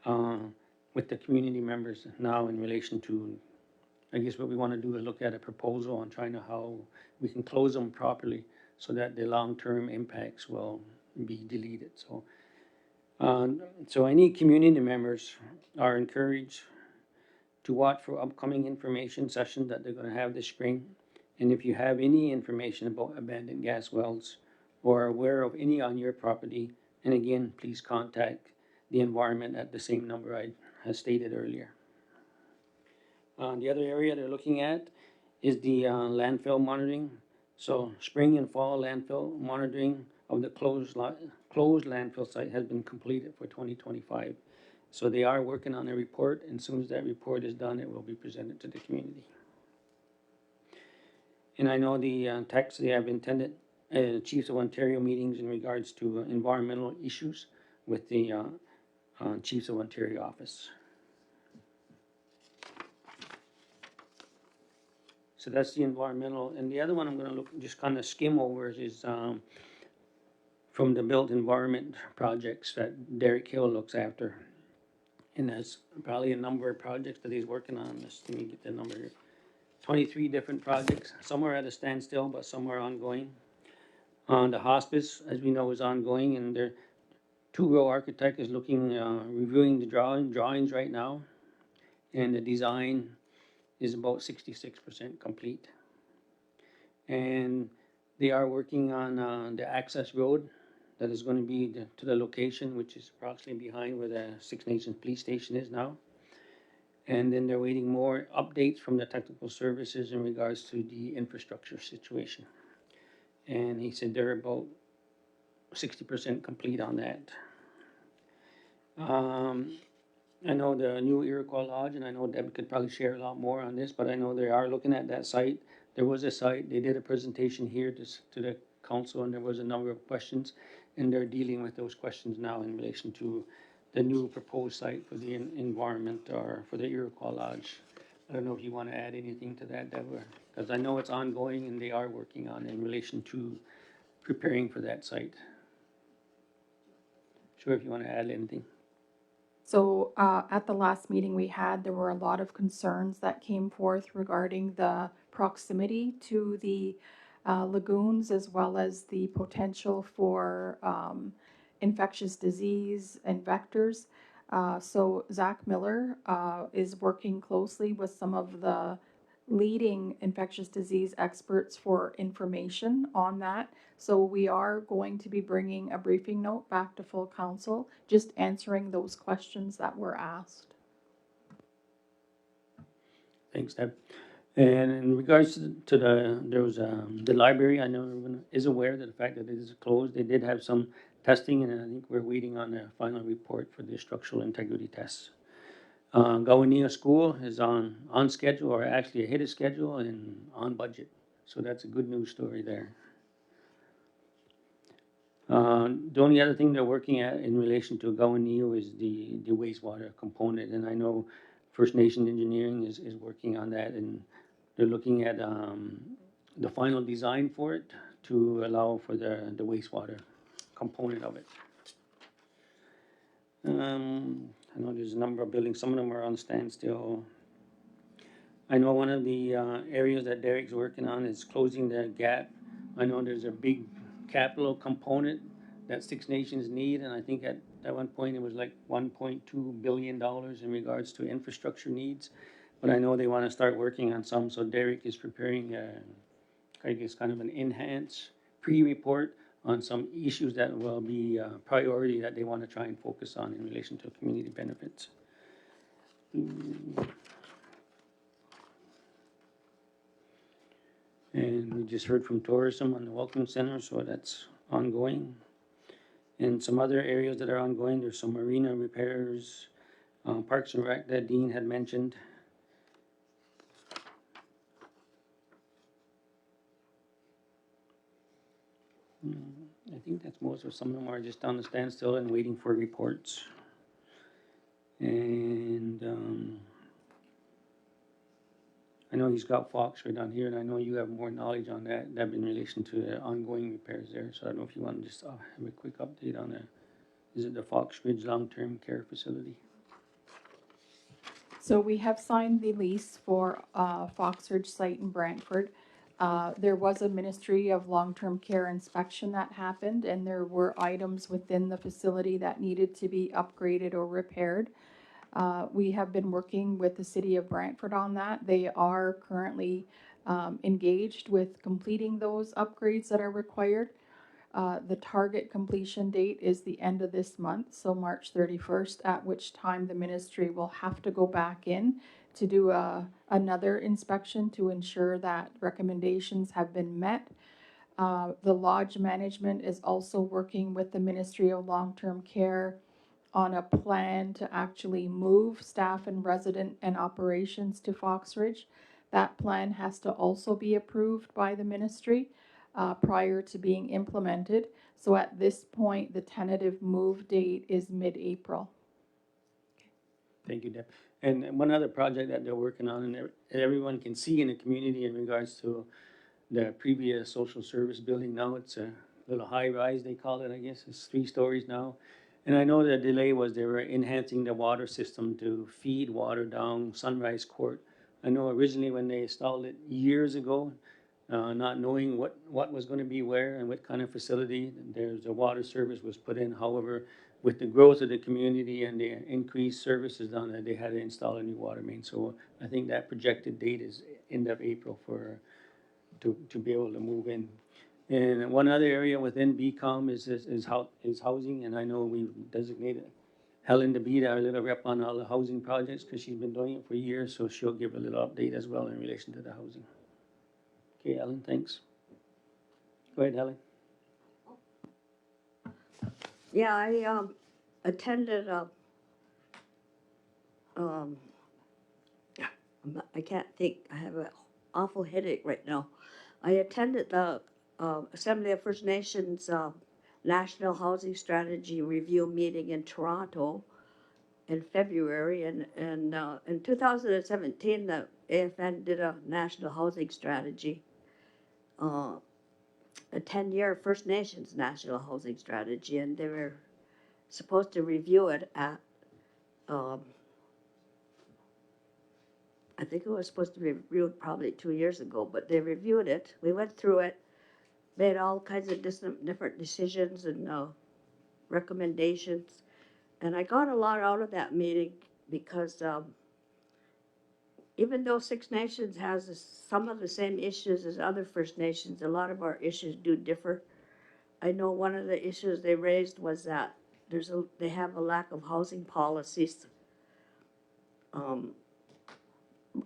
uh, with the community members now in relation to, I guess what we want to do is look at a proposal on trying to how we can close them properly so that the long-term impacts will be deleted. So any community members are encouraged to watch for upcoming information sessions that they're going to have this spring. And if you have any information about abandoned gas wells or are aware of any on your property, and again, please contact the environment at the same number I has stated earlier. The other area they're looking at is the landfill monitoring. So spring and fall landfill monitoring of the closed landfill site has been completed for 2025. So they are working on a report, and as soon as that report is done, it will be presented to the community. And I know they have attended Chiefs of Ontario meetings in regards to environmental issues with the Chiefs of Ontario office. So that's the environmental, and the other one I'm going to just kind of skim over is from the built environment projects that Derek Hill looks after. And there's probably a number of projects that he's working on. Let me get the number here. 23 different projects. Some are at a standstill, but some are ongoing. The hospice, as we know, is ongoing, and their two-row architect is reviewing the drawings right now, and the design is about 66% complete. And they are working on the access road that is going to be to the location, which is approximately behind where the Six Nations Police Station is now. And then they're waiting more updates from the technical services in regards to the infrastructure situation. And he said they're about 60% complete on that. I know the new Iroquois Lodge, and I know Deb could probably share a lot more on this, but I know they are looking at that site. There was a site, they did a presentation here to the council, and there was a number of questions, and they're dealing with those questions now in relation to the new proposed site for the environment or for the Iroquois Lodge. I don't know if you want to add anything to that, Deborah, because I know it's ongoing and they are working on it in relation to preparing for that site. Sure, if you want to add anything. So at the last meeting we had, there were a lot of concerns that came forth regarding the proximity to the lagoons, as well as the potential for infectious disease and vectors. So Zach Miller is working closely with some of the leading infectious disease experts for information on that. So we are going to be bringing a briefing note back to full council, just answering those questions that were asked. Thanks, Deb. And in regards to the library, I know everyone is aware of the fact that it is closed. They did have some testing, and I think we're waiting on the final report for the structural integrity tests. Gowanea School is on schedule, or actually ahead of schedule and on budget. So that's a good news story there. The only other thing they're working at in relation to Gowanea is the wastewater component, and I know First Nation Engineering is working on that, and they're looking at the final design for it to allow for the wastewater component of it. I know there's a number of buildings, some of them are on standstill. I know one of the areas that Derek's working on is closing the gap. I know there's a big capital component that Six Nations need, and I think at one point it was like $1.2 billion in regards to infrastructure needs. But I know they want to start working on some, so Derek is preparing, I guess, kind of an enhanced pre-report on some issues that will be priority that they want to try and focus on in relation to community benefits. And we just heard from tourism on the Welcome Center, so that's ongoing. And some other areas that are ongoing, there's some marina repairs, Parks and Rec that Dean had mentioned. I think that's most of, some of them are just on the standstill and waiting for reports. And, I know he's got Foxford on here, and I know you have more knowledge on that in relation to the ongoing repairs there, so I don't know if you want to just, have a quick update on that. Is it the Fox Ridge Long-Term Care Facility? So we have signed the lease for Fox Ridge site in Brantford. There was a Ministry of Long-Term Care inspection that happened, and there were items within the facility that needed to be upgraded or repaired. We have been working with the city of Brantford on that. They are currently engaged with completing those upgrades that are required. The target completion date is the end of this month, so March 31st, at which time the ministry will have to go back in to do another inspection to ensure that recommendations have been met. The lodge management is also working with the Ministry of Long-Term Care on a plan to actually move staff and resident and operations to Fox Ridge. That plan has to also be approved by the ministry prior to being implemented. So at this point, the tentative move date is mid-April. Thank you, Deb. And one other project that they're working on, and everyone can see in the community in regards to the previous social service building. Now it's a little high rise, they call it, I guess. It's 3 stories now. And I know the delay was they were enhancing the water system to feed water down Sunrise Court. I know originally when they installed it years ago, not knowing what was going to be where and what kind of facility, there's a water service was put in. However, with the growth of the community and the increased services down there, they had to install a new water main. So I think that projected date is end of April to be able to move in. And one other area within BCOM is housing, and I know we've designated Helen to be our little rep on all the housing projects because she's been doing it for years, so she'll give a little update as well in relation to the housing. Okay, Helen, thanks. Go ahead, Helen. Yeah, I attended I can't think, I have an awful headache right now. I attended the Assembly of First Nations National Housing Strategy Review meeting in Toronto in February, and in 2017 the AFN did a national housing strategy, a 10-year First Nations national housing strategy, and they were supposed to review it at I think it was supposed to be reviewed probably 2 years ago, but they reviewed it. We went through it, made all kinds of different decisions and recommendations. And I got a lot out of that meeting because even though Six Nations has some of the same issues as other First Nations, a lot of our issues do differ. I know one of the issues they raised was that they have a lack of housing policies.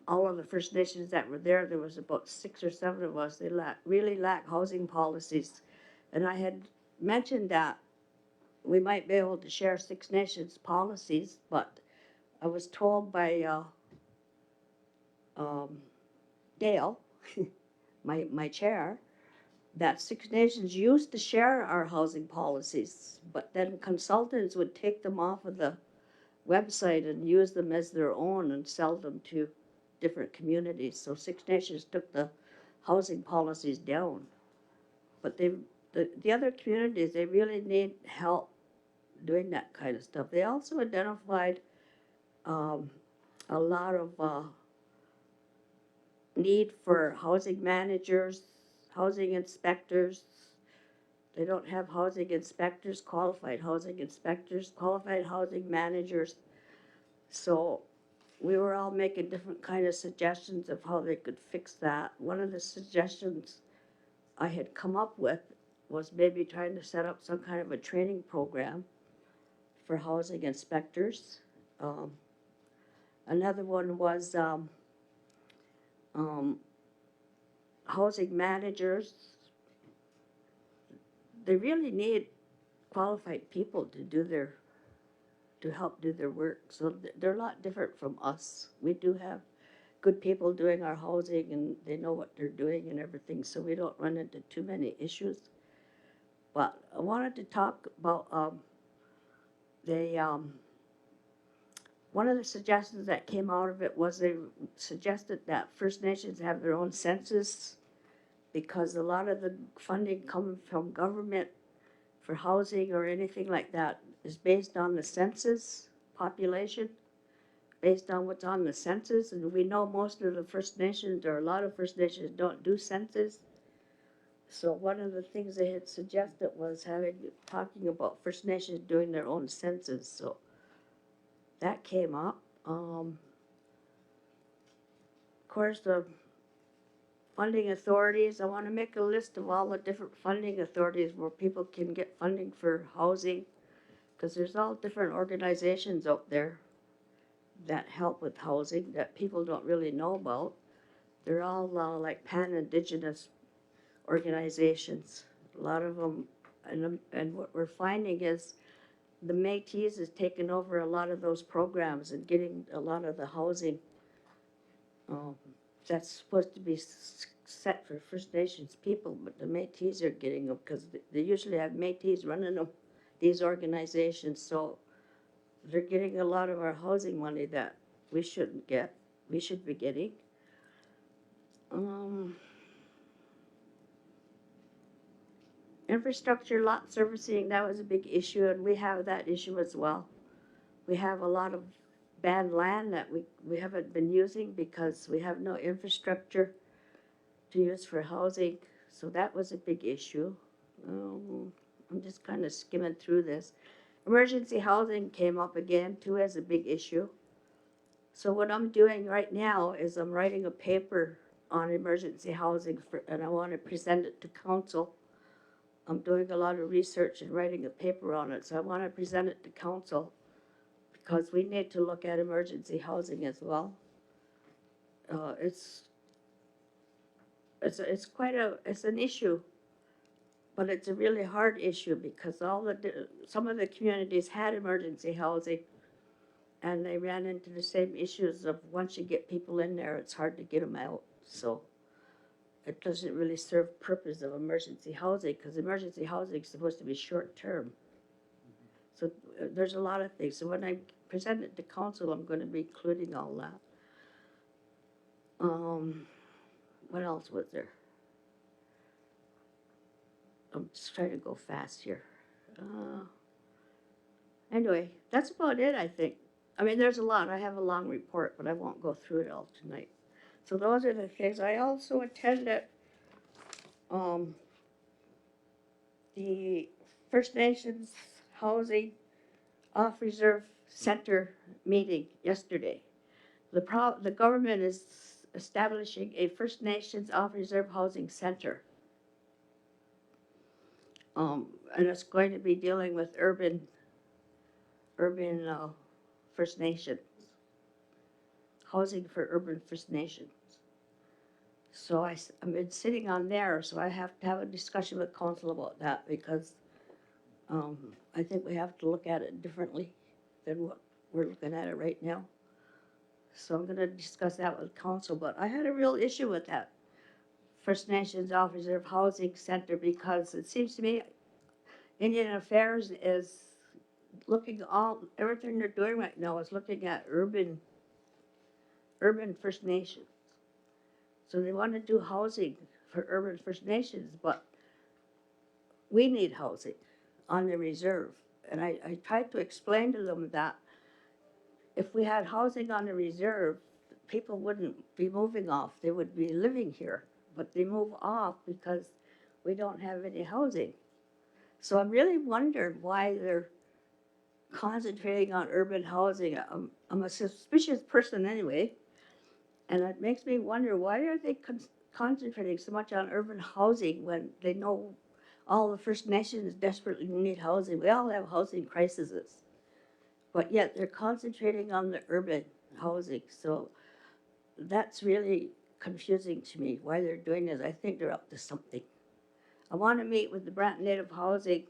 All of the First Nations that were there was about 6 or 7 of us, they really lack housing policies. And I had mentioned that we might be able to share Six Nations policies, but I was told by Dale, my chair, that Six Nations used to share our housing policies, but then consultants would take them off of the website and use them as their own and sell them to different communities. So Six Nations took the housing policies down. But the other communities, they really need help doing that kind of stuff. They also identified a lot of need for housing managers, housing inspectors. They don't have housing inspectors, qualified housing managers. So we were all making different kind of suggestions of how they could fix that. One of the suggestions I had come up with was maybe trying to set up some kind of a training program for housing inspectors. Another one was housing managers. They really need qualified people to help do their work. So they're a lot different from us. We do have good people doing our housing and they know what they're doing and everything, so we don't run into too many issues. But I wanted to talk about, one of the suggestions that came out of it was they suggested that First Nations have their own census because a lot of the funding coming from government for housing or anything like that is based on the census population, based on what's on the census. And we know most of the First Nations, or a lot of First Nations, don't do census. So one of the things they had suggested was talking about First Nations doing their own census. So that came up. Of course, the funding authorities, I want to make a list of all the different funding authorities where people can get funding for housing, because there's all different organizations out there that help with housing that people don't really know about. They're all like pan-Indigenous organizations, a lot of them, and what we're finding is the Métis has taken over a lot of those programs and getting a lot of the housing that's supposed to be set for First Nations people, but the Métis are getting them because they usually have Métis running them, these organizations. So they're getting a lot of our housing money that we shouldn't get, we should be getting. Infrastructure lot servicing, that was a big issue, and we have that issue as well. We have a lot of bad land that we haven't been using because we have no infrastructure to use for housing, so that was a big issue. I'm just kind of skimming through this. Emergency housing came up again too as a big issue. So what I'm doing right now is I'm writing a paper on emergency housing and I want to present it to council. I'm doing a lot of research and writing a paper on it, so I want to present it to council because we need to look at emergency housing as well. It's an issue, but it's a really hard issue because some of the communities had emergency housing and they ran into the same issues of once you get people in there, it's hard to get them out. So it doesn't really serve purpose of emergency housing because emergency housing is supposed to be short term. So there's a lot of things. So when I present it to council, I'm going to be including all that. What else was there? I'm just trying to go fast here. Anyway, that's about it, I think. I mean, there's a lot. I have a long report, but I won't go through it all tonight. So those are the things. I also attended the First Nations Housing Off-Reserve Center meeting yesterday. The government is establishing a First Nations Off-Reserve Housing Center. And it's going to be dealing with urban First Nations, housing for urban First Nations. So I've been sitting on there, so I have to have a discussion with council about that because I think we have to look at it differently than what we're looking at it right now. So I'm going to discuss that with council, but I had a real issue with that First Nations Off-Reserve Housing Center because it seems to me Indian Affairs is everything they're doing right now is looking at urban First Nations. So they want to do housing for urban First Nations, but we need housing on the reserve. And I tried to explain to them that if we had housing on the reserve, people wouldn't be moving off. They would be living here, but they move off because we don't have any housing. So I'm really wondering why they're concentrating on urban housing. I'm a suspicious person anyway, and it makes me wonder why are they concentrating so much on urban housing when they know all the First Nations desperately need housing. We all have housing crises, but yet they're concentrating on the urban housing. So that's really confusing to me why they're doing this. I think they're up to something. I want to meet with the Brant Native Housing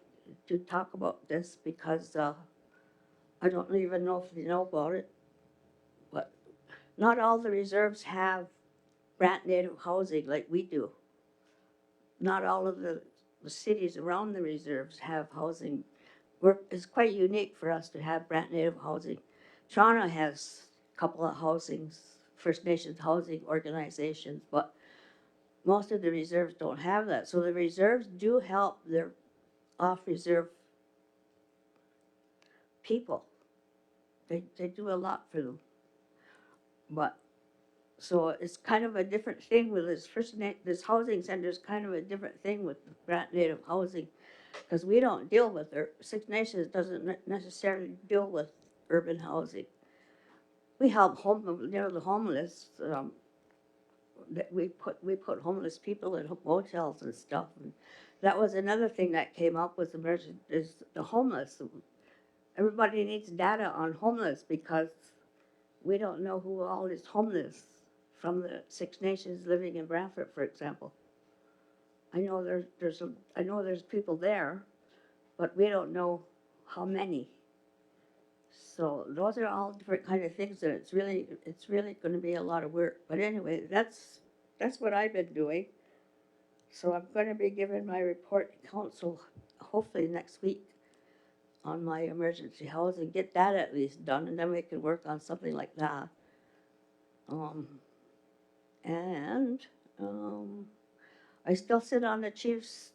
to talk about this because I don't even know if they know about it, but not all the reserves have Brant Native housing like we do. Not all of the the cities around the reserves have housing. It's quite unique for us to have Brant Native housing. Toronto has a couple of First Nations housing organizations, but most of the reserves don't have that. So the reserves do help their off-reserve people. They do a lot for them. But, so it's kind of a different thing with this housing center is kind of a different thing with the Brant Native housing, because we don't deal with, Six Nations doesn't necessarily deal with urban housing. We help the homeless. That we put homeless people in motels and stuff. And that was another thing that came up with is the homeless. Everybody needs data on homeless because we don't know who all is homeless from the Six Nations living in Brantford, for example. I know there's people there, but we don't know how many. So those are all different kind of things, and it's really going to be a lot of work. But anyway, that's what I've been doing. So I'm going to be giving my report to council hopefully next week on my emergency housing. Get that at least done, and then we can work on something like that. I still sit on the chief's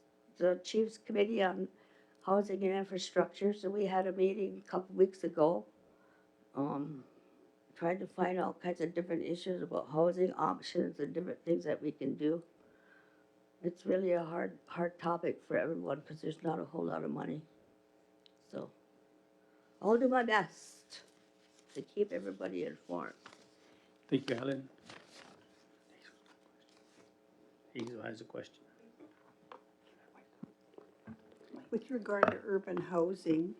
committee on housing and infrastructure. So we had a meeting a couple weeks ago. Trying to find all kinds of different issues about housing options and different things that we can do. It's really a hard topic for everyone because there's not a whole lot of money. So I'll do my best to keep everybody informed. Thank you, Helen. Hazel has a question. With regard to urban housing,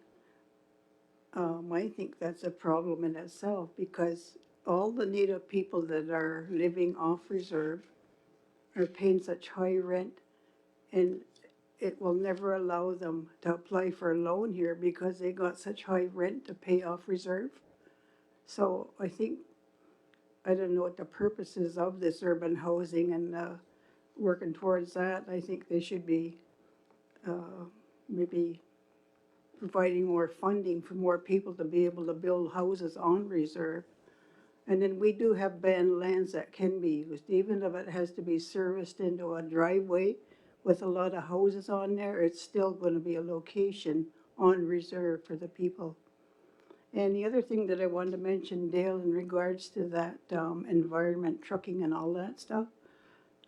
I think that's a problem in itself because all the Native people that are living off reserve are paying such high rent, and it will never allow them to apply for a loan here because they got such high rent to pay off reserve. So I think, I don't know what the purpose is of this urban housing and working towards that. I think they should be maybe providing more funding for more people to be able to build houses on reserve. And then we do have banned lands that can be used, even if it has to be serviced into a driveway with a lot of houses on there, it's still going to be a location on reserve for the people. And the other thing that I wanted to mention, Dale, in regards to that environment, trucking and all that stuff,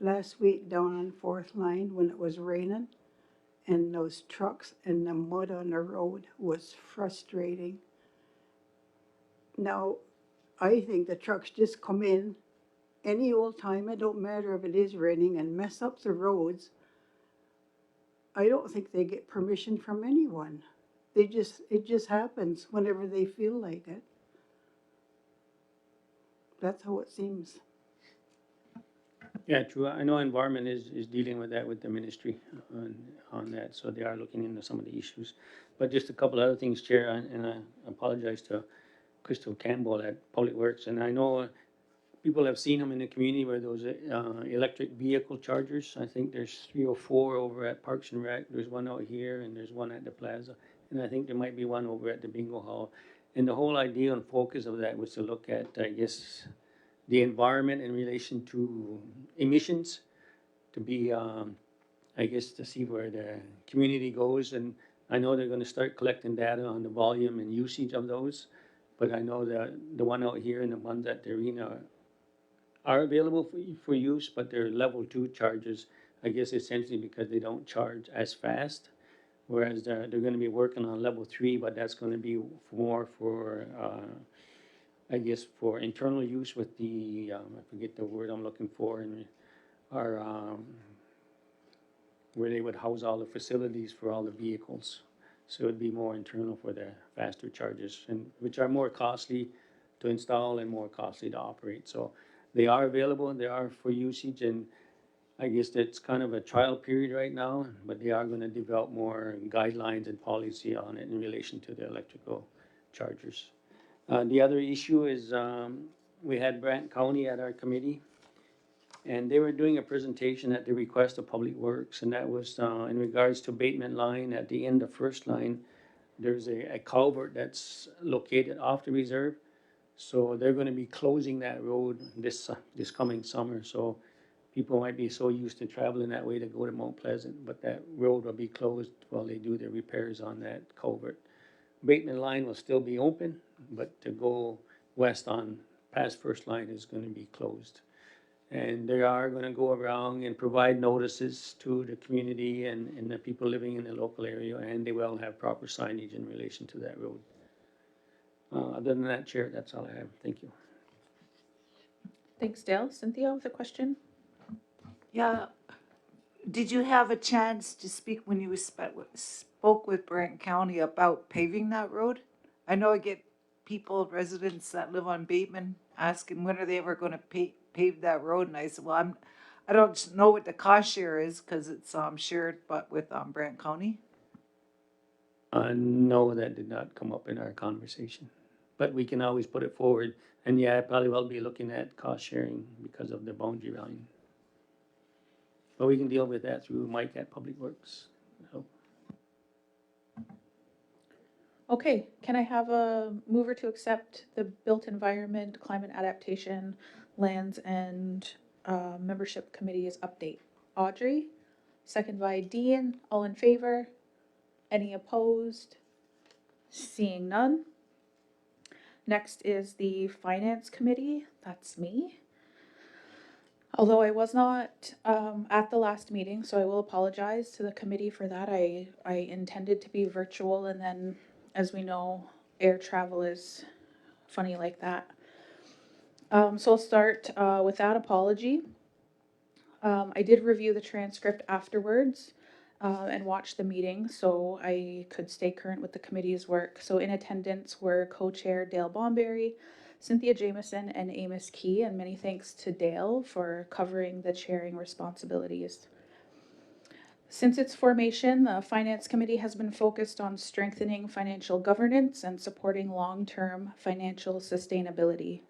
last week down on 4th Line when it was raining, and those trucks and the mud on the road was frustrating. Now, I think the trucks just come in any old time, it don't matter if it is raining, and mess up the roads. I don't think they get permission from anyone. It just happens whenever they feel like it. That's how it seems. Yeah, true. I know environment is dealing with that with the ministry on that, so they are looking into some of the issues. But just a couple other things, Chair, and I apologize to Crystal Campbell at Public Works, and I know people have seen them in the community where those electric vehicle chargers. I think there's 3 or 4 over at Parks and Rec. There's one out here, and there's one at the plaza, and I think there might be one over at the bingo hall. And the whole idea and focus of that was to look at, I guess, the environment in relation to emissions, to be, I guess, to see where the community goes. And I know they're going to start collecting data on the volume and usage of those, but I know that the one out here and the ones at the arena are available for use, but they're level 2 chargers, I guess essentially because they don't charge as fast. Whereas they're going to be working on level 3, but that's going to be more for, I guess, for internal use with the, I forget the word I'm looking for, and our, where they would house all the facilities for all the vehicles. So it would be more internal for the faster chargers, and which are more costly to install and more costly to operate. So they are available, they are for usage, and I guess that's kind of a trial period right now, but they are going to develop more guidelines and policy on it in relation to the electrical chargers. The other issue is we had Brant County at our committee, And they were doing a presentation at the request of Public Works, and that was in regards to Bateman Line. At the end of First Line, there's a culvert that's located off the reserve. So they're gonna be closing that road this coming summer. So people might be so used to traveling that way to go to Mount Pleasant, but that road will be closed while they do their repairs on that culvert. Bateman Line will still be open, but to go west on past First Line is gonna be closed. And they are gonna go around and provide notices to the community and the people living in the local area, and they will have proper signage in relation to that road. Other than that, Chair, that's all I have. Thank you. Thanks, Dale. Cynthia with a question? Yeah, did you have a chance to speak when you spoke with Brant County about paving that road? I know I get people, residents that live on Bateman, asking when are they ever gonna pave that road, and I said, well, I don't know what the cost share is, cause it's, shared, but with, Brant County. No, that did not come up in our conversation, but we can always put it forward. And yeah, I probably will be looking at cost sharing because of the boundary line. But we can deal with that through Mike at Public Works. So, Okay, can I have a mover to accept the Built Environment, Climate Adaptation, Lands and Membership Committee's update? Audrey, second by Dean, all in favor? Any opposed? Seeing none. Next is the Finance Committee, that's me. Although I was not at the last meeting, so I will apologize to the committee for that. I intended to be virtual, and then, as we know, air travel is funny like that. So I'll start with that apology. I did review the transcript afterwards and watch the meeting, so I could stay current with the committee's work. So in attendance were co-chair Dale Bomberry, Cynthia Jameson, and Amos Key, and many thanks to Dale for covering the chairing responsibilities. Since its formation, the Finance Committee has been focused on strengthening financial governance and supporting long-term financial sustainability.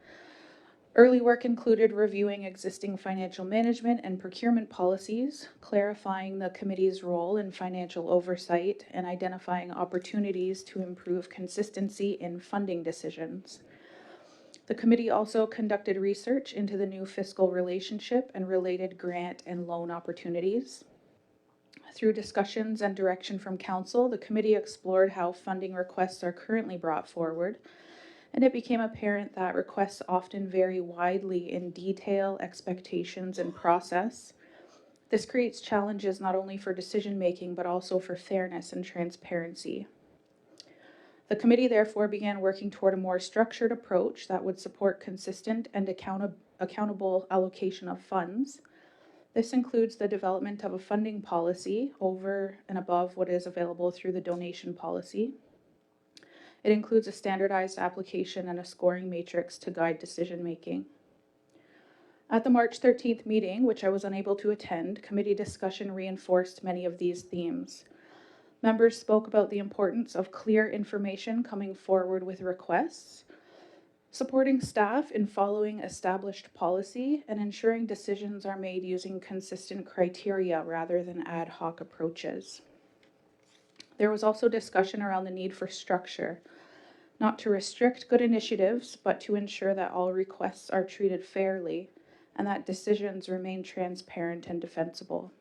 Early work included reviewing existing financial management and procurement policies, clarifying the committee's role in financial oversight, and identifying opportunities to improve consistency in funding decisions. The committee also conducted research into the new fiscal relationship and related grant and loan opportunities. Through discussions and direction from Council, the committee explored how funding requests are currently brought forward, and it became apparent that requests often vary widely in detail, expectations, and process. This creates challenges not only for decision-making, but also for fairness and transparency. The committee therefore began working toward a more structured approach that would support consistent and accountable allocation of funds. This includes the development of a funding policy over and above what is available through the donation policy. It includes a standardized application and a scoring matrix to guide decision-making. At the March 13th meeting, which I was unable to attend, committee discussion reinforced many of these themes. Members spoke about the importance of clear information coming forward with requests, supporting staff in following established policy, and ensuring decisions are made using consistent criteria rather than ad hoc approaches. There was also discussion around the need for structure, not to restrict good initiatives, but to ensure that all requests are treated fairly and that decisions remain transparent and defensible.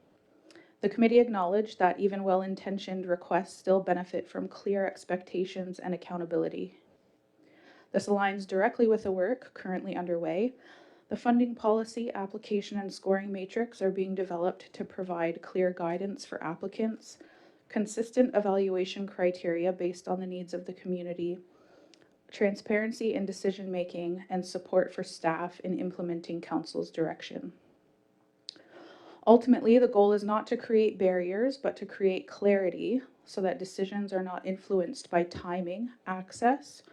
The committee acknowledged that even well-intentioned requests still benefit from clear expectations and accountability. This aligns directly with the work currently underway. The funding policy, application, and scoring matrix are being developed to provide clear guidance for applicants, consistent evaluation criteria based on the needs of the community, transparency in decision-making, and support for staff in implementing Council's direction. Ultimately, the goal is not to create barriers, but to create clarity so that decisions are not influenced by timing, access,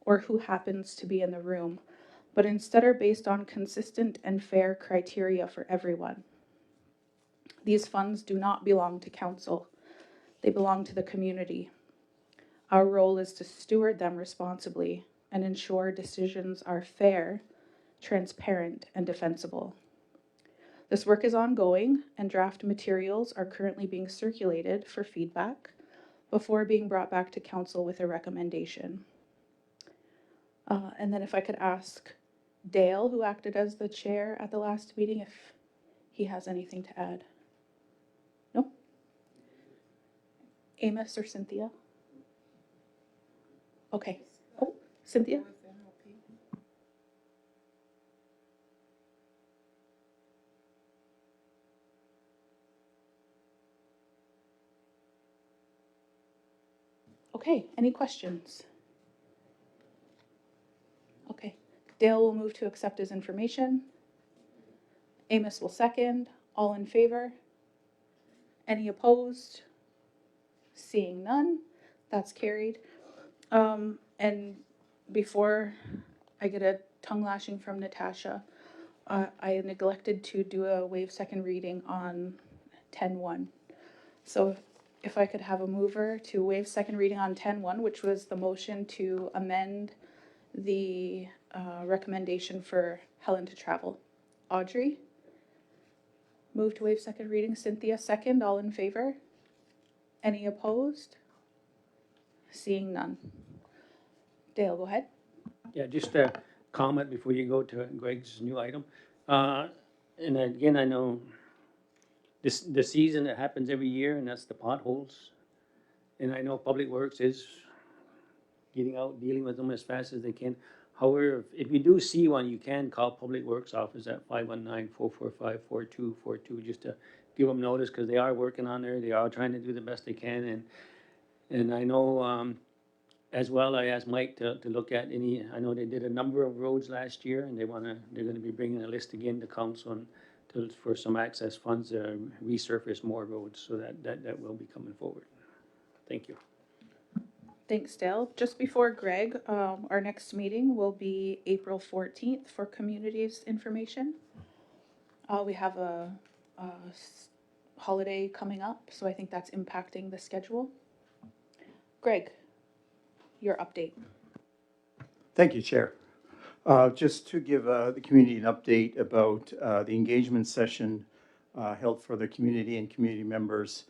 or who happens to be in the room, but instead are based on consistent and fair criteria for everyone. These funds do not belong to Council. They belong to the community. Our role is to steward them responsibly and ensure decisions are fair, transparent, and defensible. This work is ongoing, and draft materials are currently being circulated for feedback before being brought back to council with a recommendation. And then if I could ask Dale, who acted as the chair at the last meeting, if he has anything to add. No? Amos or Cynthia? Okay. Oh, Cynthia? Okay, any questions? Okay, Dale will move to accept his information. Amos will second. All in favor? Any opposed? Seeing none, that's carried. And before I get a tongue lashing from Natasha, I neglected to do a waive second reading on 10-1. So if I could have a mover to waive second reading on 10-1, which was the motion to amend the recommendation for Helen to travel. Audrey? Move to waive second reading. Cynthia, second. All in favor? Any opposed? Seeing none. Dale, go ahead. Yeah, just a comment before you go to Greg's new item. And again, I know the season that happens every year, and that's the potholes. And I know Public Works is getting out, dealing with them as fast as they can. However, if you do see one, you can call Public Works office at 519-445-4242, just to give them notice, because they are working on there. They are trying to do the best they can. And I know, as well, I asked Mike to look at I know they did a number of roads last year, and they're gonna be bringing a list again to council for some access funds to resurface more roads, so that will be coming forward. Thank you. Thanks, Dale. Just before Greg, our next meeting will be April 14th for communities information. We have a holiday coming up, so I think that's impacting the schedule. Greg, your update. Thank you, Chair. Just to give the community an update about the engagement session held for the community and community members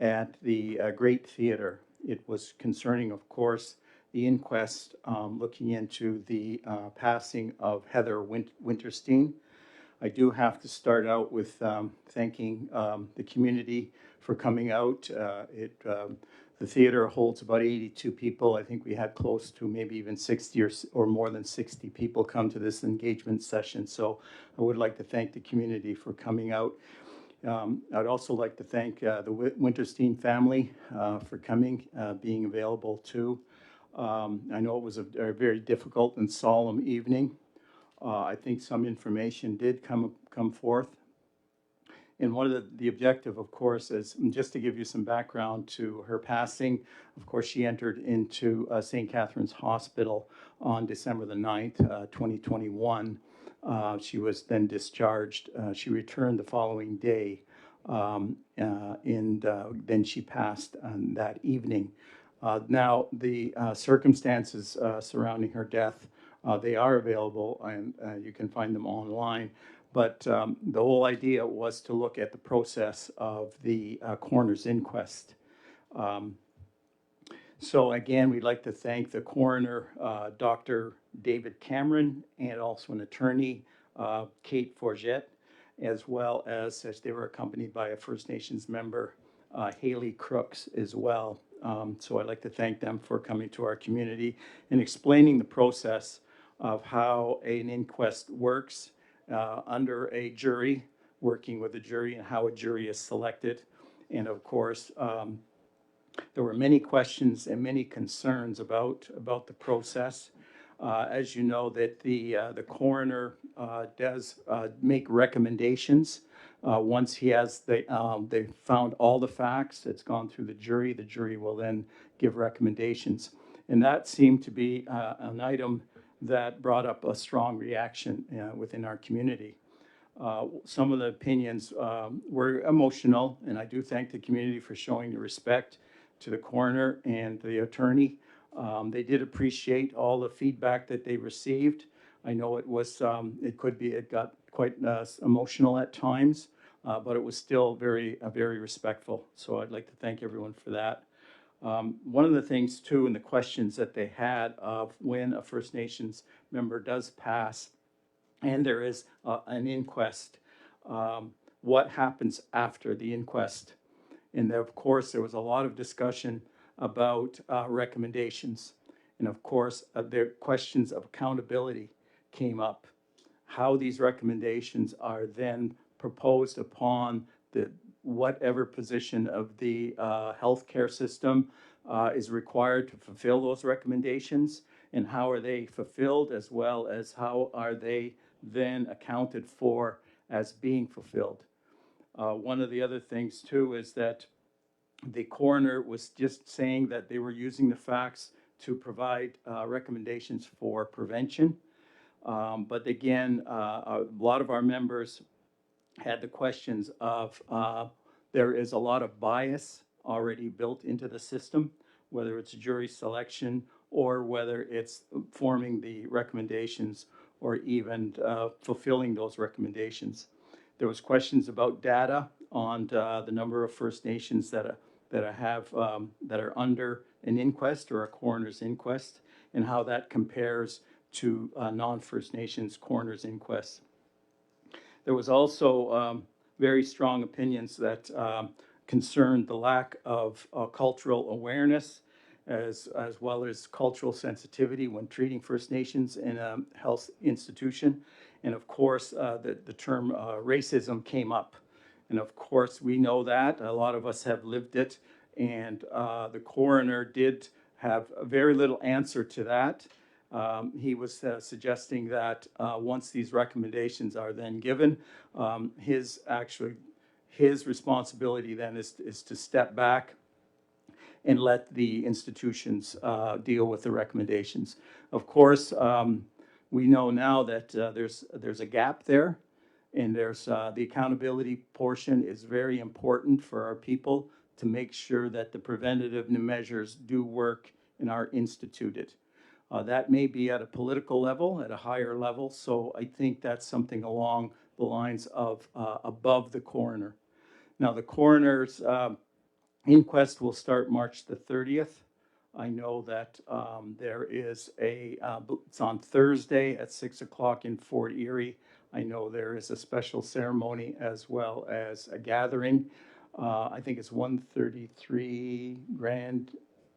at the Great Theatre. It was concerning, of course, the inquest looking into the passing of Heather Winterstein. I do have to start out with thanking the community for coming out. The theater holds about 82 people. I think we had close to maybe even 60 or more than 60 people come to this engagement session. So I would like to thank the community for coming out. I'd also like to thank the Winterstein family for coming, being available too. I know it was a very difficult and solemn evening. I think some information did come forth. And one of the objective, of course, is just to give you some background to her passing. Of course, she entered into St. Catherine's Hospital on December the 9th, 2021. She was then discharged. She returned the following day, and then she passed that evening. Now, the circumstances surrounding her death, they are available, and you can find them online. But the whole idea was to look at the process of the coroner's inquest. So again, we'd like to thank the coroner, Dr. David Cameron, and also an attorney, Kate Forget, as well as they were accompanied by a First Nations member, Haley Crooks, as well. So I'd like to thank them for coming to our community and explaining the process of how an inquest works under a jury, working with a jury, and how a jury is selected. And of course, there were many questions and many concerns about the process. As you know, that the coroner does make recommendations. Once he has they found all the facts, it's gone through the jury will then give recommendations. And that seemed to be an item that brought up a strong reaction within our community. Some of the opinions were emotional, and I do thank the community for showing the respect to the coroner and the attorney. They did appreciate all the feedback that they received. I know it was, it got quite emotional at times, but it was still very respectful. So I'd like to thank everyone for that. One of the things too, in the questions that they had of when a First Nations member does pass and there is an inquest, what happens after the inquest? And of course, there was a lot of discussion about recommendations. And of course, the questions of accountability came up. How these recommendations are then proposed upon the whatever position of the healthcare system is required to fulfill those recommendations, and how are they fulfilled, as well as how are they then accounted for as being fulfilled. One of the other things too is that the coroner was just saying that they were using the facts to provide recommendations for prevention. But again, a lot of our members had the questions of there is a lot of bias already built into the system, whether it's jury selection or whether it's forming the recommendations or even fulfilling those recommendations. There was questions about data on the number of First Nations that are under an inquest or a coroner's inquest, and how that compares to non-First Nations coroner's inquests. There was also very strong opinions that concerned the lack of cultural awareness as well as cultural sensitivity when treating First Nations in a health institution. And of course, the term racism came up. And of course, we know that. A lot of us have lived it. And the coroner did have very little answer to that. He was suggesting that once these recommendations are then given, his responsibility then is to step back and let the institutions deal with the recommendations. Of course, we know now that there's a gap there, and there's the accountability portion is very important for our people to make sure that the preventative measures do work and are instituted. That may be at a political level, at a higher level, so I think that's something along the lines of above the coroner. Now, the coroner's inquest will start March the 30th. I know that there is it's on Thursday at 6 o'clock in Fort Erie. I know there is a special ceremony as well as a gathering. I think it's 133 Grand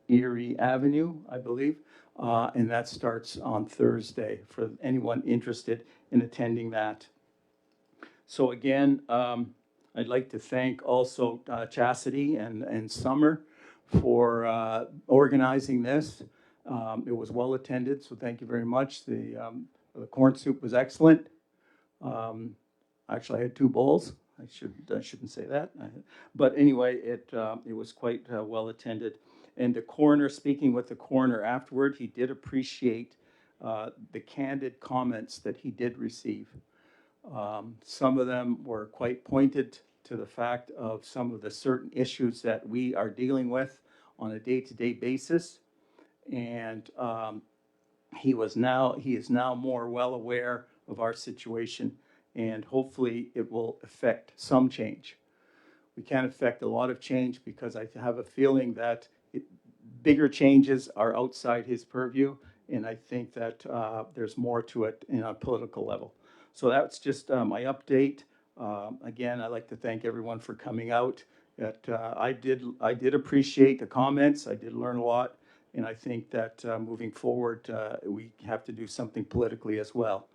Erie Avenue, I believe. And that starts on Thursday for anyone interested in attending that. So again, I'd like to thank also Chastity and Summer for organizing this. It was well attended, so thank you very much. The corn soup was excellent. Actually, I had 2 bowls. I shouldn't say that, but anyway, it was quite well attended. And the coroner, speaking with the coroner afterward, he did appreciate the candid comments that he did receive. Some of them were quite pointed to the fact of some of the certain issues that we are dealing with on a day-to-day basis. And he is now more well aware of our situation, and hopefully it will affect some change. We can't affect a lot of change because I have a feeling that bigger changes are outside his purview, and I think that there's more to it in a political level. So that's just my update. Again, I'd like to thank everyone for coming out. I did appreciate the comments. I did learn a lot, and I think that moving forward, we have to do something politically as well.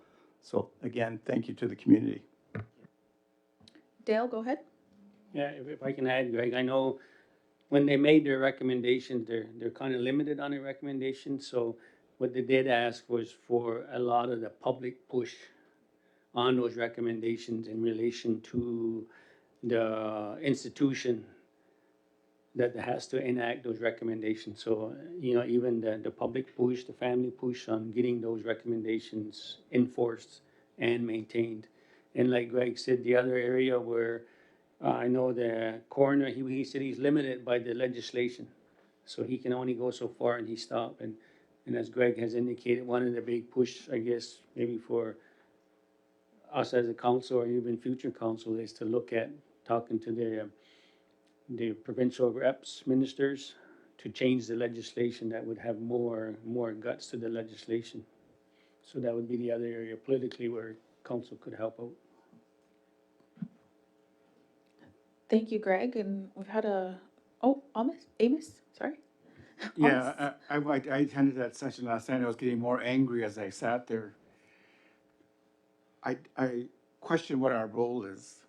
So again, thank you to the community. Dale, go ahead. Yeah, if I can add, Greg, I know when they made their recommendations, they're kind of limited on their recommendations. So what they did ask was for a lot of the public push on those recommendations in relation to the institution that has to enact those recommendations. So, even the public push, the family push on getting those recommendations enforced and maintained. And like Greg said, the other area where I know the coroner, he said he's limited by the legislation. So he can only go so far and he stopped. And as Greg has indicated, one of the big push, I guess, maybe for us as a council or even future council is to look at talking to the provincial reps, ministers, to change the legislation that would have more guts to the legislation. So that would be the other area politically where council could help out. Thank you, Greg, and we've had Amos, sorry. Yeah, I attended that session last night. I was getting more angry as I sat there. I question what our role is.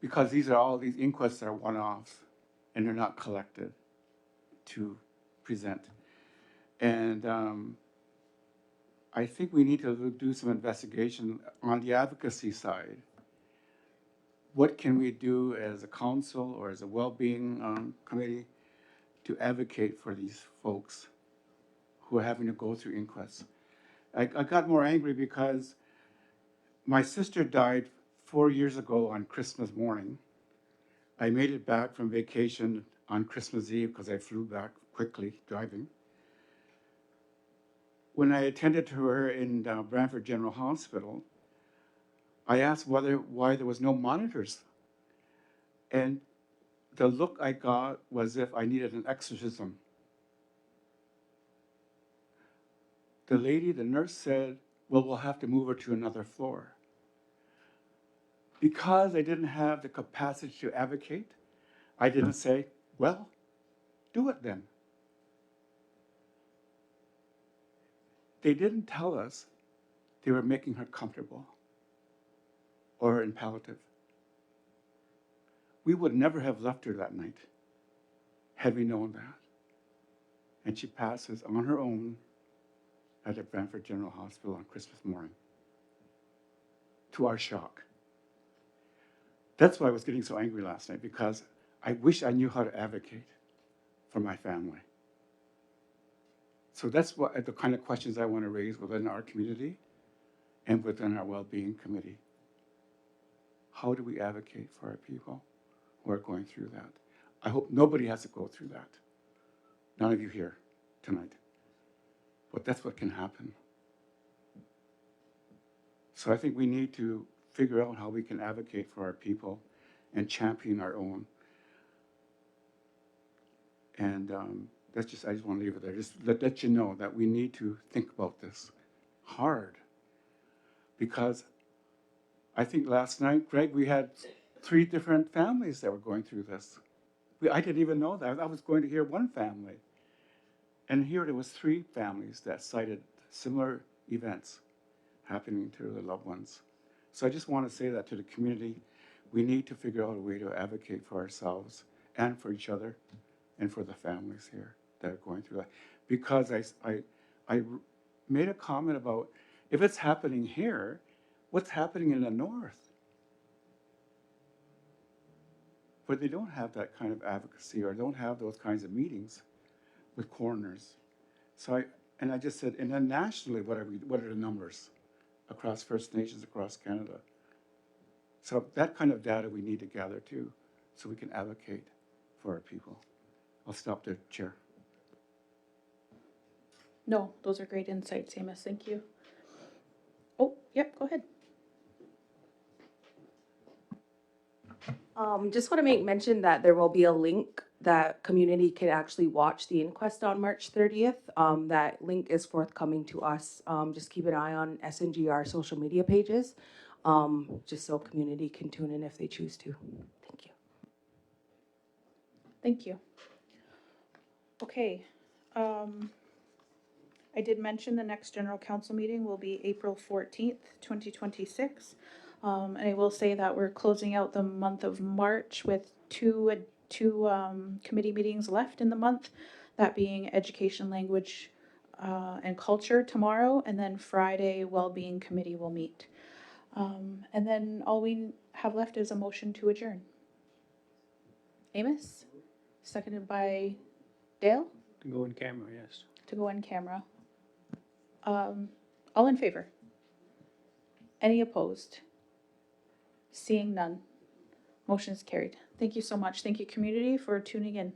Because all these inquests are one-offs and they're not collected to present. And I think we need to do some investigation on the advocacy side. What can we do as a council or as a well-being committee to advocate for these folks who are having to go through inquests? I got more angry because my sister died 4 years ago on Christmas morning. I made it back from vacation on Christmas Eve because I flew back quickly driving. When I attended to her in Brantford General Hospital, I asked why there was no monitors. And the look I got was if I needed an exorcism. The nurse said, well, we'll have to move her to another floor. Because I didn't have the capacity to advocate, I didn't say, well, do it then. They didn't tell us they were making her comfortable or in palliative. We would never have left her that night had we known that. And she passes on her own at the Brantford General Hospital on Christmas morning, to our shock. That's why I was getting so angry last night, because I wish I knew how to advocate for my family. So that's the kind of questions I want to raise within our community and within our well-being committee. How do we advocate for our people who are going through that? I hope nobody has to go through that. None of you here tonight. But that's what can happen. So I think we need to figure out how we can advocate for our people and champion our own. And I just want to leave it there. Just let you know that we need to think about this hard. Because I think last night, Greg, we had 3 different families that were going through this. I didn't even know that. I was going to hear one family. And here there was 3 families that cited similar events happening to their loved ones. So I just want to say that to the community. We need to figure out a way to advocate for ourselves and for each other and for the families here that are going through that. Because I made a comment about, if it's happening here, what's happening in the north? But they don't have that kind of advocacy or don't have those kinds of meetings with coroners. So I just said, and then nationally, what are the numbers across First Nations, across Canada? So that kind of data we need to gather too, so we can advocate for our people. I'll stop there, Chair. No, those are great insights, Amos. Thank you. Oh, yep, go ahead. Just want to make mention that there will be a link that community can actually watch the inquest on March 30th. That link is forthcoming to us. Just keep an eye on SNGR social media pages, just so community can tune in if they choose to. Thank you. Thank you. Okay. I did mention the next general council meeting will be April 14th, 2026. And I will say that we're closing out the month of March with two committee meetings left in the month, that being Education, Language, and Culture tomorrow, and then Friday, Wellbeing Committee will meet. And then all we have left is a motion to adjourn. Amos, seconded by Dale? To go in camera, yes. To go in camera. All in favor? Any opposed? Seeing none. Motion is carried. Thank you so much. Thank you, community, for tuning in.